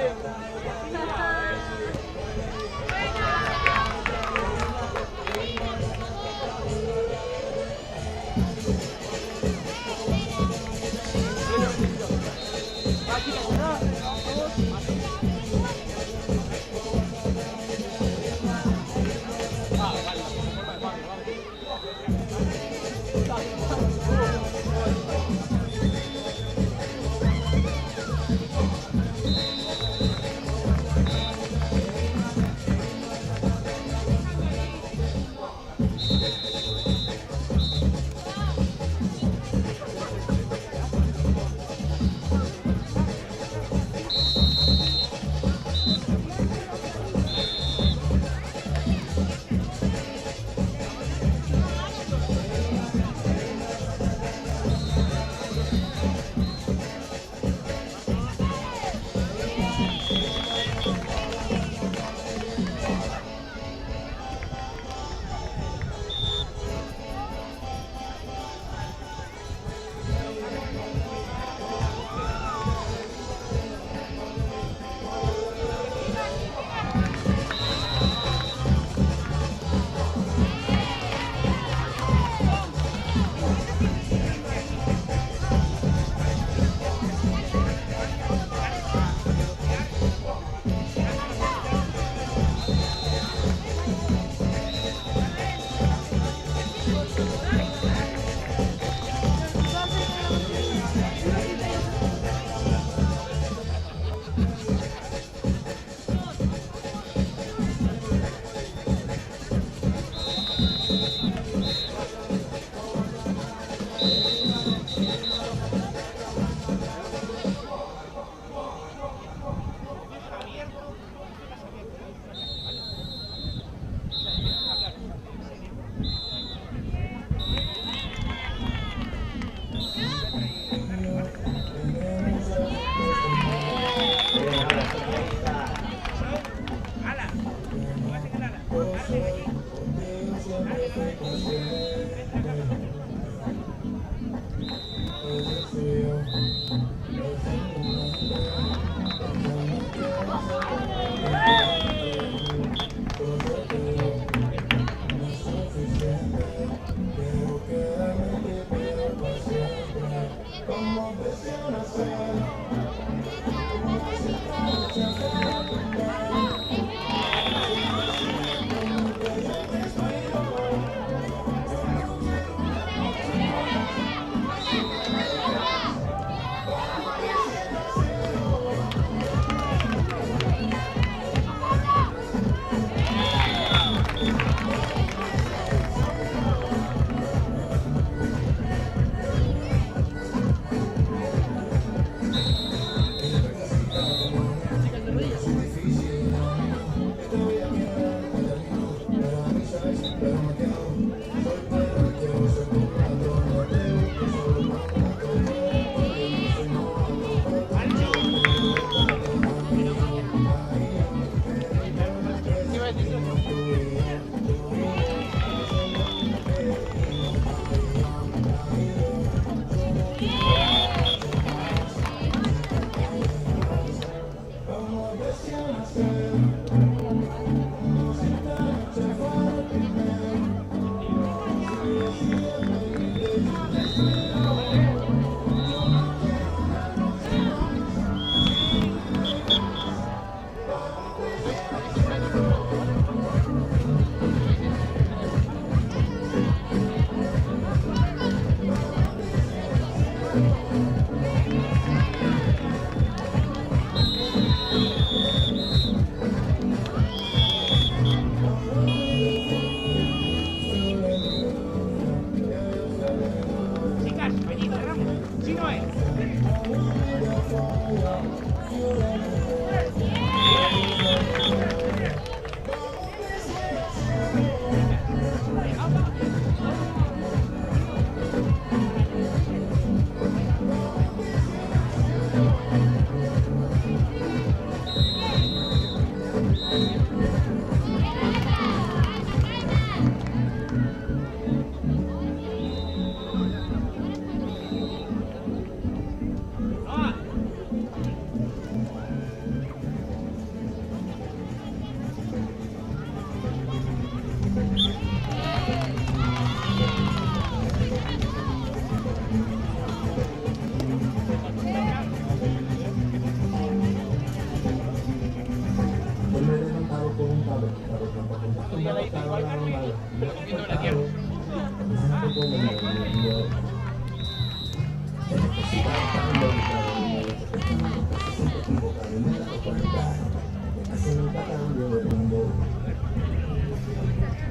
Chicas, allí cerramos. Sí no es.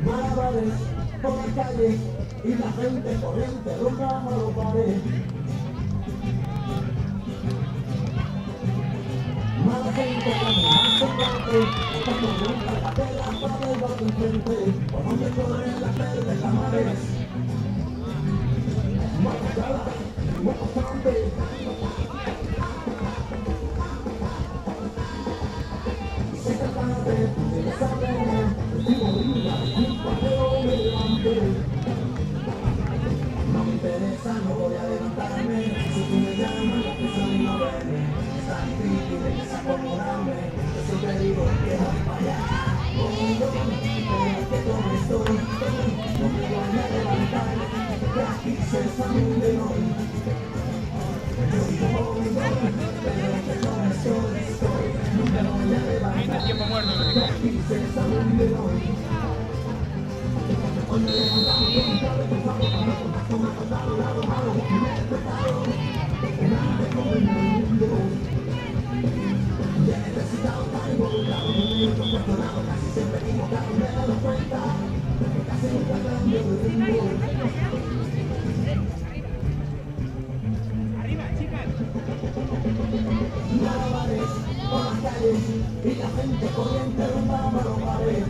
Malabares por la calle y la gente corriente rumba a los bares. Mala gente camina semblante, cuando nunca la tela para el barco enfrente, por donde corren las verdes amares. Mala cara, mala sangre. Se cantante, se sabe, no me interesa, no voy a levantarme. Si tú me llamas, la prisa de no verme. Está difícil de desacomodarme. Yo siempre digo que voy para allá. Conmigo, pero que como estoy, no me voy a levantar. Que aquí se sale de hoy. Yo digo voy, pero que como estoy, no me voy a levantar. Que aquí se sale de hoy. Arriba, chicas. Malabares por las calles y la gente corriente rumba a los bares.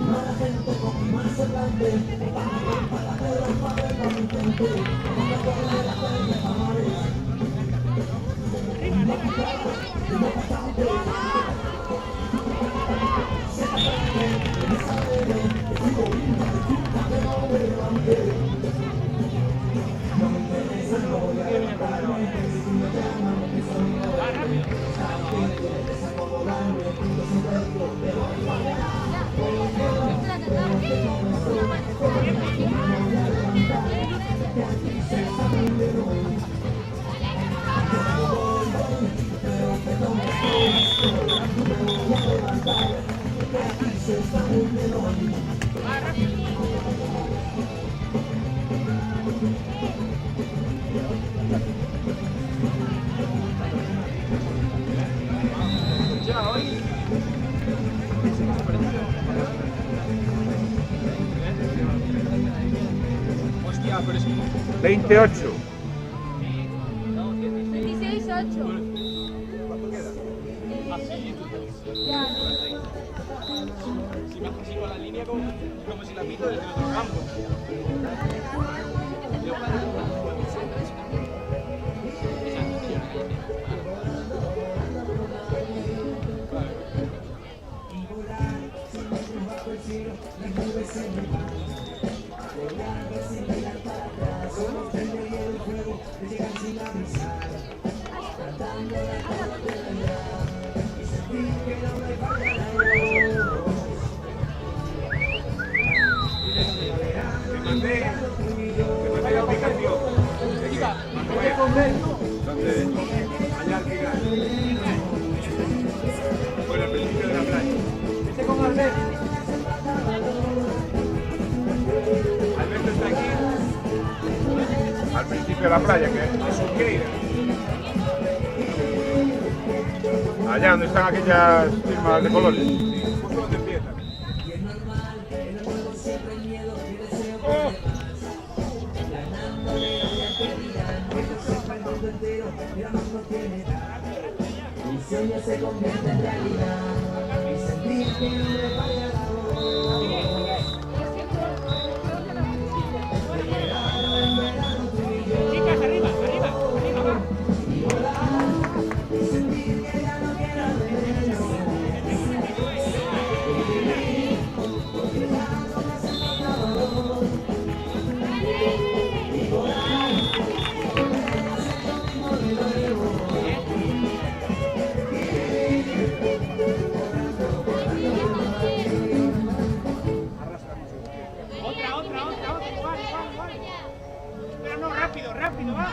Mala gente con más semblante, para la tela para el barco enfrente, donde corren las verdes amares. Mala cara, mala sangre. Se caliente, me sabe, sigo viva, para que no me levante. No me interesa, no voy a levantarme. Si tú me llamas, no pienso ni moverme. Está difícil de desacomodarme. Yo siempre digo que voy para allá. Que no me estoy, no me voy a levantar. Que aquí se sabe de hoy. Yo voy, pero que no me estoy, no me voy a levantar. Que aquí se sabe de hoy. Ya hoy. Hostia, pero es que 28. 26 horas. 8. ¿Cuánto queda? Así. Ya. Si me hago así con la línea como si la pito desde el otro campo. Te mandé la aplicación. ¿Dónde? Allá al final. Por el principio de la playa. ¿Viste con Albert? Alberto está aquí. Al principio de la playa, que es Surqueira. Allá donde están aquellas firmas de colores. Sí, justo donde empiezan. ¡Oh! Mi sueño se convierte en realidad y sentir que no me falla la Chicas, arriba, va. Otra. Vale. Pero no, rápido, va.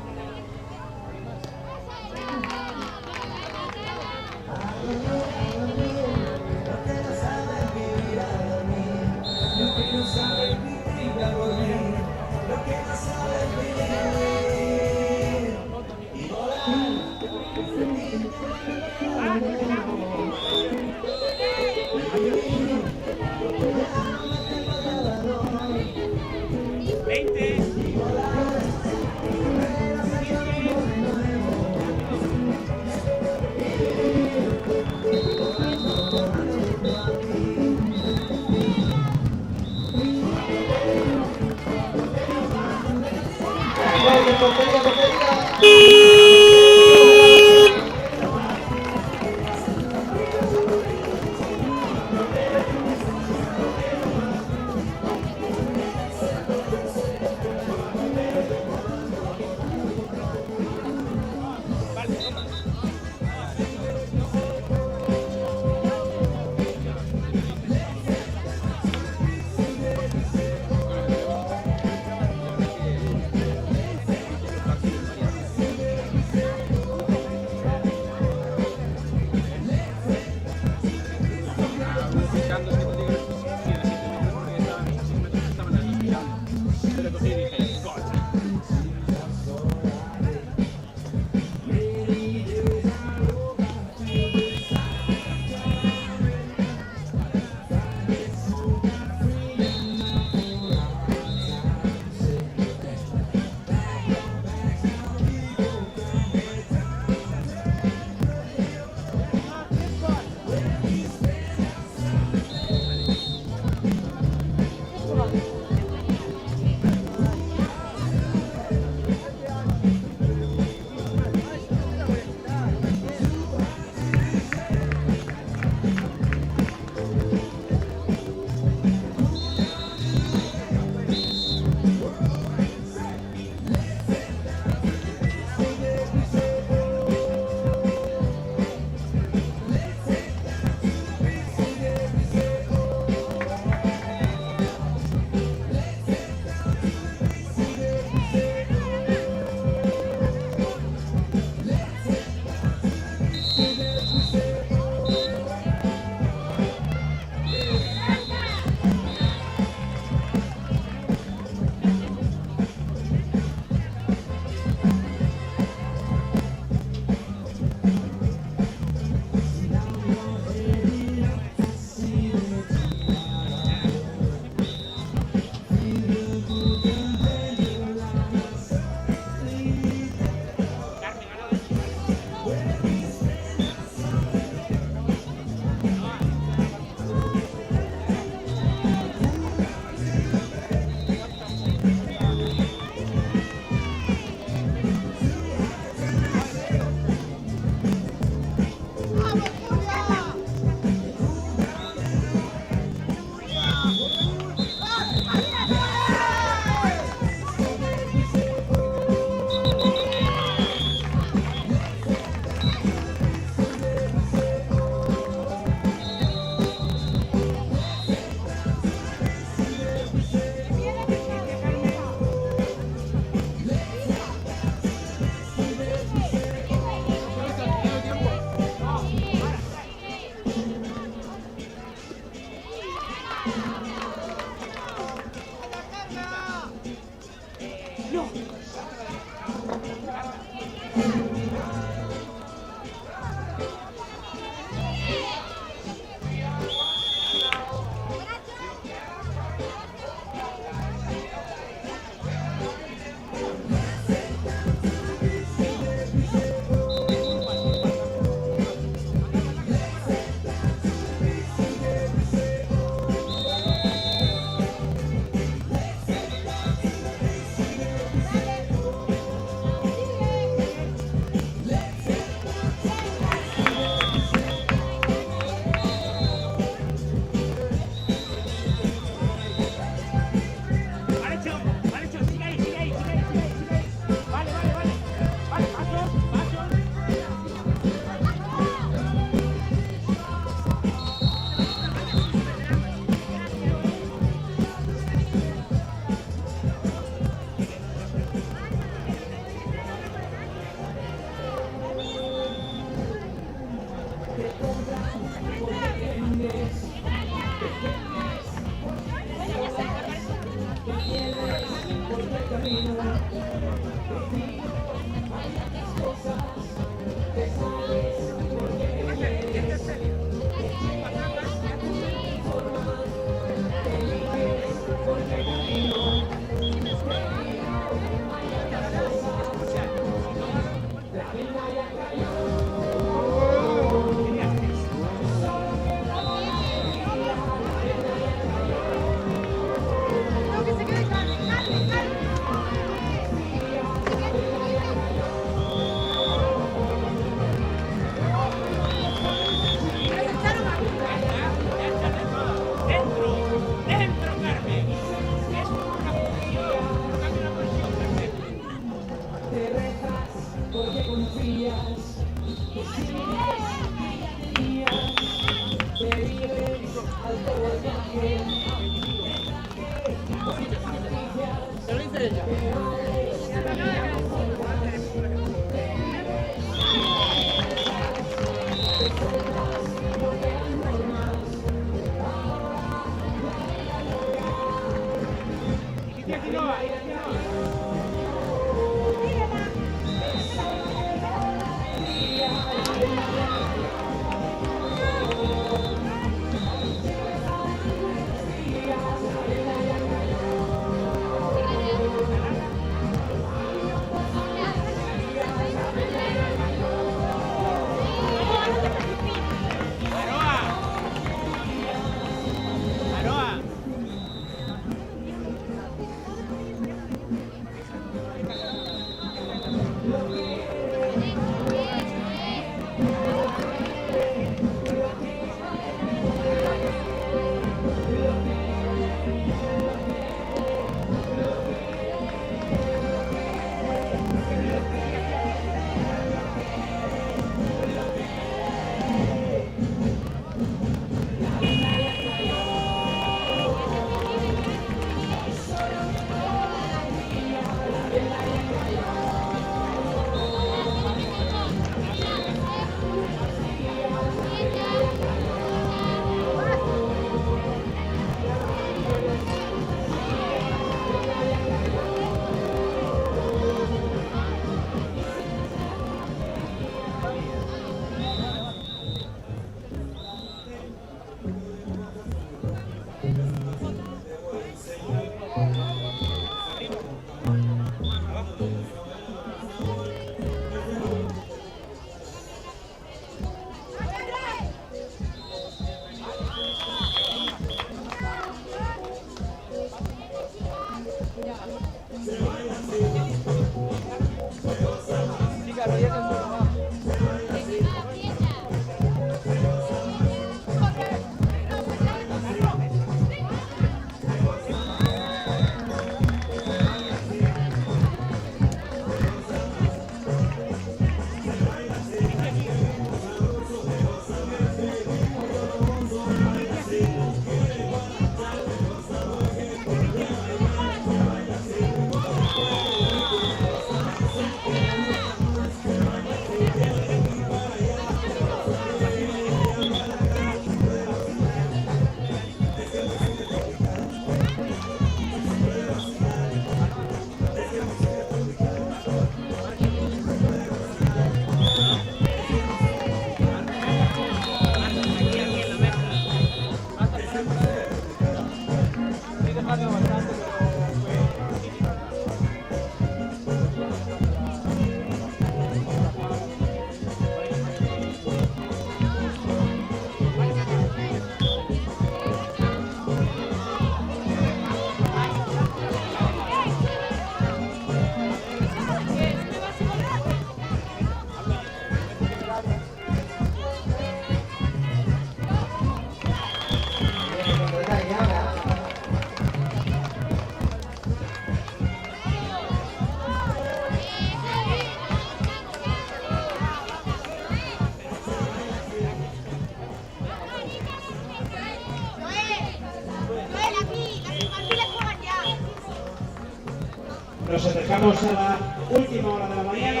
llegamos a la última hora de la mañana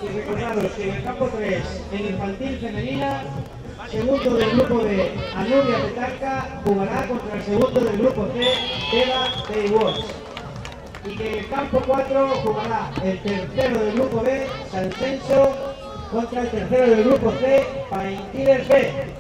y recordaros que en el campo 3, en infantil femenina, segundo del grupo B, Anubia Petarca, jugará contra el segundo del grupo C, Tela Baywatch. Y que en el campo 4 jugará el tercero del grupo B, San Censo, contra el tercero del grupo C, Painkillers B.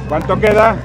¿Cuánto queda?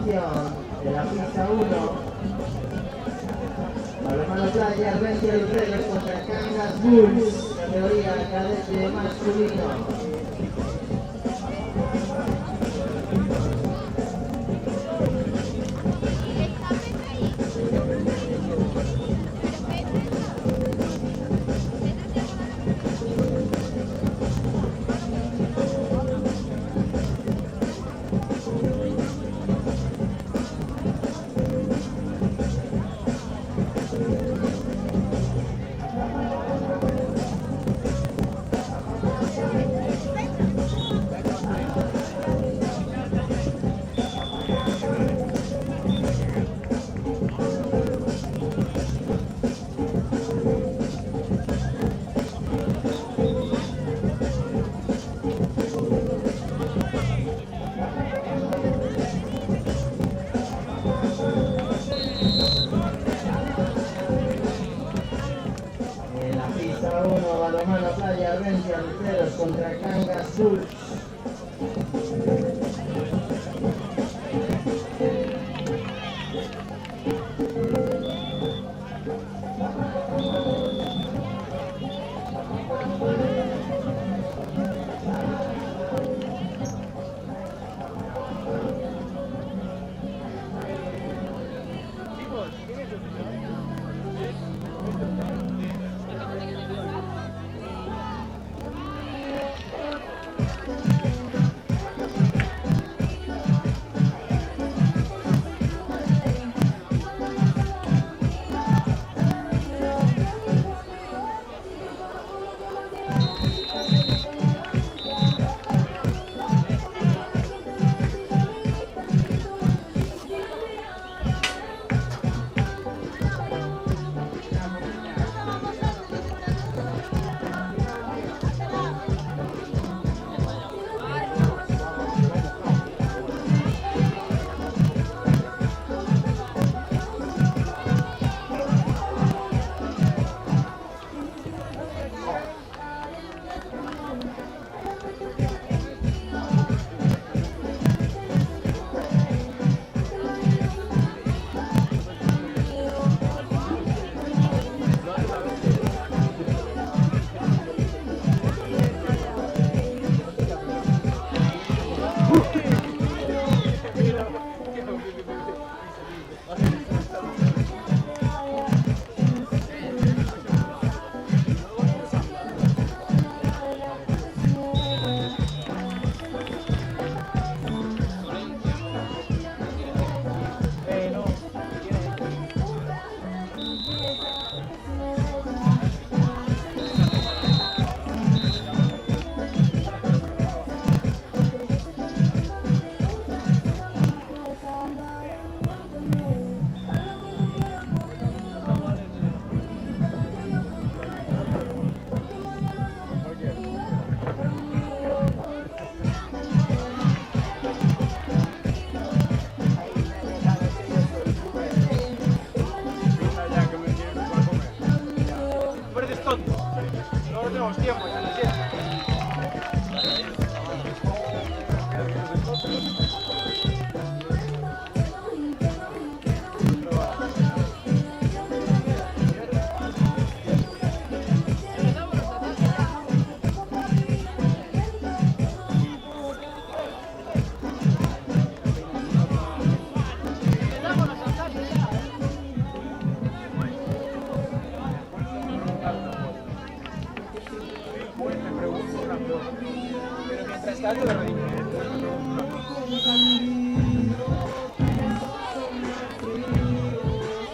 continuación de la pista 1. Balonmano Playa, Rencia Luceros contra Cangas Bulls, categoría cadete masculino. Balonmano Playa, Rencia Luceros contra Cangas Bulls.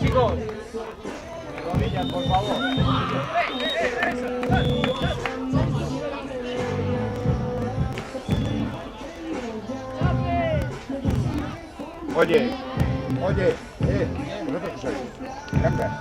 Chicos, rodillas, por favor. Oye, vosotros qué sois. Cangas.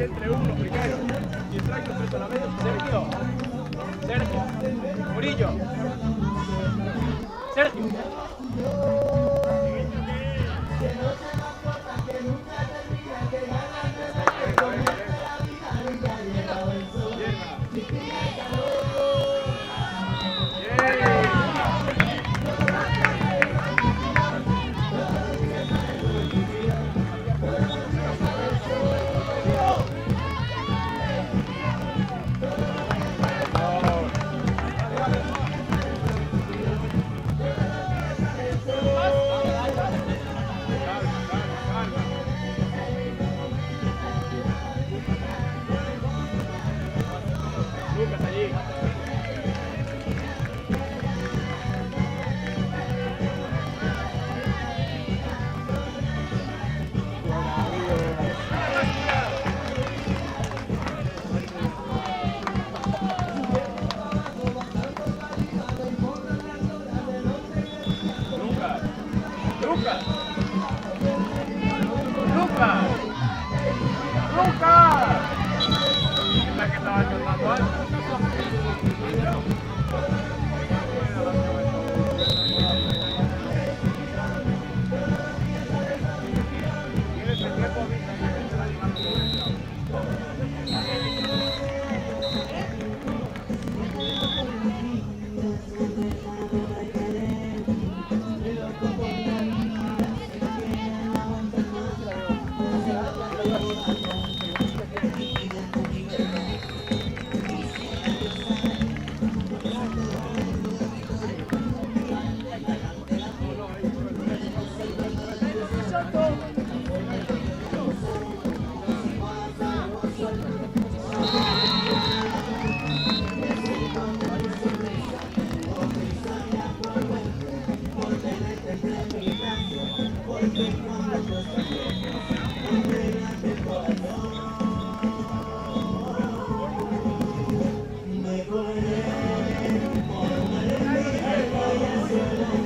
Entre uno primero y el tracto frente a la media. Sergio. Sergio. Murillo. Sergio.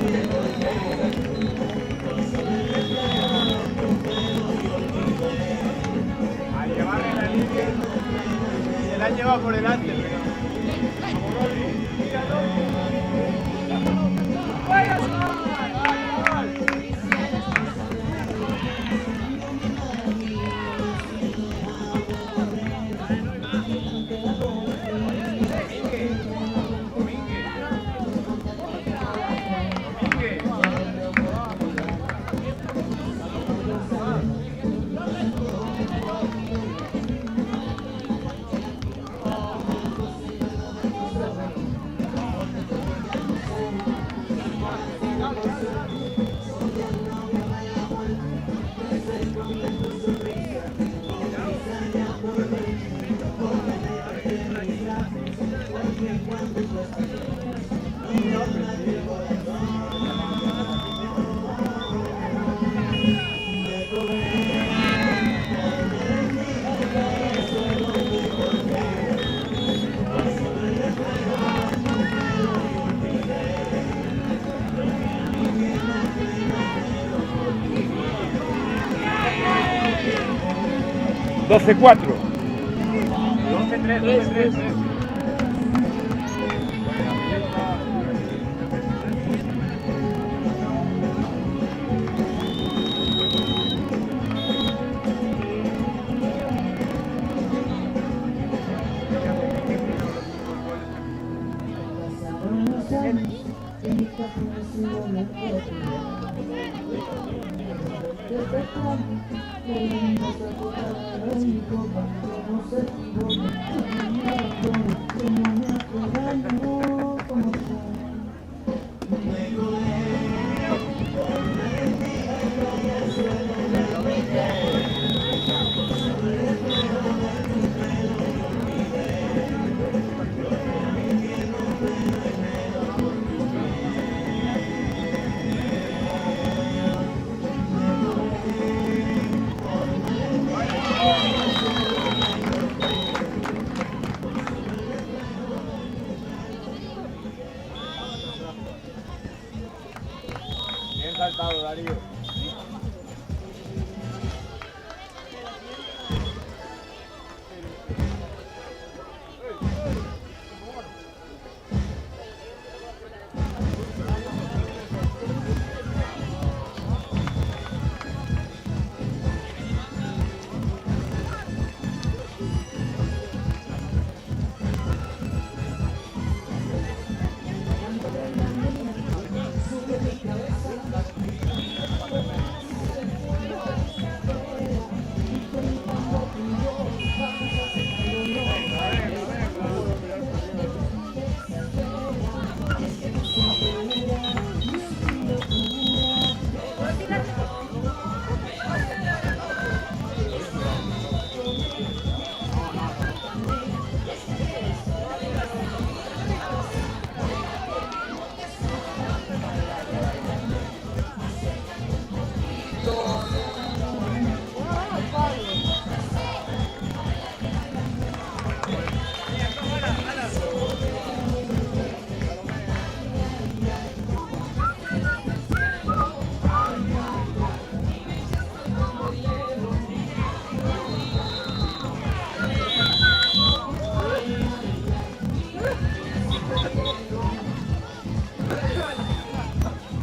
Me iba por delante, pero... $12-4. 12-3. Bien saltado, Darío.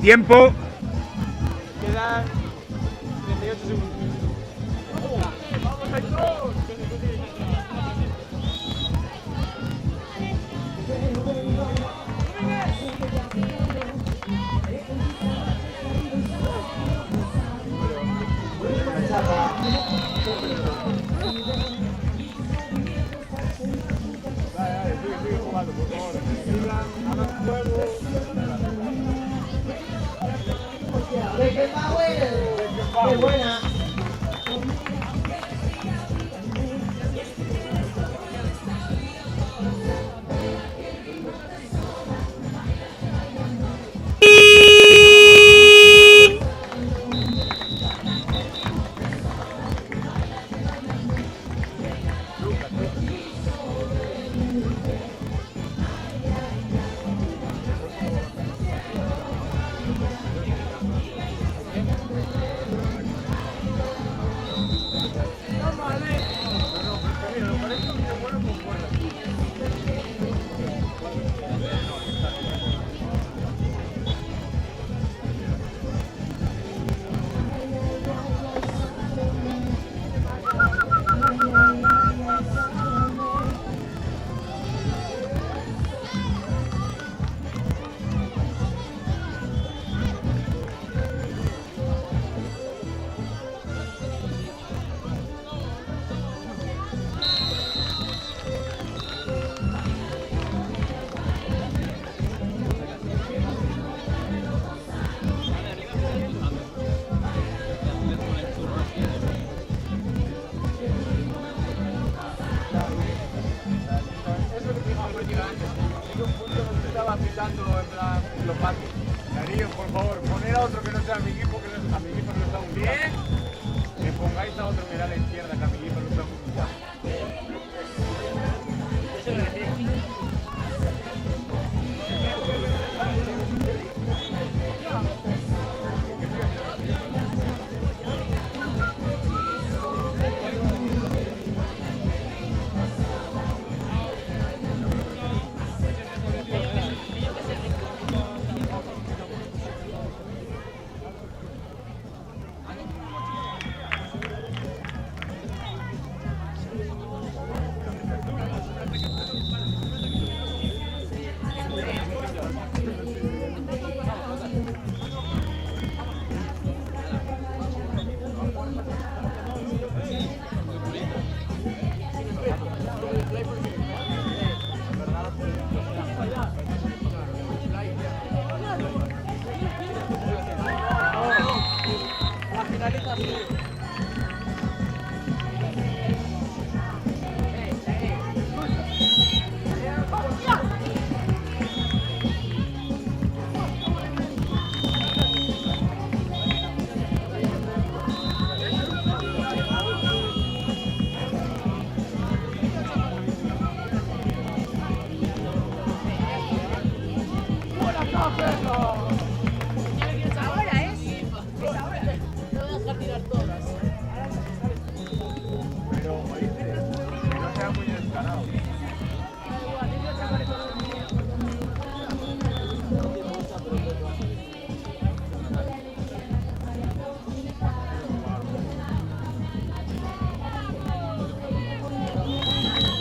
Tiempo. Quedan 38 segundos. ¡Vamos, Aitor! Sigue jugando, por favor. ¡Qué buena! otro que no sea mi equipo, que a mi equipo lo está hundiendo. Que pongáis a otro que a la izquierda, que a mi equipo lo está hundiendo.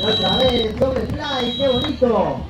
Otra vez, doble fly, qué bonito.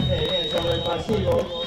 Bien, sobre el pasivo.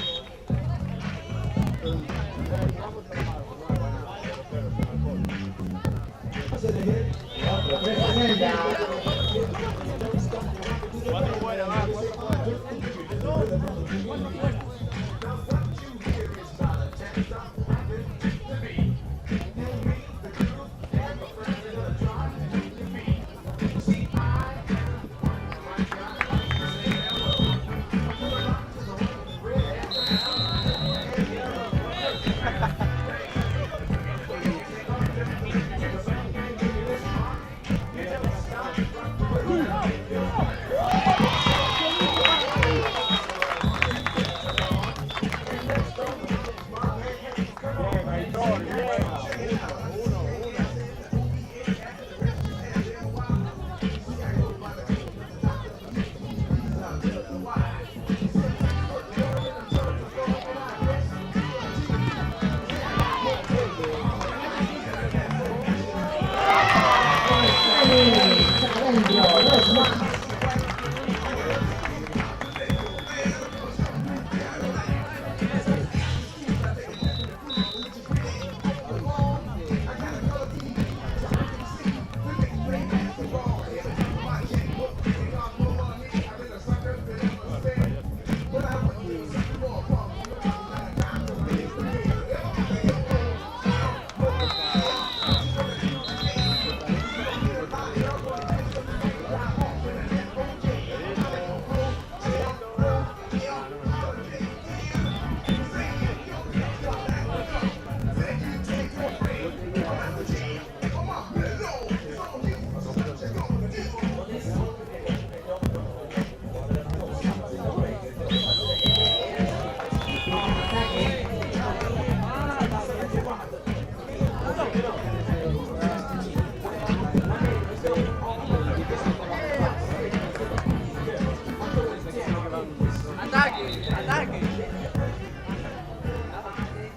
¡Ataque!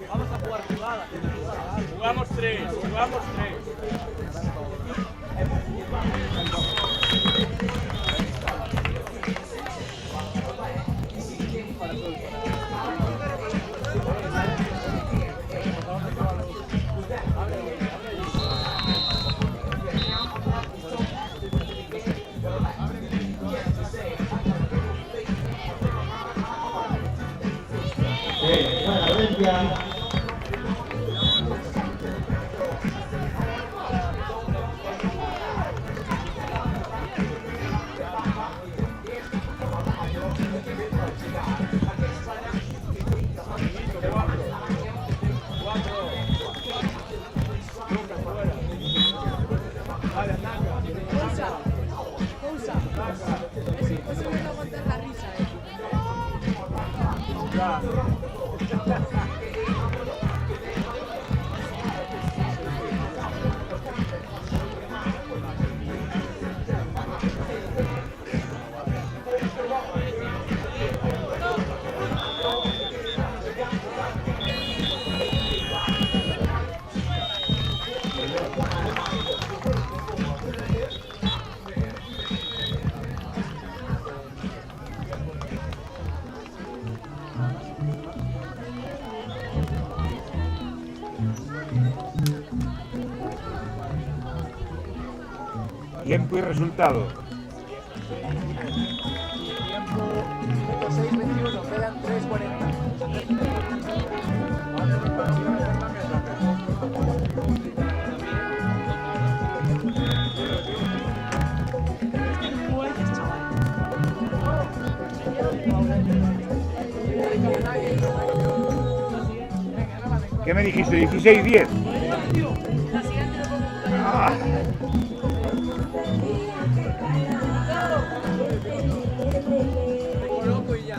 Vamos a jugar jugada. Jugamos tres. Buena Valencia. Es imposible no contar la risa, Tiempo y resultado. Tiempo 6:21, quedan 3:40. ¿Qué me dijiste? 16-10. Ah. Coloco y ya.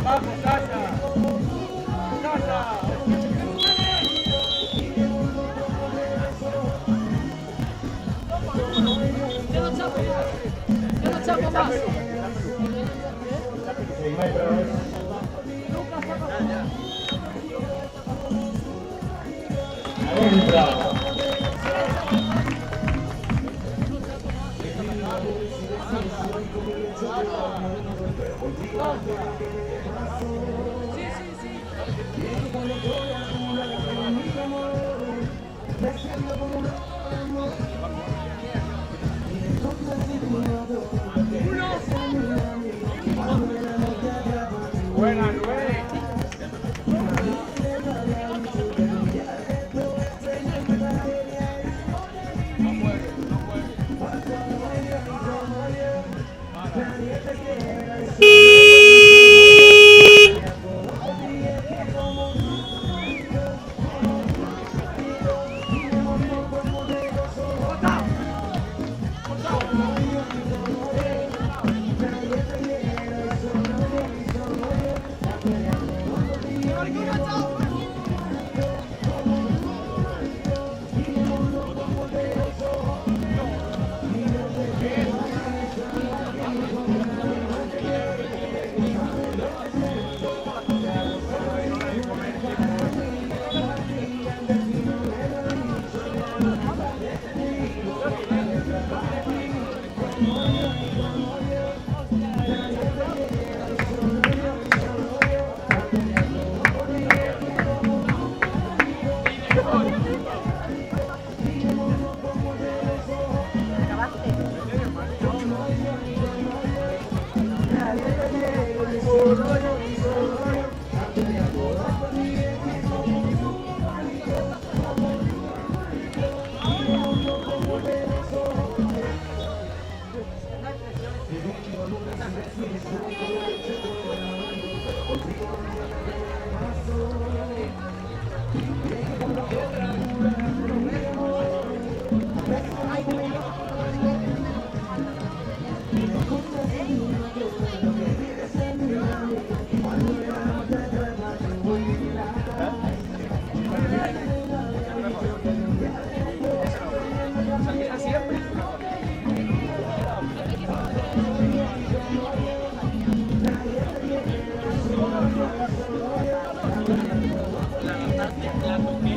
Abajo, casa. Casa. Yo no chapo más. Yo no chapo más. Buena, Luis. La toqué